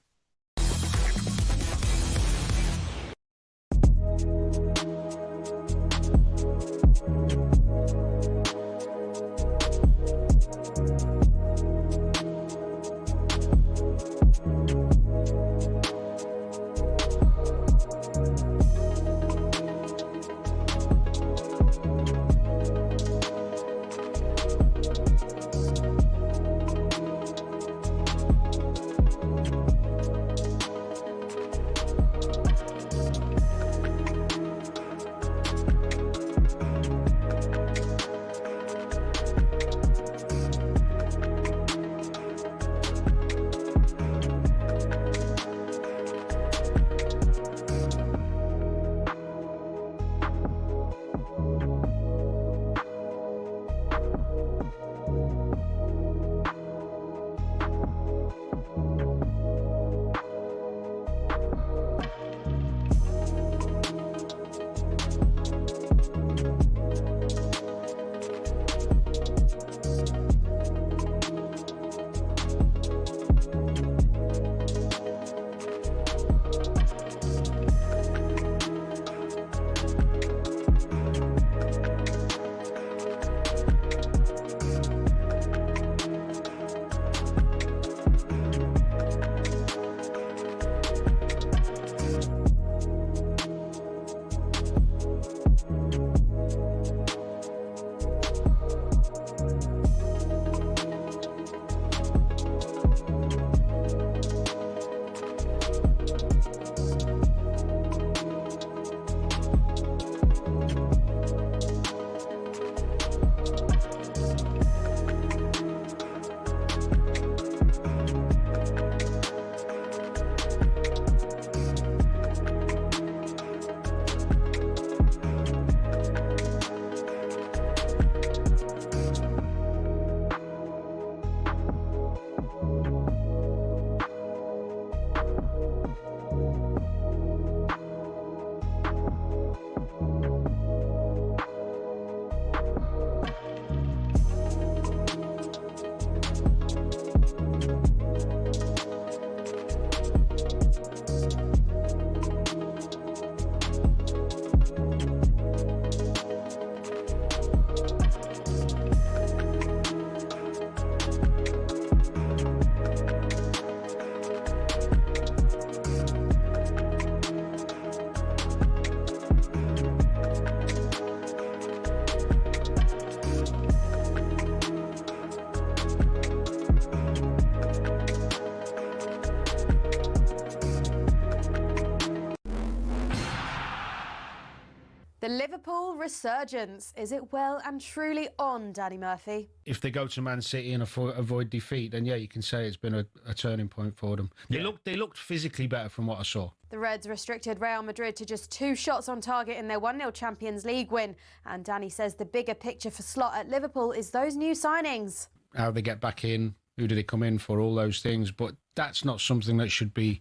The Liverpool resurgence. Is it well and truly on, Danny Murphy? If they go to Man City and avoid defeat, then yeah, you can say it's been a turning point for them. They looked physically better from what I saw. The Reds restricted Real Madrid to just 2 shots on target in their 1-0 Champions League win. And Danny says the bigger picture for Slot at Liverpool is those new signings. How they get back in, who do they come in for, all those things. But that's not something that should be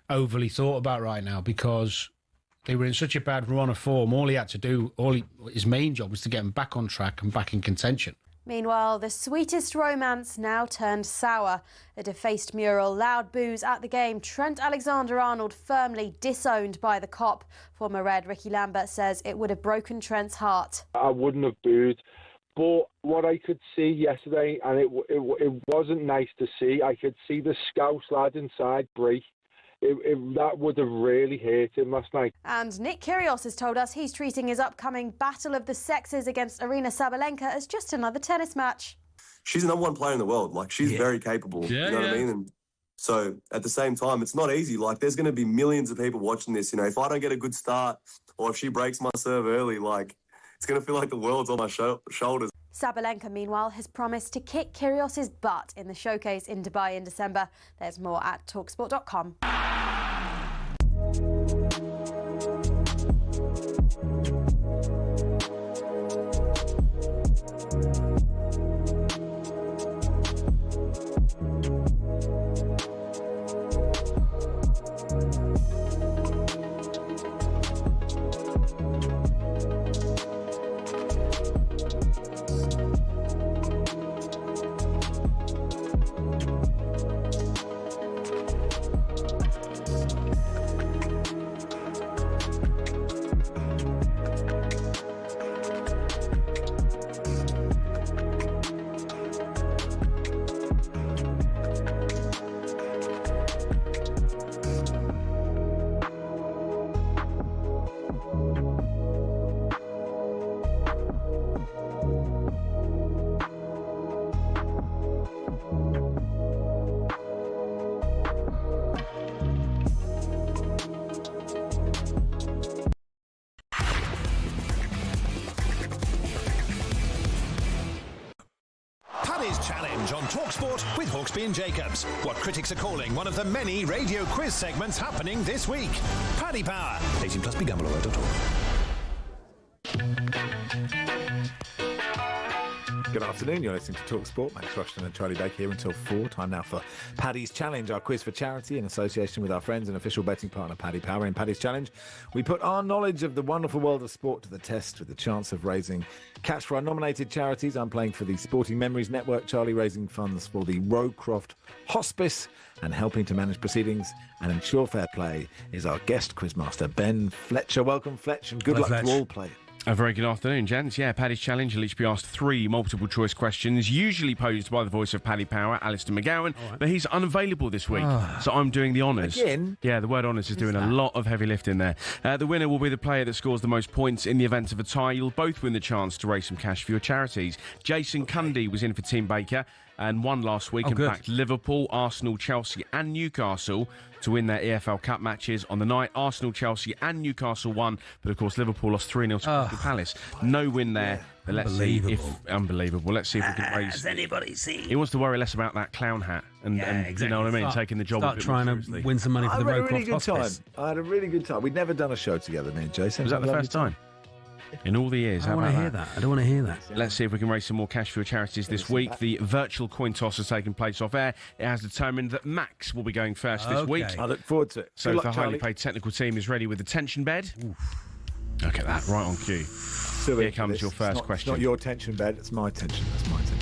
overly thought about right now, because they were in such a bad run of form. All he had to do, his main job was to get them back on track and back in contention. Meanwhile, the sweetest romance now turned sour. A defaced mural, loud boos at the game. Trent Alexander-Arnold firmly disowned by the cop. Former Red Ricky Lambert says it would have broken Trent's heart. I wouldn't have booed, But what I could see yesterday, and it wasn't nice to see, I could see the Scouse lad inside break. That would have really hurt him last night. And Nick Kyrgios has told us he's treating his upcoming battle of the sexes against Aryna Sabalenka as just another tennis match. She's the #1 player in the world. Like, she's very capable. Yeah, you know what I mean? And so at the same time, it's not easy. Like, there's going to be millions of people watching this. You know, if I don't get a good start or if she breaks my serve early, like, it's going to feel like the world's on my shoulders. Sabalenka, meanwhile, has promised to kick Kyrgios' butt in the showcase in Dubai in December. There's more at talksport.com. Challenge on talkSPORT with Hawksby and Jacobs. What critics are calling one of the many radio quiz segments happening this week. Paddy Power. 18 plus BeGambleAware.org. Good afternoon, you're listening to talkSPORT. Max Rushden and Charlie Baker here until 4. Time now for Paddy's Challenge, our quiz for charity in association with our friends and official betting partner Paddy Power. In Paddy's Challenge, we put our knowledge of the wonderful world of sport to the test with the chance of raising cash for our nominated charities. I'm playing for the Sporting Memories Network, Charlie raising funds for the Rowcroft Hospice, and helping to manage proceedings and ensure fair play is our guest quizmaster, Ben Fletcher. Welcome, Fletch, and good luck to all players. A very good afternoon, gents. Yeah, Paddy's Challenge will each be asked 3 multiple-choice questions, usually posed by the voice of Paddy Power, Alistair McGowan, but he's unavailable this week, so I'm doing the honours. Again? Yeah, the word honours is doing a lot of heavy lifting there. The winner will be the player that scores the most points in the event of a tie. You'll both win the chance to raise some cash for your charities. Jason Cundy was in for Team Baker and won last week and backed Liverpool, Arsenal, Chelsea and Newcastle to win their EFL Cup matches on the night. Arsenal, Chelsea and Newcastle won, but of course Liverpool lost 3-0 to Crystal Palace. No win there, but let's see if... Unbelievable. Let's see if we can raise... Has anybody seen? He wants to worry less about that clown hat and exactly. You know what I mean, taking the job a bit trying more to win some money for the Rowcroft Hospice. I had a really good time. We'd never done a show together, me and Jason. Was that the first time? In all the years. I don't want to hear that. I don't want to hear that. Let's see if we can raise some more cash for your charities this week. The virtual coin toss has taken place off air. It has determined that Max will be going first this week. I look forward to it. So the highly paid technical team is ready with the tension bed. Look at that, right on cue. Here comes your first question. It's not your tension bed, it's my tension. That's my tension.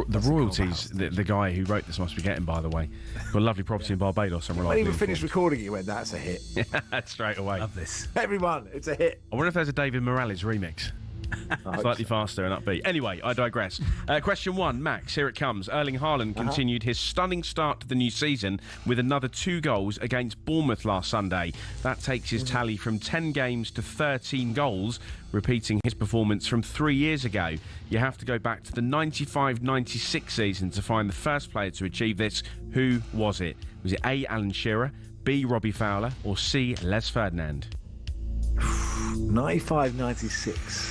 The royalties, the guy who wrote this must be getting, by the way. Got a lovely property in Barbados. When he even finished recording, he went, that's a hit. Straight away. Love this. Everyone, it's a hit. I wonder if there's a David Morales remix. Slightly faster and upbeat. Anyway, I digress. Question 1, Max, here it comes. Erling Haaland continued his stunning start to the new season with another 2 goals against Bournemouth last Sunday. That takes his tally from 10 games to 13 goals, repeating his performance from 3 years ago. You have to go back to the 95-96 season to find the first player to achieve this. Who was it? Was it A, Alan Shearer, B, Robbie Fowler, or C, Les Ferdinand? 95-96.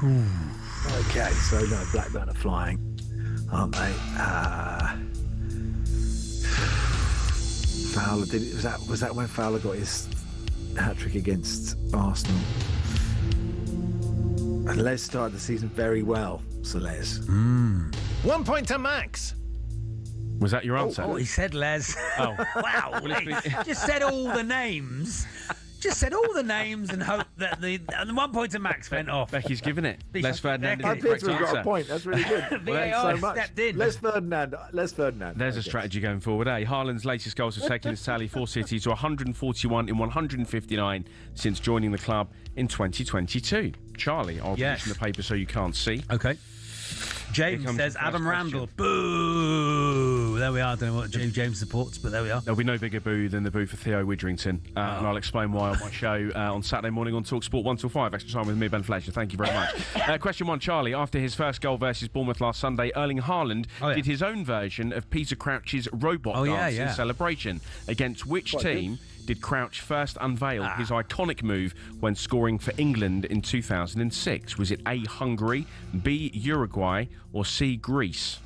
Okay, so no, Blackburn are flying, aren't they? Fowler did it. Was that when Fowler got his hat-trick against Arsenal? And Les started the season very well, so Les. 1 point to Max. Was that your answer? Oh, he said Les. Oh. Wow. Just said all the names. Just said all the names and hope that the 1 point to Max went off. Becky's given it. Les Ferdinand. I appear to have got a point. That's really good. VAR so much. stepped in. Les Ferdinand. There's a strategy going forward, eh? Haaland's latest goals have taken his tally for City to 141 in 159 since joining the club in 2022. Charlie, I'll position the paper so you can't see. Okay. James says Adam Randall. Boo! There we are. I don't know what James supports, but there we are. There'll be no bigger boo than the boo for Theo Widrington. And I'll explain why on my show on Saturday morning on talkSPORT 1 till 5. Extra time with me, Ben Fletcher. Thank you very much. Question 1, Charlie. After his first goal versus Bournemouth last Sunday, Erling Haaland did his own version of Peter Crouch's robot dance in celebration. Against which team did Crouch first unveil his iconic move when scoring for England in 2006? Was it A, Hungary, B, Uruguay, or C, Greece?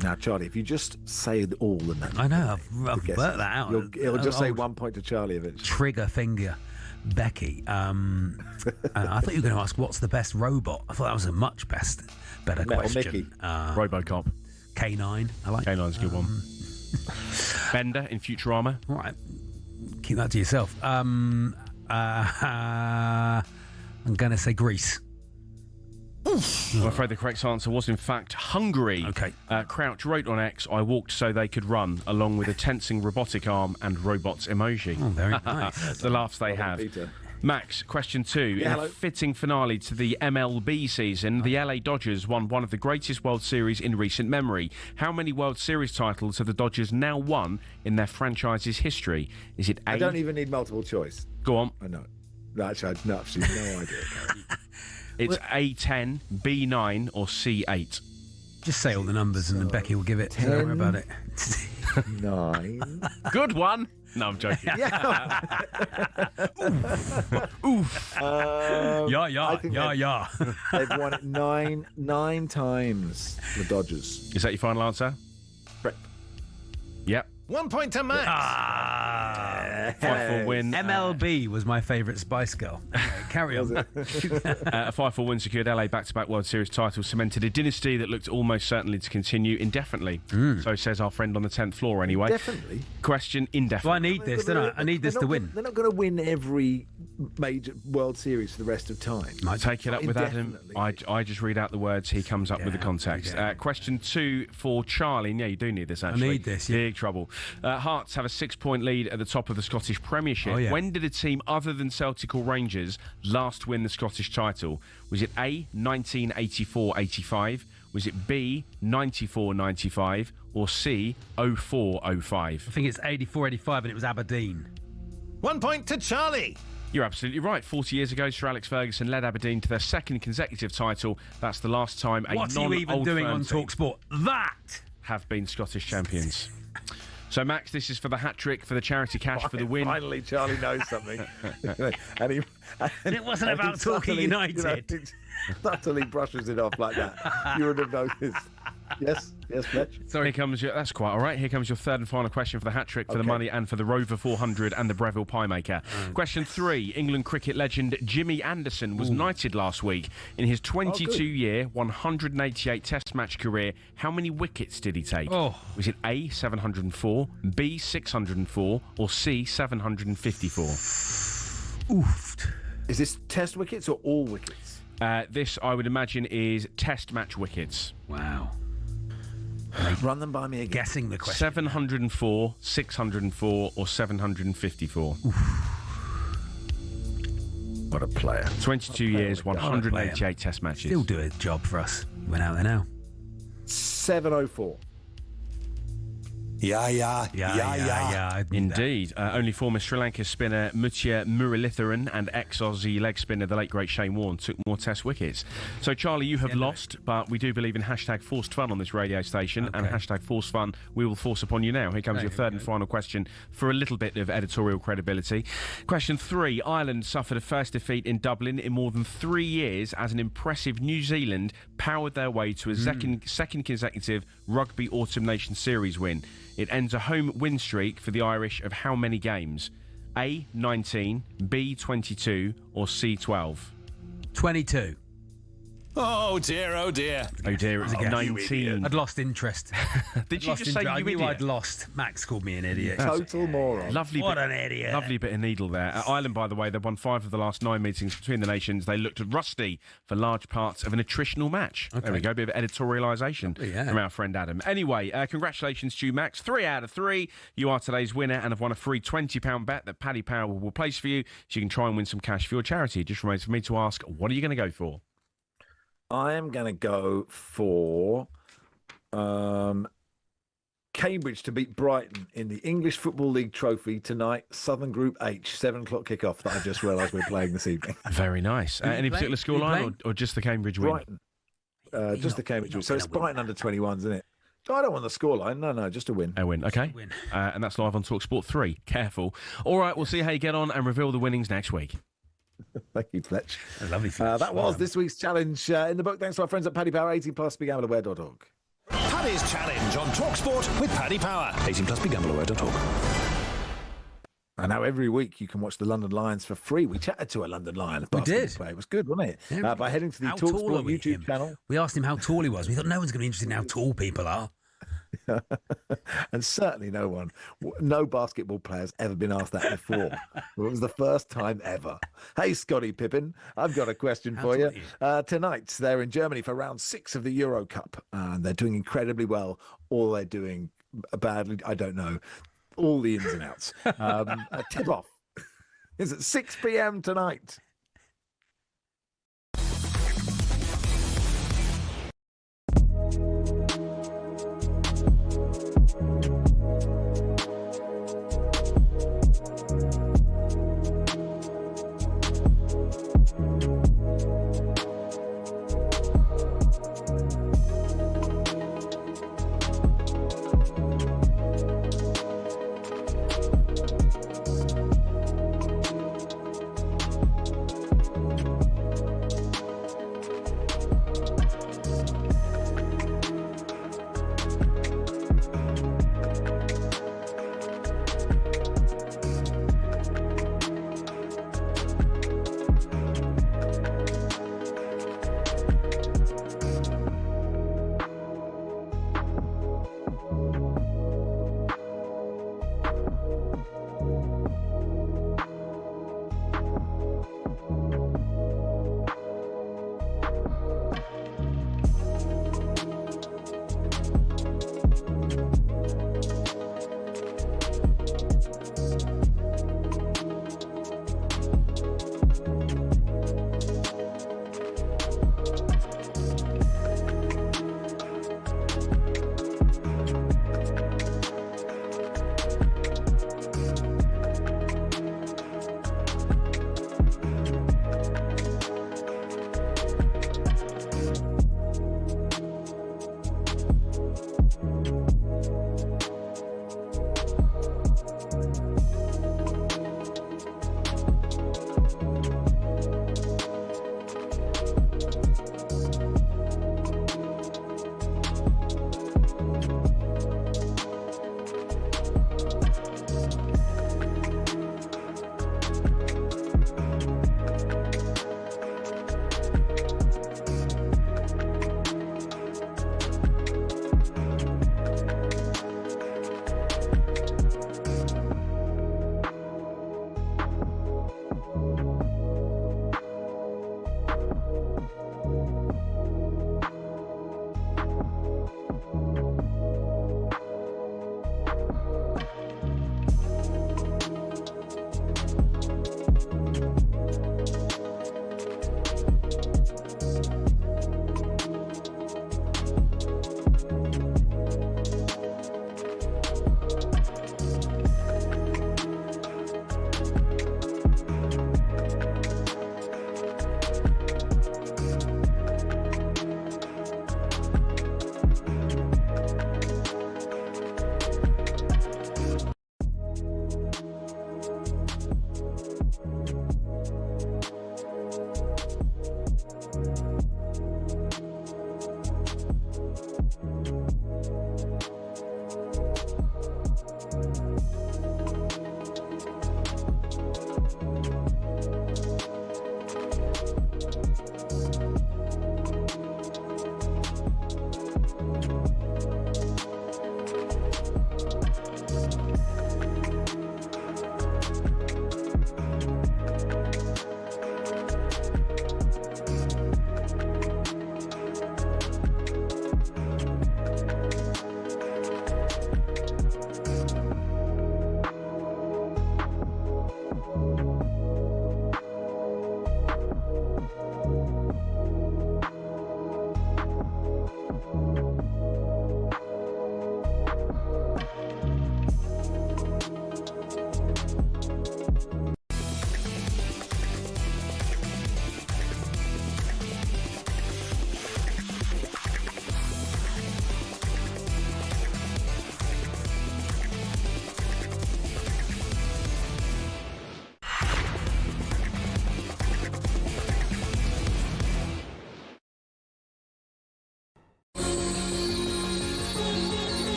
Now, Charlie, if you just say all the names. I know, I've worked that out. It'll just say 1 point to Charlie eventually. Trigger finger. Becky. I thought you were going to ask what's the best robot. I thought that was a much better question. Mickey. Robocop. K9. I like K9's a good one. Bender in Futurama. All right. Keep that to yourself. I'm going to say Greece. I'm afraid the correct answer was, in fact, Hungary. Okay. Crouch wrote on X, "I walked so they could run," along with a tensing robotic arm and robots emoji. Oh, very nice. The laughs they have. Peter. Max, question 2. In a fitting finale to the MLB season, the LA Dodgers won one of the greatest World Series in recent memory. How many World Series titles have the Dodgers now won in their franchise's history? Is it A? I don't even need multiple choice. Go on. I know. No, actually, I have absolutely no idea. It's A10, B9, or C8. Just say all the numbers and then Becky will give it. 10, Don't worry about it. 9. Good one. No, I'm joking. Oof. Yeah. They've won it nine times, the Dodgers. Is that your final answer? Correct. Yep. 1 point to Max. 5-4 win. MLB was my favourite Spice Girl. Anyway, carry on. A 5-4 win secured LA back-to-back World Series titles, cemented a dynasty that looked almost certainly to continue indefinitely. So says our friend on the 10th floor anyway. Definitely. Question indefinitely. Well, I need this, don't I? I need this to win. They're not going to win every major World Series for the rest of time. Might take it up with Adam. I just read out the words, he comes up with the context. Question 2 for Charlie. Yeah, you do need this, actually. I need this, Big trouble. Hearts have a 6-point lead at the top of the Scottish Premiership. When did a team other than Celtic or Rangers last win the Scottish title? Was it A, 1984-85? Was it B, 94-95? Or C, 04-05? I think it's 84-85 and it was Aberdeen. 1 point to Charlie. You're absolutely right. 40 years ago, Sir Alex Ferguson led Aberdeen to their second consecutive title. That's the last time a What are you even doing on talkSPORT? That! Have been Scottish champions. So, Max, this is for the hat-trick, for the charity cash, for the win. Finally, Charlie knows something. It wasn't about Talking United. Utterly brushes it off like that. You would have noticed. Yes, Fletch. So here comes your, that's quite all right. Here comes your third and final question for the hat-trick, for the money, and for the Rover 400 and the Breville Pie Maker. Question 3. England cricket legend Jimmy Anderson was knighted last week. In his 22-year, 188 Test match career, how many wickets did he take? Was it A, 704, B, 604, or C, 754? Oofed. Is this Test wickets or all wickets? This, I would imagine, is Test match wickets. Wow. Run them by me again. Guessing the question. 704, 604, or 754. What a player. 22 years, 188 Test matches. Still do a job for us. He went out there now. 704. Yeah. Indeed. Only former Sri Lanka spinner Muttiah Muralitharan and ex-Aussie leg spinner, the late great Shane Warne, took more Test wickets. So, Charlie, you have lost, but we do believe in hashtag forced fun on this radio station, and hashtag forced fun we will force upon you now. Here comes your third and final question for a little bit of editorial credibility. Question 3. Ireland suffered a first defeat in Dublin in more than 3 years as an impressive New Zealand powered their way to a second consecutive Rugby Autumn Nation Series win. It ends a home win streak for the Irish of how many games? A, 19, B, 22, or C, 12? 22. Oh dear. Oh dear, it was 19. I'd lost interest. Did you just say I you knew idiot? I'd lost. Max called me an idiot. Total moron. What an idiot. Lovely bit of needle there. Ireland, by the way, they've won 5 of the last 9 meetings between the nations. They looked rusty for large parts of an attritional match. There we go, a bit of editorialisation from our friend Adam. Anyway, congratulations to you, Max. 3 out of 3. You are today's winner and have won a free £20 bet that Paddy Power will place for you, so you can try and win some cash for your charity. It just remains for me to ask, what are you going to go for? I am going to go for Cambridge to beat Brighton in the English Football League Trophy tonight, Southern Group H, 7 o'clock kickoff that I just realised we're playing this evening. Very nice. Any particular scoreline or just the Cambridge win? Brighton. Just the Cambridge win. So it's Brighton under 21s, isn't it? I don't want the scoreline. No, just a win. A win, okay. And that's live on talkSPORT 3. Careful. All right, we'll see how you get on and reveal the winnings next week. Thank you, Fletch. Lovely, Fletch. That was this week's challenge in the book. Thanks to our friends at Paddy Power, 18+, begambleaware.org. Paddy's Challenge on talkSPORT with Paddy Power. 18+, begambleaware.org. And now every week you can watch the London Lions for free. We chatted to a London Lion. We did. Play. It was good, wasn't it? Yeah, by heading to the talkSPORT YouTube channel. We asked him how tall he was. We thought no one's going to be interested in how tall people are. And certainly no basketball player's ever been asked that before. It was the first time ever. Hey, Scotty Pippen, I've got a question for you. Tonight, they're in Germany for round 6 of the Euro Cup, and they're doing incredibly well, or they're doing badly, I don't know. All the ins and outs. A tip-off is at 6 p.m. tonight.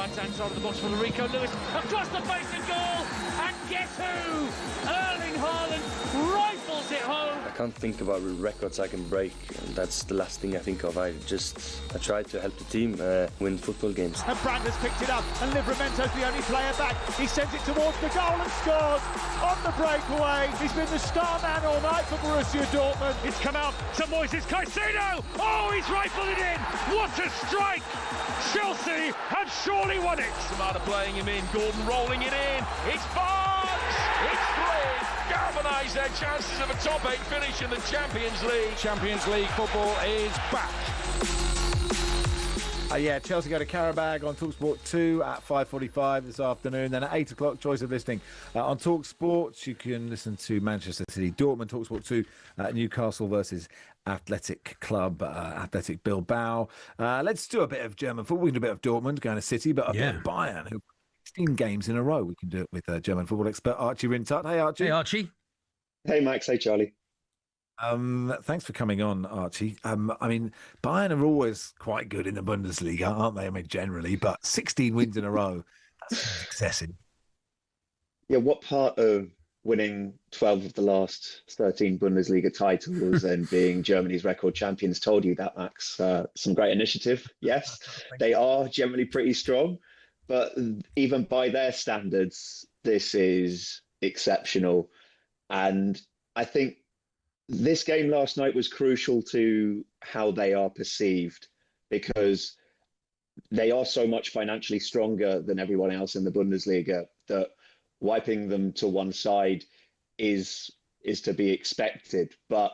right-hand side of the box for Rico Lewis. Across the face and goal. And guess who? Erling Haaland rifles it home. I can't think about records I can break. That's the last thing I think of. I try to help the team win football games. And Brandt has picked it up, and Livramento's the only player back. He sends it towards the goal and scores on the breakaway. He's been the star man all night for Borussia Dortmund. It's come out to Moises Caicedo. Oh, he's rifled it in. What a strike! Chelsea have surely won it. Samata playing him in. Gordon rolling it in. It's Barnes. It's 3. Galvanise their chances of a top 8 finish in the Champions League. Champions League football is back. Yeah, Chelsea go to Karabag on talkSPORT 2 at 5:45 this afternoon. Then at 8 o'clock, choice of listening on talkSPORT. You can listen to Manchester City, Dortmund, talkSPORT 2, Newcastle versus Athletic Club, Athletic Bilbao. Let's do a bit of German football. We can do a bit of Dortmund going to City, but a bit of Bayern, who 16 games in a row. We can do it with German football expert Archie Rintut. Hey, Archie. Hey, Archie. Hey, Max. Hey, Charlie. Thanks for coming on, Archie. I mean, Bayern are always quite good in the Bundesliga, aren't they? I mean, generally, but 16 wins in a row, that's excessive. Yeah, what part of winning 12 of the last 13 Bundesliga titles and being Germany's record champions told you that, Max? Some great initiative, yes. They are generally pretty strong, but even by their standards, this is exceptional. And I think this game last night was crucial to how they are perceived, because they are so much financially stronger than everyone else in the Bundesliga that wiping them to one side is to be expected. But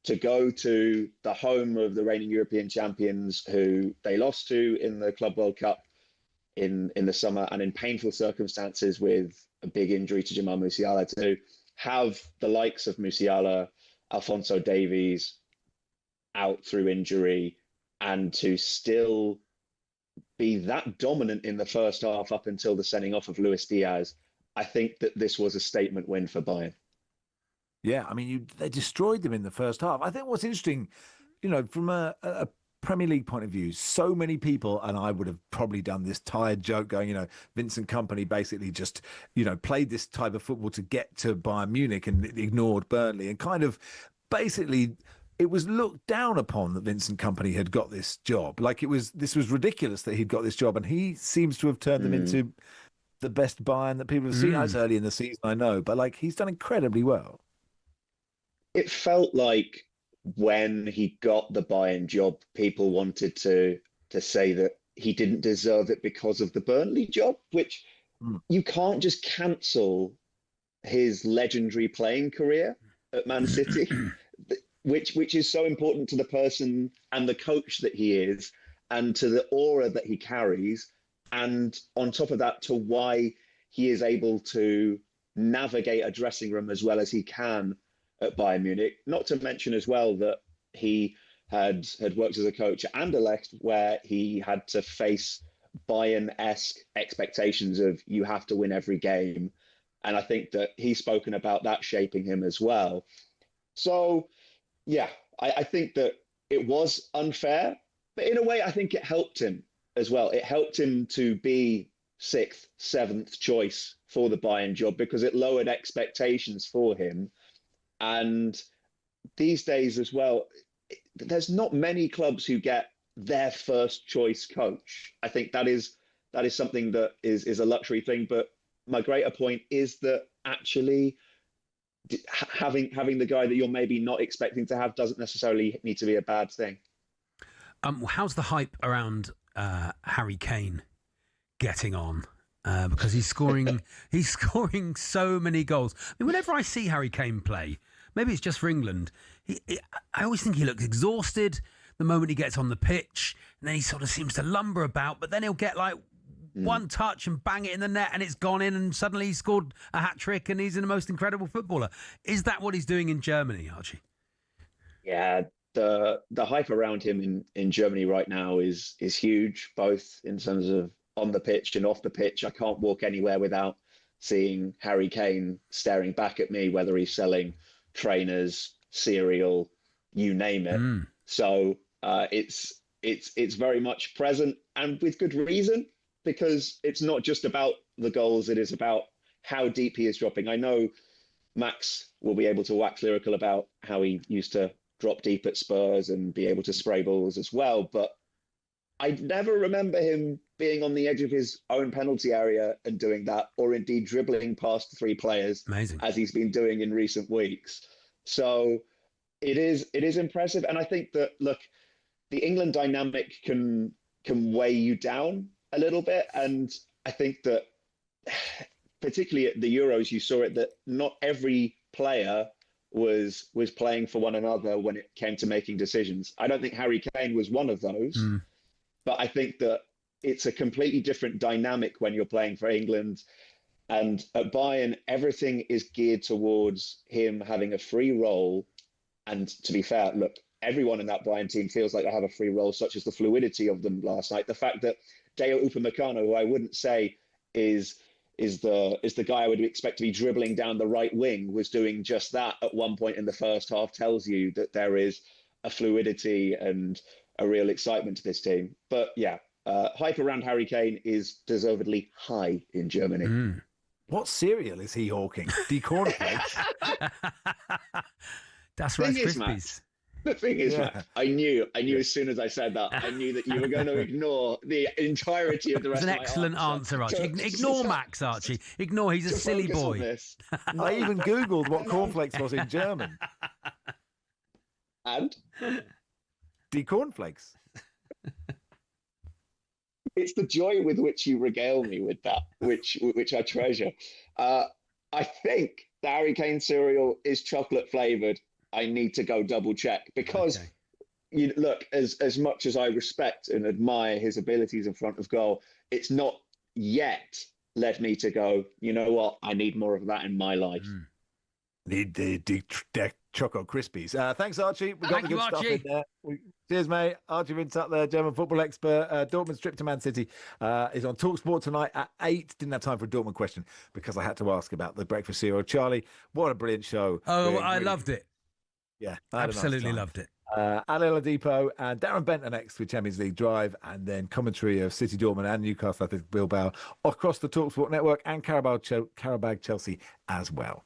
to go to the home of the reigning European champions, who they lost to in the Club World Cup in the summer, and in painful circumstances with a big injury to Jamal Musiala, to have the likes of Musiala, Alphonso Davies out through injury, and to still be that dominant in the first half up until the sending off of Luis Diaz, I think that this was a statement win for Bayern. Yeah, I mean, they destroyed them in the first half. I think what's interesting, from a Premier League point of view, so many people, and I would have probably done this tired joke going, Vincent Kompany basically just, played this type of football to get to Bayern Munich and ignored Burnley, and kind of basically it was looked down upon that Vincent Kompany had got this job. This was ridiculous that he'd got this job, and he seems to have turned them into the best Bayern that people have seen. That's early in the season, I know, but he's done incredibly well. It felt like when he got the Bayern job, people wanted to say that he didn't deserve it because of the Burnley job, which you can't just cancel his legendary playing career at Man City, which is so important to the person and the coach that he is, and to the aura that he carries, and on top of that, to why he is able to navigate a dressing room as well as he can at Bayern Munich. Not to mention as well that he had worked as a coach at Anderlecht, where he had to face Bayern-esque expectations of you have to win every game. And I think that he's spoken about that shaping him as well. So, yeah, I think that it was unfair, but in a way, I think it helped him as well. It helped him to be 6th, 7th choice for the Bayern job, because it lowered expectations for him. And these days as well, there's not many clubs who get their first choice coach. I think that is something that is a luxury thing. But my greater point is that actually having the guy that you're maybe not expecting to have doesn't necessarily need to be a bad thing. How's the hype around Harry Kane getting on? Because he's scoring so many goals. I mean, whenever I see Harry Kane play, maybe it's just for England, I always think he looks exhausted the moment he gets on the pitch, and then he sort of seems to lumber about, but then he'll get one touch and bang it in the net and it's gone in, and suddenly he's scored a hat-trick and he's the most incredible footballer. Is that what he's doing in Germany, Archie? Yeah, the hype around him in Germany right now is huge, both in terms of on the pitch and off the pitch. I can't walk anywhere without seeing Harry Kane staring back at me, whether he's selling trainers, cereal, you name it. So it's very much present, and with good reason. because it's not just about the goals, it is about how deep he is dropping. I know Max will be able to wax lyrical about how he used to drop deep at Spurs and be able to spray balls as well, but I never remember him being on the edge of his own penalty area and doing that, or indeed dribbling past 3 players, as he's been doing in recent weeks. So it is impressive, and I think that, look, the England dynamic can weigh you down a little bit, and I think that particularly at the Euros, you saw it that not every player was playing for one another when it came to making decisions. I don't think Harry Kane was one of those, but I think that it's a completely different dynamic when you're playing for England. And at Bayern, everything is geared towards him having a free role. And to be fair, look, everyone in that Bayern team feels like they have a free role, such as the fluidity of them last night. The fact that Deo Upamecano, who I wouldn't say is the guy I would expect to be dribbling down the right wing, was doing just that at one point in the first half, tells you that there is a fluidity and a real excitement to this team. But yeah, hype around Harry Kane is deservedly high in Germany. What cereal is he hawking? Cornflakes? That's Rice Krispies. The thing is, Matt, I knew as soon as I said that, I knew that you were going to ignore the entirety of the rest of my answer. It's an excellent answer, Archie. Ignore Max, Archie. Ignore, he's a silly boy. I even Googled what cornflakes was in German. And? Die Cornflakes. It's the joy with which you regale me with that, which I treasure. I think the Harry Kane cereal is chocolate flavoured. I need to go double check because, you look, as much as I respect and admire his abilities in front of goal, it's not yet led me to go, you know what, I need more of that in my life. The Choco Crispies. Thanks, Archie. We got Thank the good stuff in there. Cheers, mate. Archie Vince up there, German football expert. Dortmund's trip to Man City is on talkSPORT tonight at 8. Didn't have time for a Dortmund question because I had to ask about the breakfast cereal. Charlie, what a brilliant show. Oh, I loved it. Yeah, absolutely loved it. Ali Oladipo and Darren Bent are next with Champions League Drive, and then commentary of City, Dortmund and Newcastle Athletic Bilbao across the talkSPORT network and Carabao Chelsea as well.